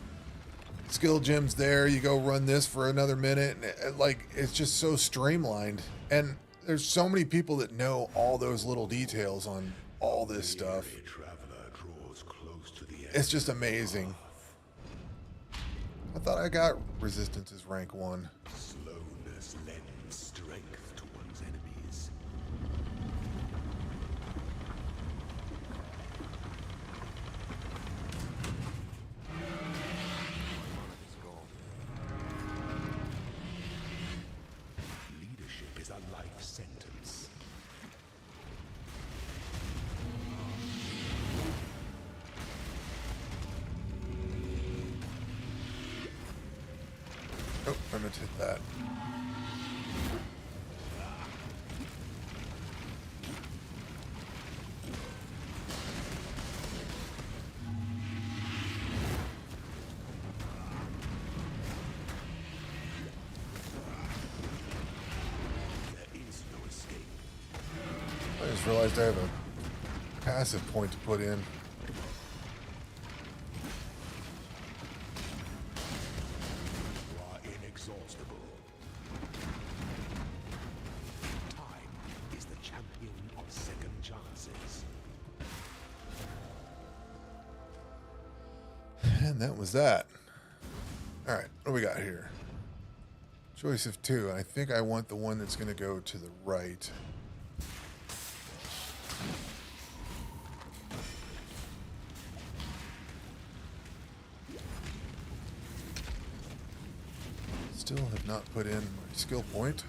skill gems there, you go run this for another minute, and like it's just so streamlined. And there's so many people that know all those little details on all this stuff. It's just amazing. I thought I got resistance as rank 1. Slowness lends strength to one's enemies. Leadership is a life sentence. Oh, I meant to hit that. There is no escape. I just realized I have a passive point to put in. You are inexhaustible. Time is the champion of second chances. And that was that. Alright, what do we got here? Choice of 2. I think I want the one that's going to go to the right. Still have not put in my skill point.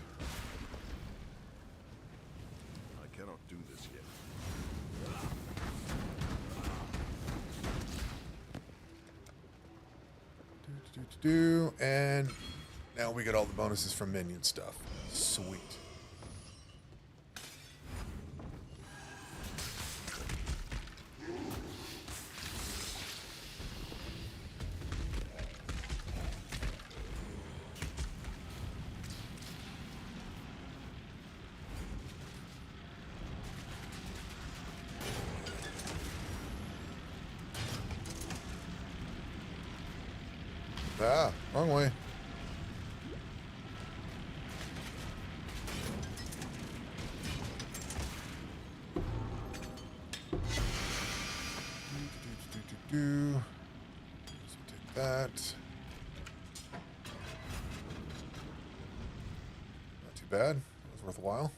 I cannot do this yet. And now we get all the bonuses from minion stuff. Sweet. Ah, wrong way. So take that. Not too bad. It was worth a while.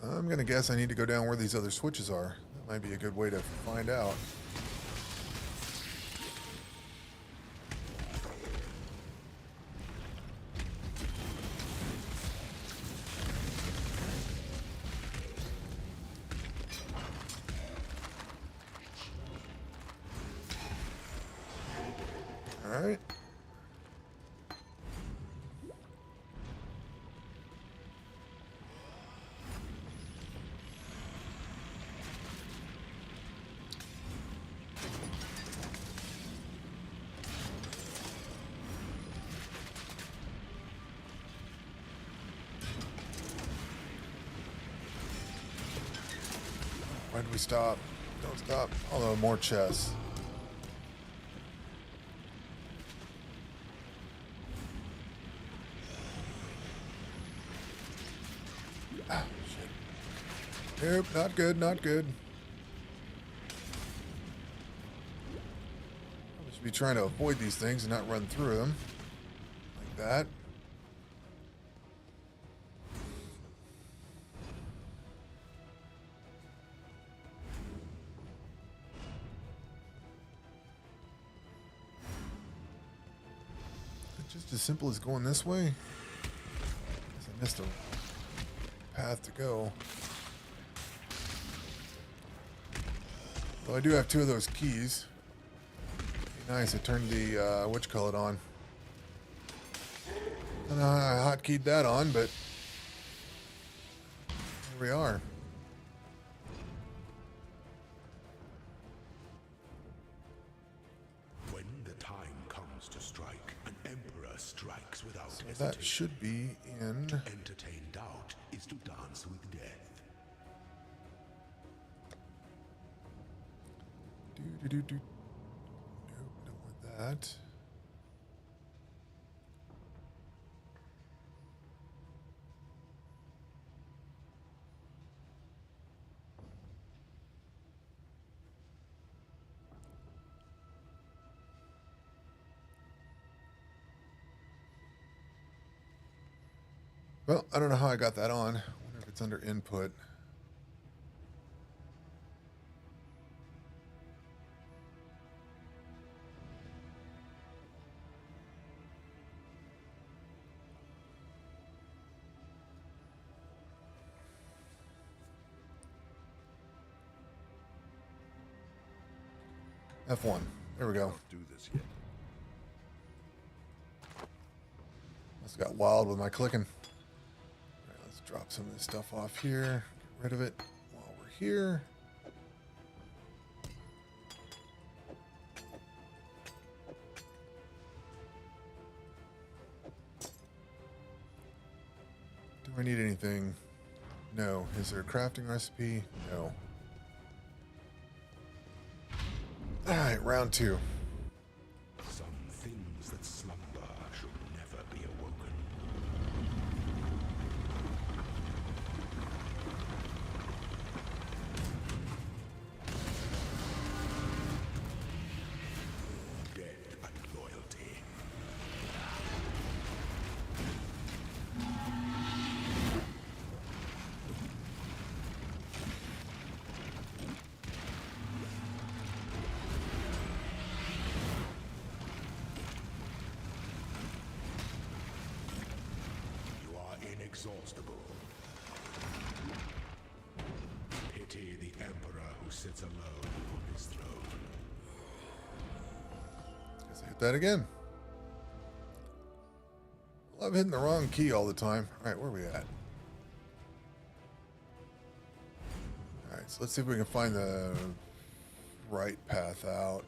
I'm gonna guess I need to go down where these other switches are. That might be a good way to find out. All right. Why did we stop? Don't stop. Although more chests. Ah, shit. Nope, not good, not good. I should be trying to avoid these things and not run through them. Like that. Just as simple as going this way. Guess I missed a path to go. Well, I do have 2 of those keys. Be nice, I turned the whatchamacallit on. I don't know how I hotkeyed that on, but here we are. When the time comes to strike, an emperor strikes without So hesitation. that should be in. To entertain doubt is to dance with death. Nope, don't want that. Well, I don't know how I got that on. I wonder if it's under input. F1. There we go. Cannot do this yet. Must have got wild with my clicking. All right, let's drop some of this stuff off here. Get rid of it while we're here. Do I need anything? No. Is there a crafting recipe? No. All right, round 2. Some things that slumber should never be awoken. Death and loyalty. inexhaustible. Pity the Emperor who sits alone on his throne. Guess I hit that again. Well, I'm hitting the wrong key all the time. Alright, where are we at? Alright, so let's see if we can find the right path out.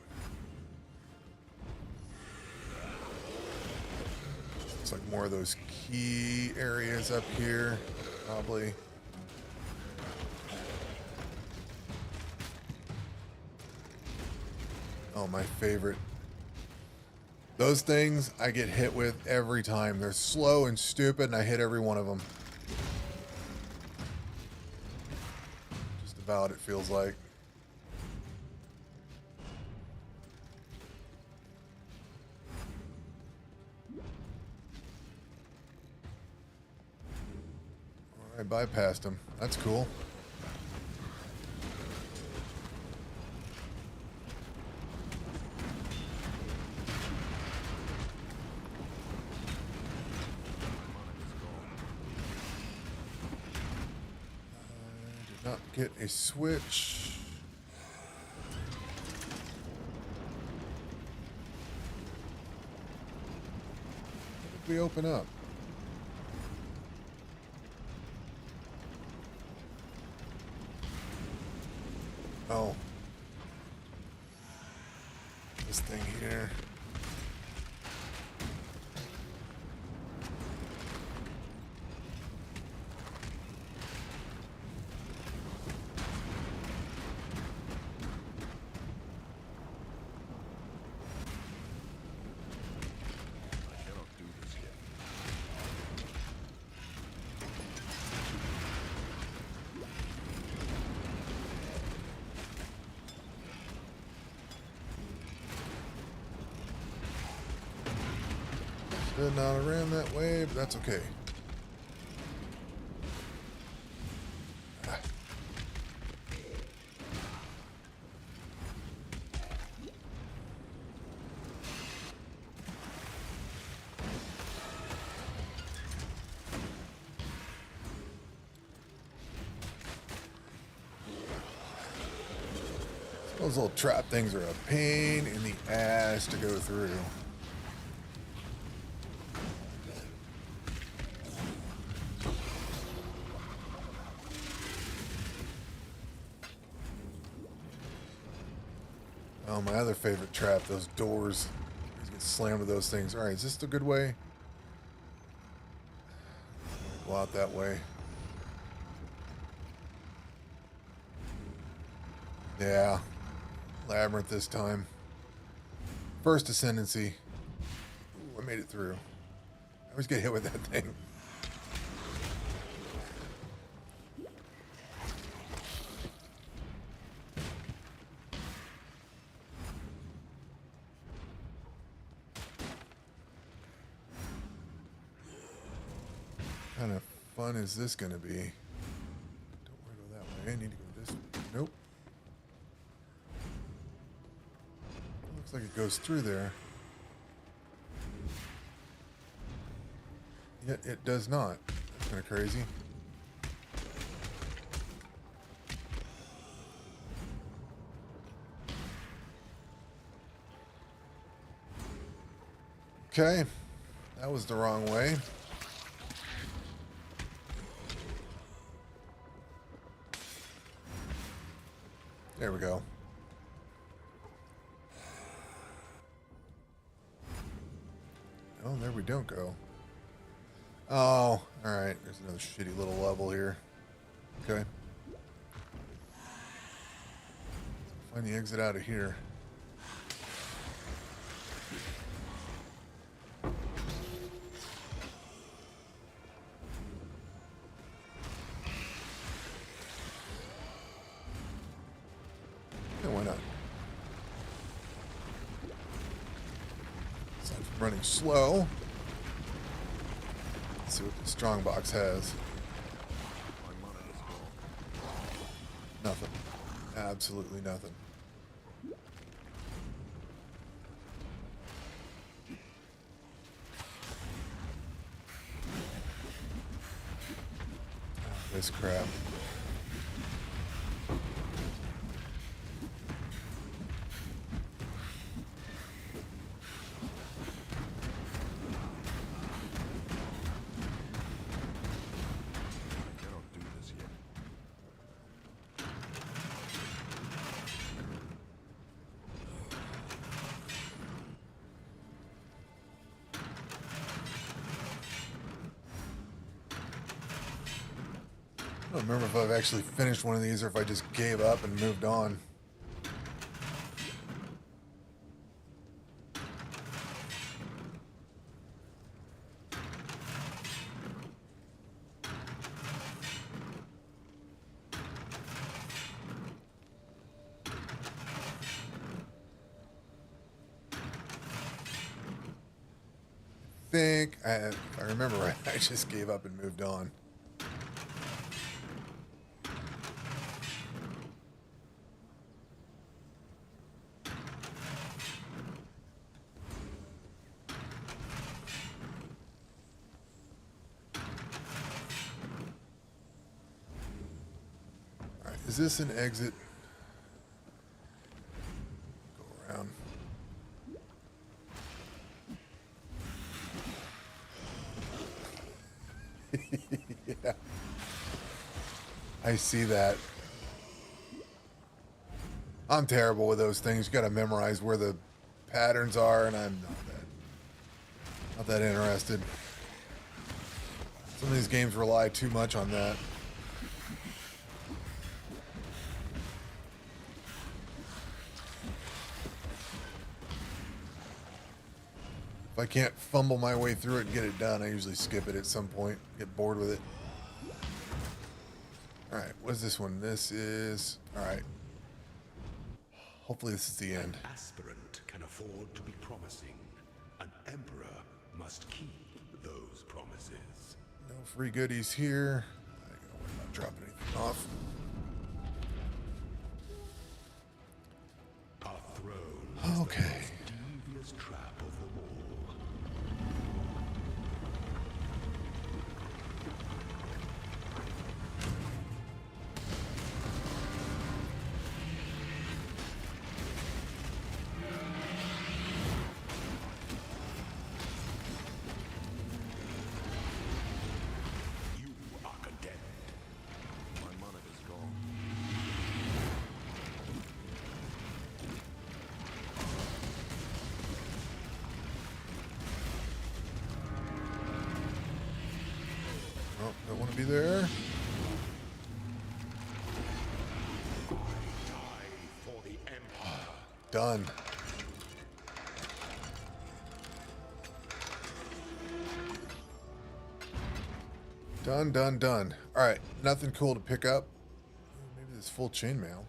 Looks like more of those key areas up here, probably. Oh, my favorite. Those things I get hit with every time. They're slow and stupid, and I hit every one of them. Just about, it feels like. I bypassed him. That's cool. Did not get a switch. What did we open up? Oh. This thing here. I cannot do this yet. Not around that way, but that's okay. Ah. Those little trap things are a pain in the ass to go through. Oh, my other favorite trap, those doors. You get slammed with those things. Alright, is this the good way? Go out that way. Yeah. Labyrinth this time. First Ascendancy. Ooh, I made it through. I always get hit with that thing. What kind of fun is this going to be? Don't want to go that way. I need to go this way. Nope. Looks like it goes through there. Yet it does not. That's kind of crazy. Okay. That was the wrong way. There we go. Oh, there we don't go. Oh, alright. There's another shitty little level here. Okay. Find the exit out of here. Yeah, why not? Aside from running slow. Let's see what the strong box has. Nothing. Absolutely nothing. this crap. Cannot do this yet. I don't remember if I've actually finished one of these or if I just gave up and moved on. If I remember right, I just gave up and moved on. Alright, is this an exit? Go around. Yeah. I see that. I'm terrible with those things. You gotta memorize where the patterns are, and I'm not that interested. Some of these games rely too much on that. If I can't fumble my way through it and get it done, I usually skip it at some point, get bored with it. Alright, what is this one? This is... Alright. Hopefully this is the end. An aspirant can afford to be promising. An emperor must keep those promises. No free goodies here. I gotta worry about dropping anything off. Our throne is Okay. the most devious trap of them all. You are condemned. My monarch is gone. Oh, don't want to be there. Die for the empire. Done. Done, done, done. Alright, nothing cool to pick up. Maybe this full chainmail.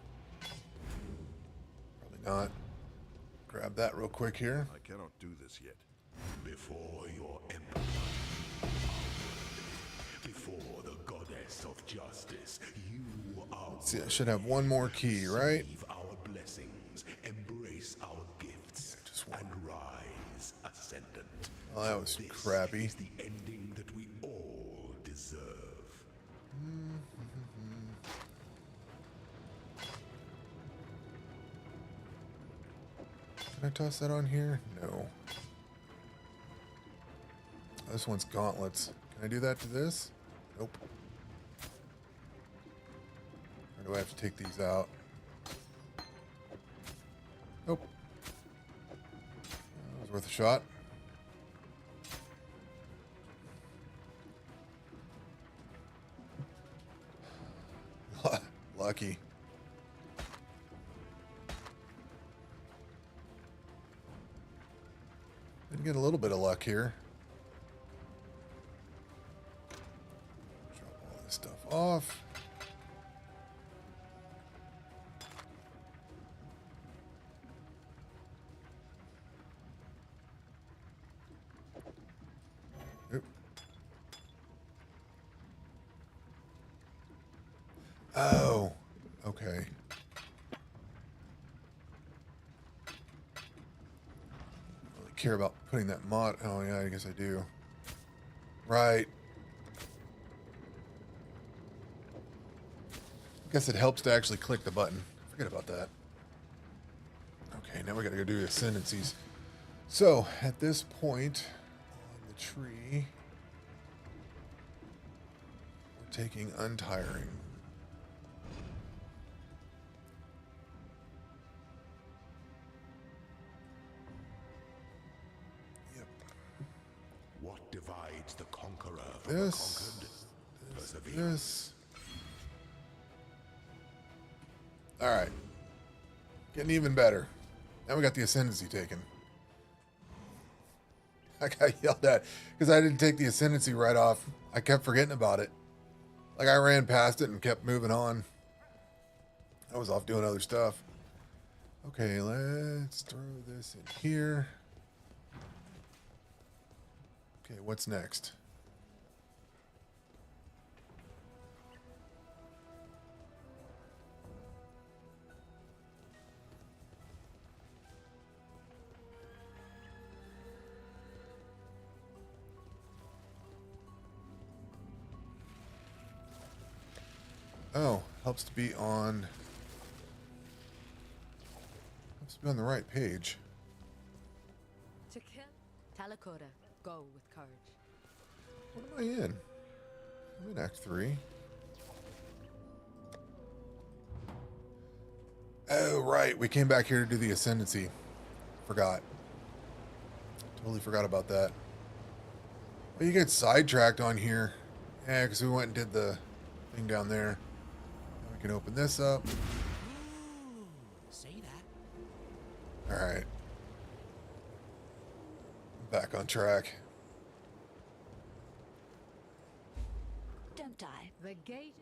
Probably not. Grab that real quick here. I cannot do this yet. Before your empire, before the goddess of justice, you are. See, I should have one more key, right? Receive our blessings, embrace our gifts, Just one. and rise ascendant. Oh, that was This crappy. is the ending that we all deserve. Can I toss that on here? No. Oh, this one's gauntlets. Can I do that to this? Nope. Or do I have to take these out? Nope. That was worth a shot. Lucky. Did get a little bit of luck here. Drop all this stuff off. Oop. Oh, okay. Care about putting that mod. Oh yeah, I guess I do. Right. guess it helps to actually click the button. Forget about that. Okay, now we gotta go do Ascendancies. So, at this point on the tree, we're taking Untiring. Yep. What divides the conqueror from the This, conquered? Perseverance. this. Alright. Getting even better. Now we got the Ascendancy taken. I got yelled at because I didn't take the Ascendancy right off. I kept forgetting about it. Like I ran past it and kept moving on. I was off doing other stuff. Okay, let's throw this in here. Okay, what's next? Oh, helps to be on the right page. To kill. Talakota, go with courage. What am I in? I'm in Act 3. Oh, right. We came back here to do the Ascendancy. Forgot. Totally forgot about that. Well, you get sidetracked on here. Yeah, because we went and did the thing down there. Now we can open this up. Ooh, see that? Alright. Back on track. Don't die. The gate.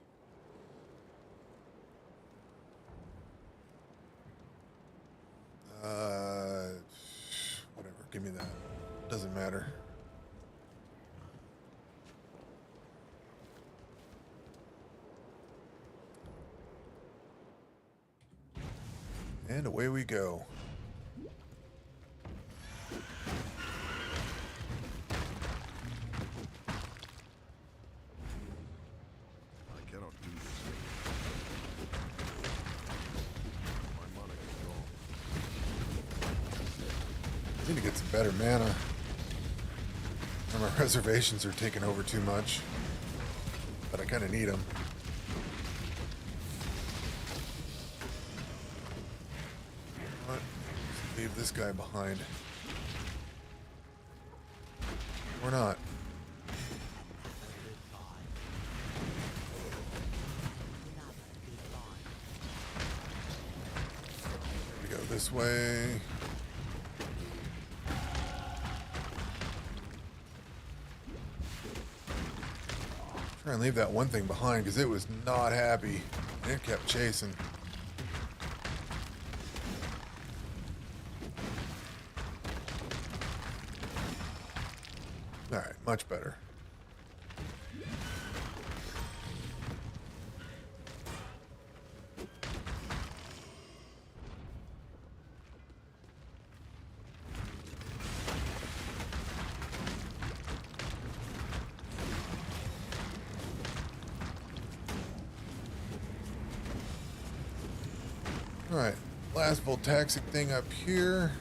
Whatever. Give me that. Doesn't matter. And away we go. I cannot do this. My mana is gone. I need to get some better mana. And my reservations are taking over too much. But I kind of need them. What? Leave this guy behind. Or not. We go this way. Try and leave that one thing behind because it was not happy. And it kept chasing. Alright, much better. Alright, last voltaxic thing up here.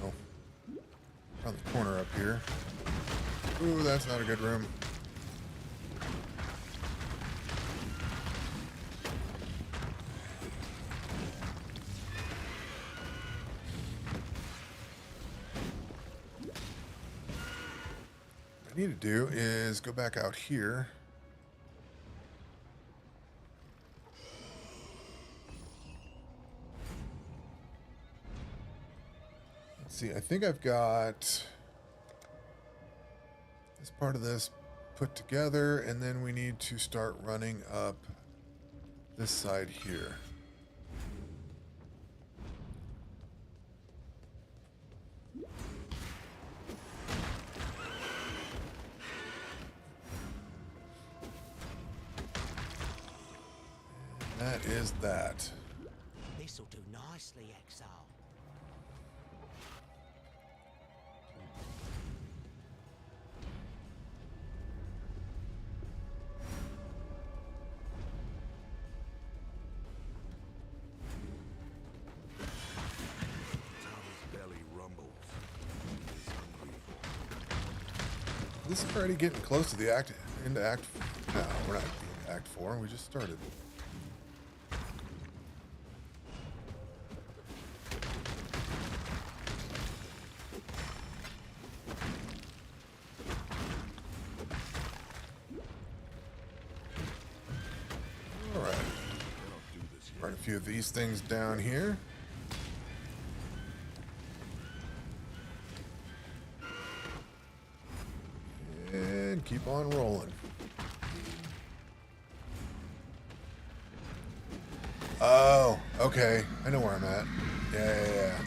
Oh, around the corner up here. Ooh, that's not a good room. What I need to do is go back out here. See, I think I've got this part of this put together, and then we need to start running up this side here. And that is that. This'll do nicely, Exile. this is already getting close to the into act. No, we're not in Act 4. We just started. All right. Run a few of these things down here. And keep on rolling. Oh, okay. I know where I'm at. Yeah.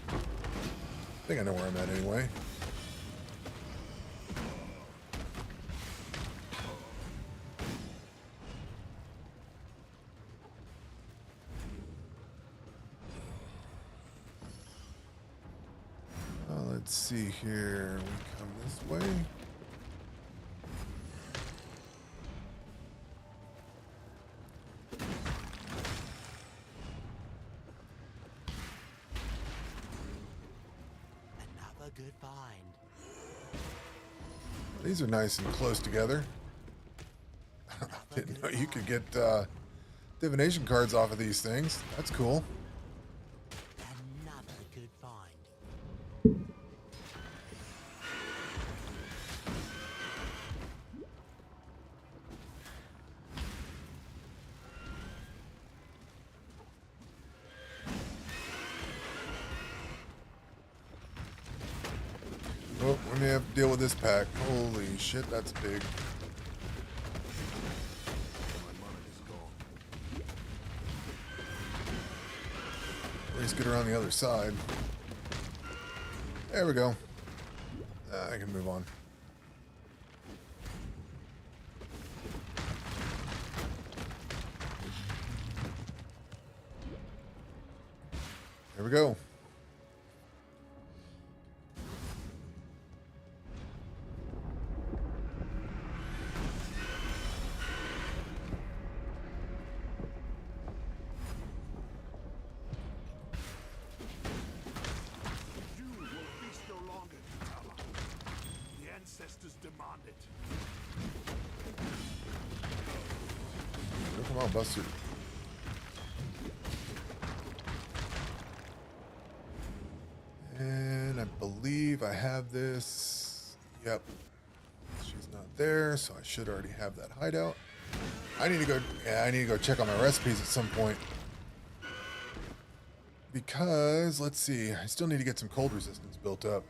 I think I know where I'm at anyway. Let's see here. We come this way. Another good find. These are nice and close together. Didn't know you could get divination cards off of these things. That's cool. Another good find. Oh, we may have to deal with this pack. Holy shit, that's big. At least get around the other side. There we go. I can move on. There we go. Come on, Buster. And I believe I have this. Yep. She's not there, so I should already have that hideout. I need to go. Yeah, I need to go check on my recipes at some point. Because, let's see, I still need to get some cold resistance built up.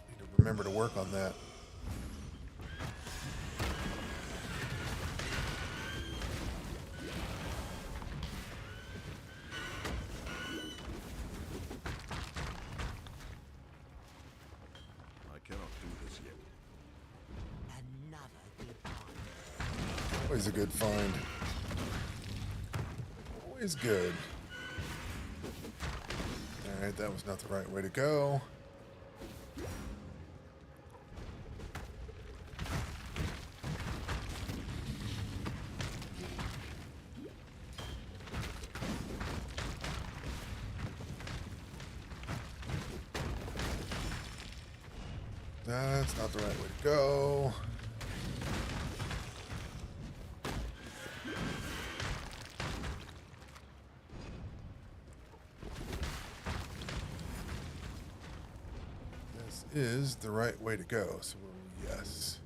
Need to remember to work on that. Always a good find. Always good. Alright, that was not the right way to go. That's not the right way to go. Is the right way to go, so yes.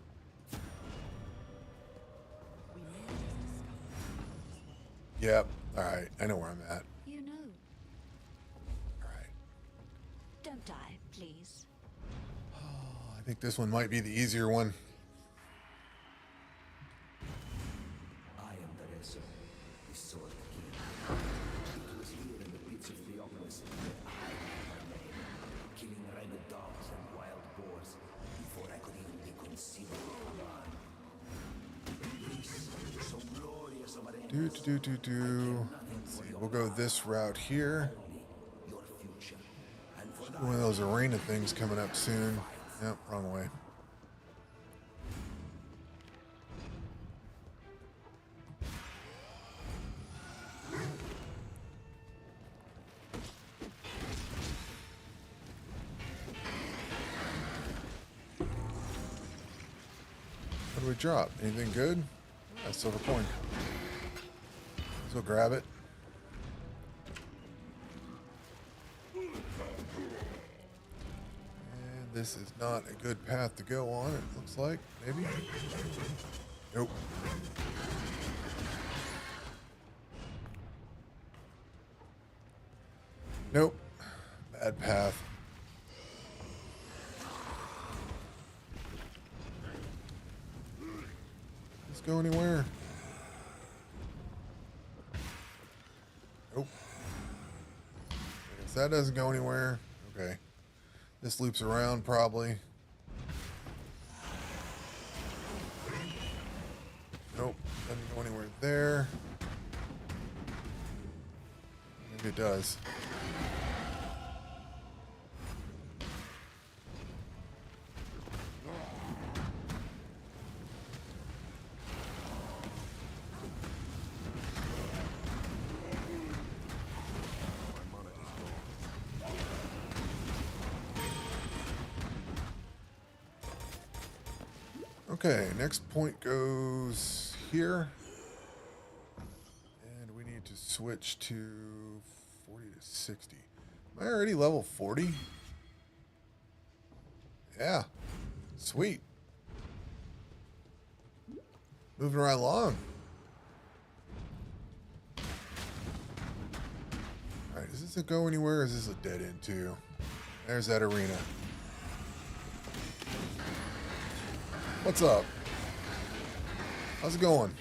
Yep. All right. I know where I'm at. You know. All right. Don't die, please. I think this one might be the easier one. I am the Rezo, the Sword King. It was here in the pits of Theopolis that I made my name, killing rabid dogs and wild boars before I could even be conceived of command. This, so glorious of an Let's see. We'll go this route here. your future, and for One of those arena things coming up soon. Yep, wrong way. do we drop? Anything good? A silver coin. So grab it. And this is not a good path to go on, it looks like. Maybe? Nope. Nope. Bad path. Let's go anywhere. Nope. I guess that doesn't go anywhere. Okay. This loops around probably. Nope. Doesn't go anywhere there. Maybe it does. Okay, next point goes here. And we need to switch to 40 to 60. Am I already level 40? Yeah. Sweet. Moving right along. Alright, does this go anywhere or is this a dead end too? There's that arena. What's up? How's it going?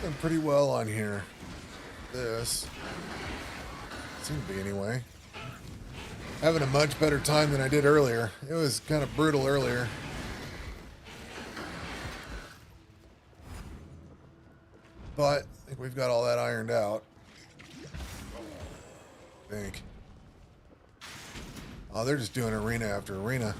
Doing pretty well on here. This seemed to be anyway. Having a much better time than I did earlier. It was kind of brutal earlier. But I think we've got all that ironed out. I think. Oh, they're just doing arena after arena.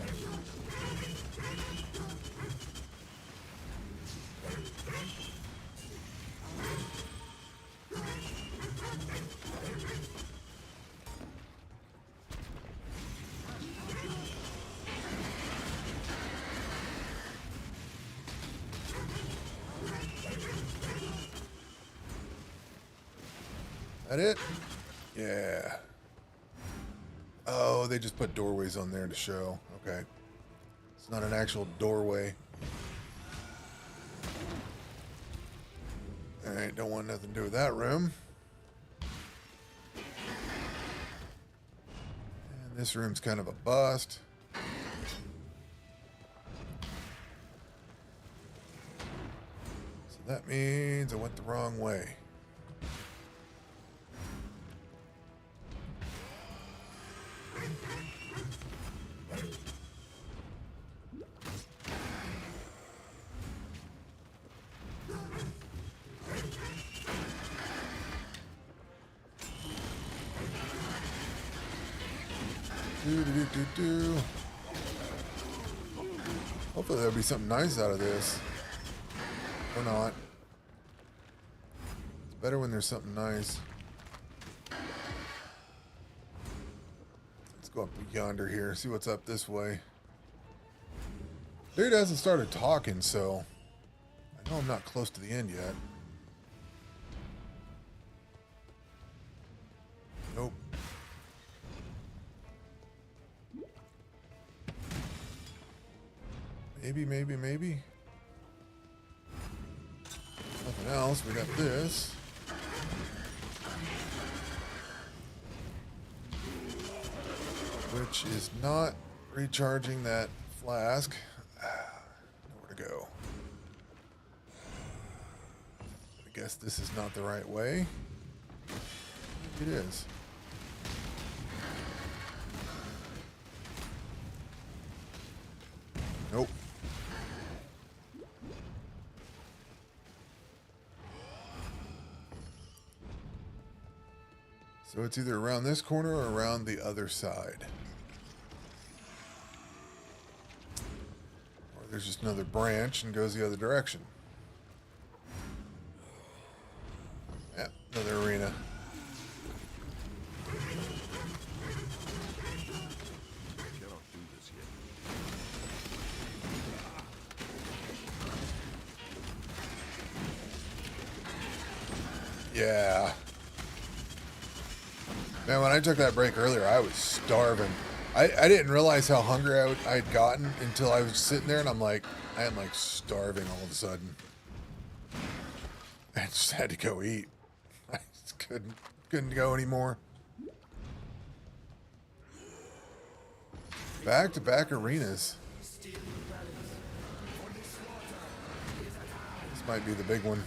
That it? Yeah. Oh, they just put doorways on there to show. Okay. It's not an actual doorway. Alright, don't want nothing to do with that room. And this room's kind of a bust. So that means I went the wrong way. Hopefully there'll be something nice out of this. Or not. It's better when there's something nice. Let's go up yonder here, see what's up this way. Dude hasn't started talking, so I know I'm not close to the end yet. Nope. Maybe. Nothing else. We got this. Which is not recharging that flask. Nowhere to go. I guess this is not the right way. It is. Nope. So it's either around this corner or around the other side. Or there's just another branch and goes the other direction. Yeah, another arena. Cannot do this yet. Yeah. Man, when I took that break earlier, I was starving. I didn't realize how hungry I had gotten until I was sitting there, and I'm like, I am like starving all of a sudden. I just had to go eat. I just couldn't go anymore. Back-to-back arenas. This might be the big one.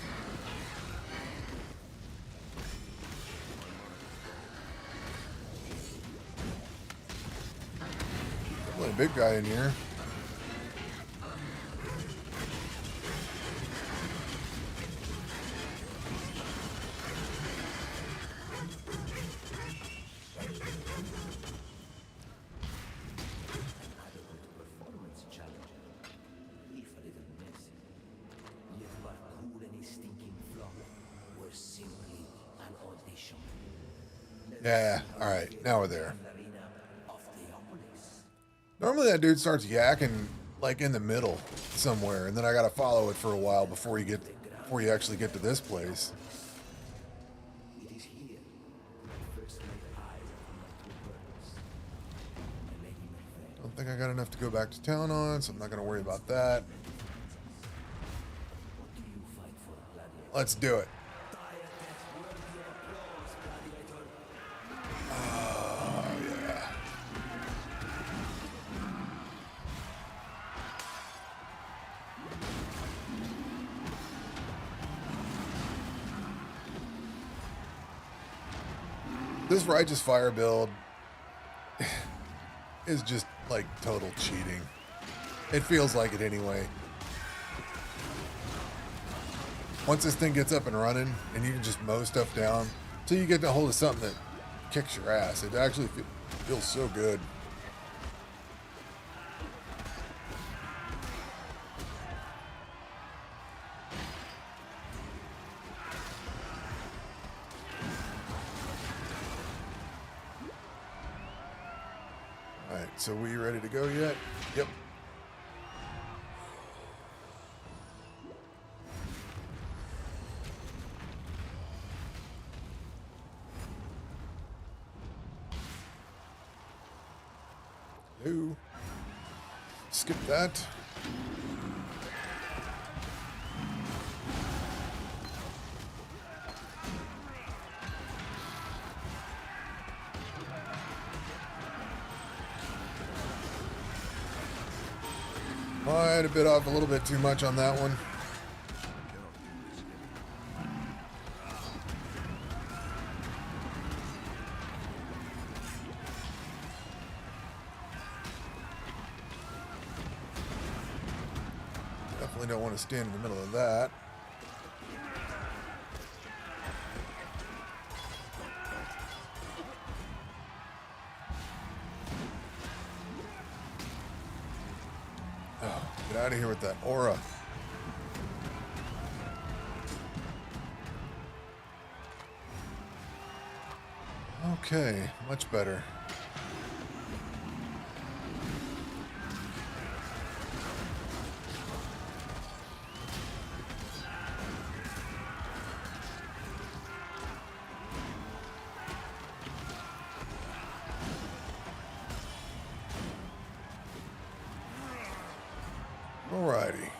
Definitely a big guy in here. Performance challenge. If a little messy. Yet but cool any stinking flop were simply an audition. Yeah, alright, now we're there. Arena of Theopolis. Normally that dude starts yakking like in the middle somewhere, and then I gotta follow it for a while before you actually get to this place. It is here that first laid eyes upon my true purpose. My lady Merveille. Don't think I got enough to go back to town on, so I'm not gonna worry about that. What do you fight for, gladiator? Let's do it. Die a death worthy of applause, gladiator. Oh, yeah. This Righteous Fire build is just like total cheating. It feels like it anyway. Once this thing gets up and running and you can just mow stuff down till you get a hold of something that kicks your ass, it actually feels so good. Alright, so we ready to go yet? Yep. No. Skip that. Might have bit off a little bit too much on that one. Definitely don't want to stand in the middle of that. Oh, get out of here with that aura. Okay, much better. Alrighty.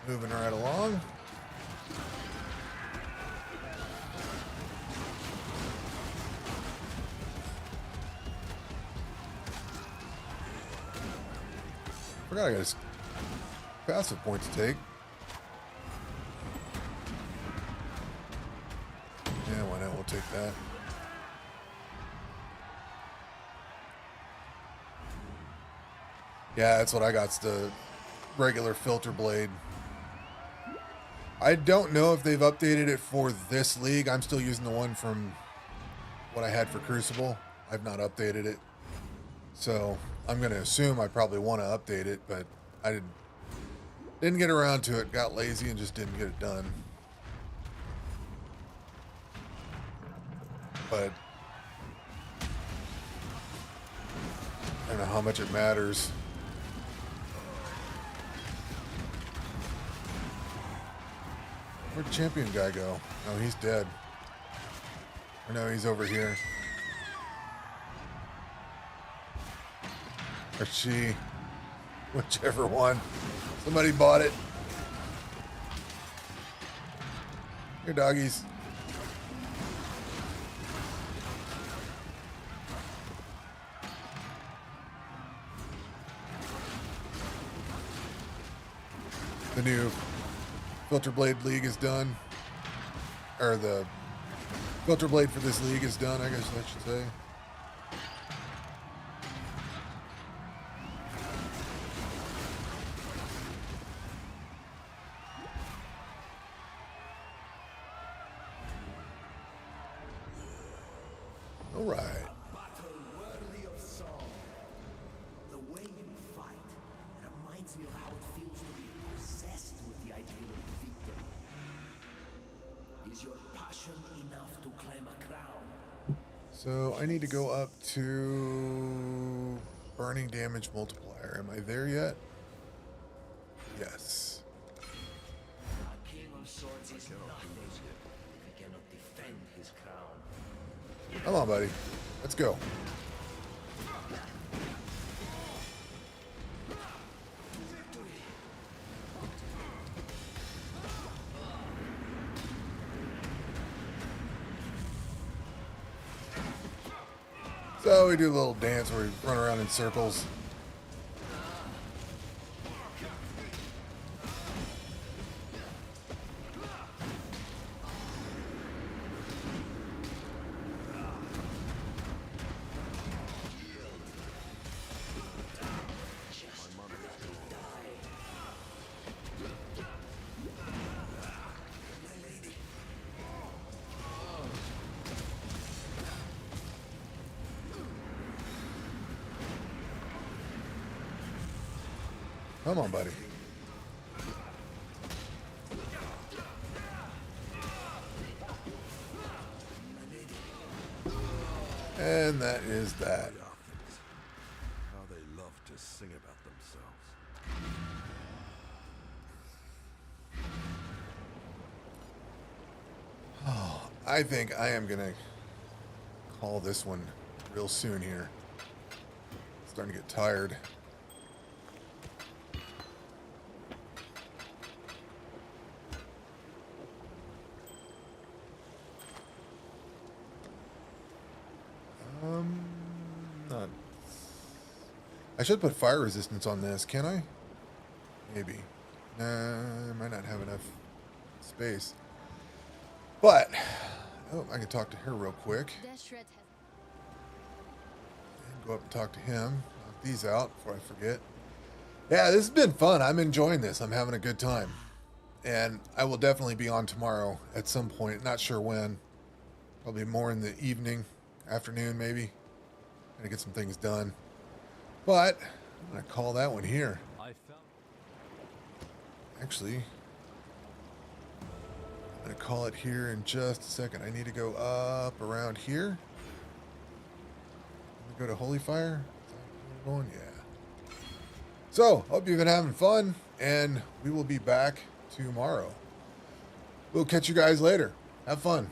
Moving right along. Forgot I got a passive point to take. Yeah, why not? We'll take that. Yeah, that's what I got. It's the regular filter blade. I don't know if they've updated it for this league. I'm still using the one from what I had for Crucible. I've not updated it. So I'm going to assume I probably want to update it, but I didn't get around to it. Got lazy and just didn't get it done. But I don't know how much it matters. Where'd the champion guy go? Oh, he's dead. Or no, he's over here. Or she. Whichever one. Somebody bought it. Here, doggies. The new Filter Blade League is done. Or the Filter Blade for this league is done, I guess I should say. All right. Battle worthy of song. The way you fight reminds me of how it feels to be possessed with the ideal of victory. Is your passion enough to claim a crown? So I need to go up to burning damage multiplier. Am I there yet? Yes. A king of swords is nothing if he cannot defend his crown. Come on, buddy. Let's go. So we do a little dance where we run around in circles. Come on, buddy. And that is that. How they love to sing about themselves. Oh, I think I am gonna call this one real soon here. Starting to get tired. Not. I should put fire resistance on this, can I? Maybe. Nah, I might not have enough space. But, oh, I can talk to her real quick. And go up and talk to him. Knock these out before I forget. Yeah, this has been fun. I'm enjoying this. I'm having a good time. And I will definitely be on tomorrow at some point. Not sure when. Probably more in the evening, afternoon maybe. Gonna get some things done. But I'm gonna call that one here. Actually, I'm gonna call it here in just a second. I need to go up around here. Go to Holy Fire. Is that where we're going? Yeah. So, hope you've been having fun, and we will be back tomorrow. We'll catch you guys later. Have fun.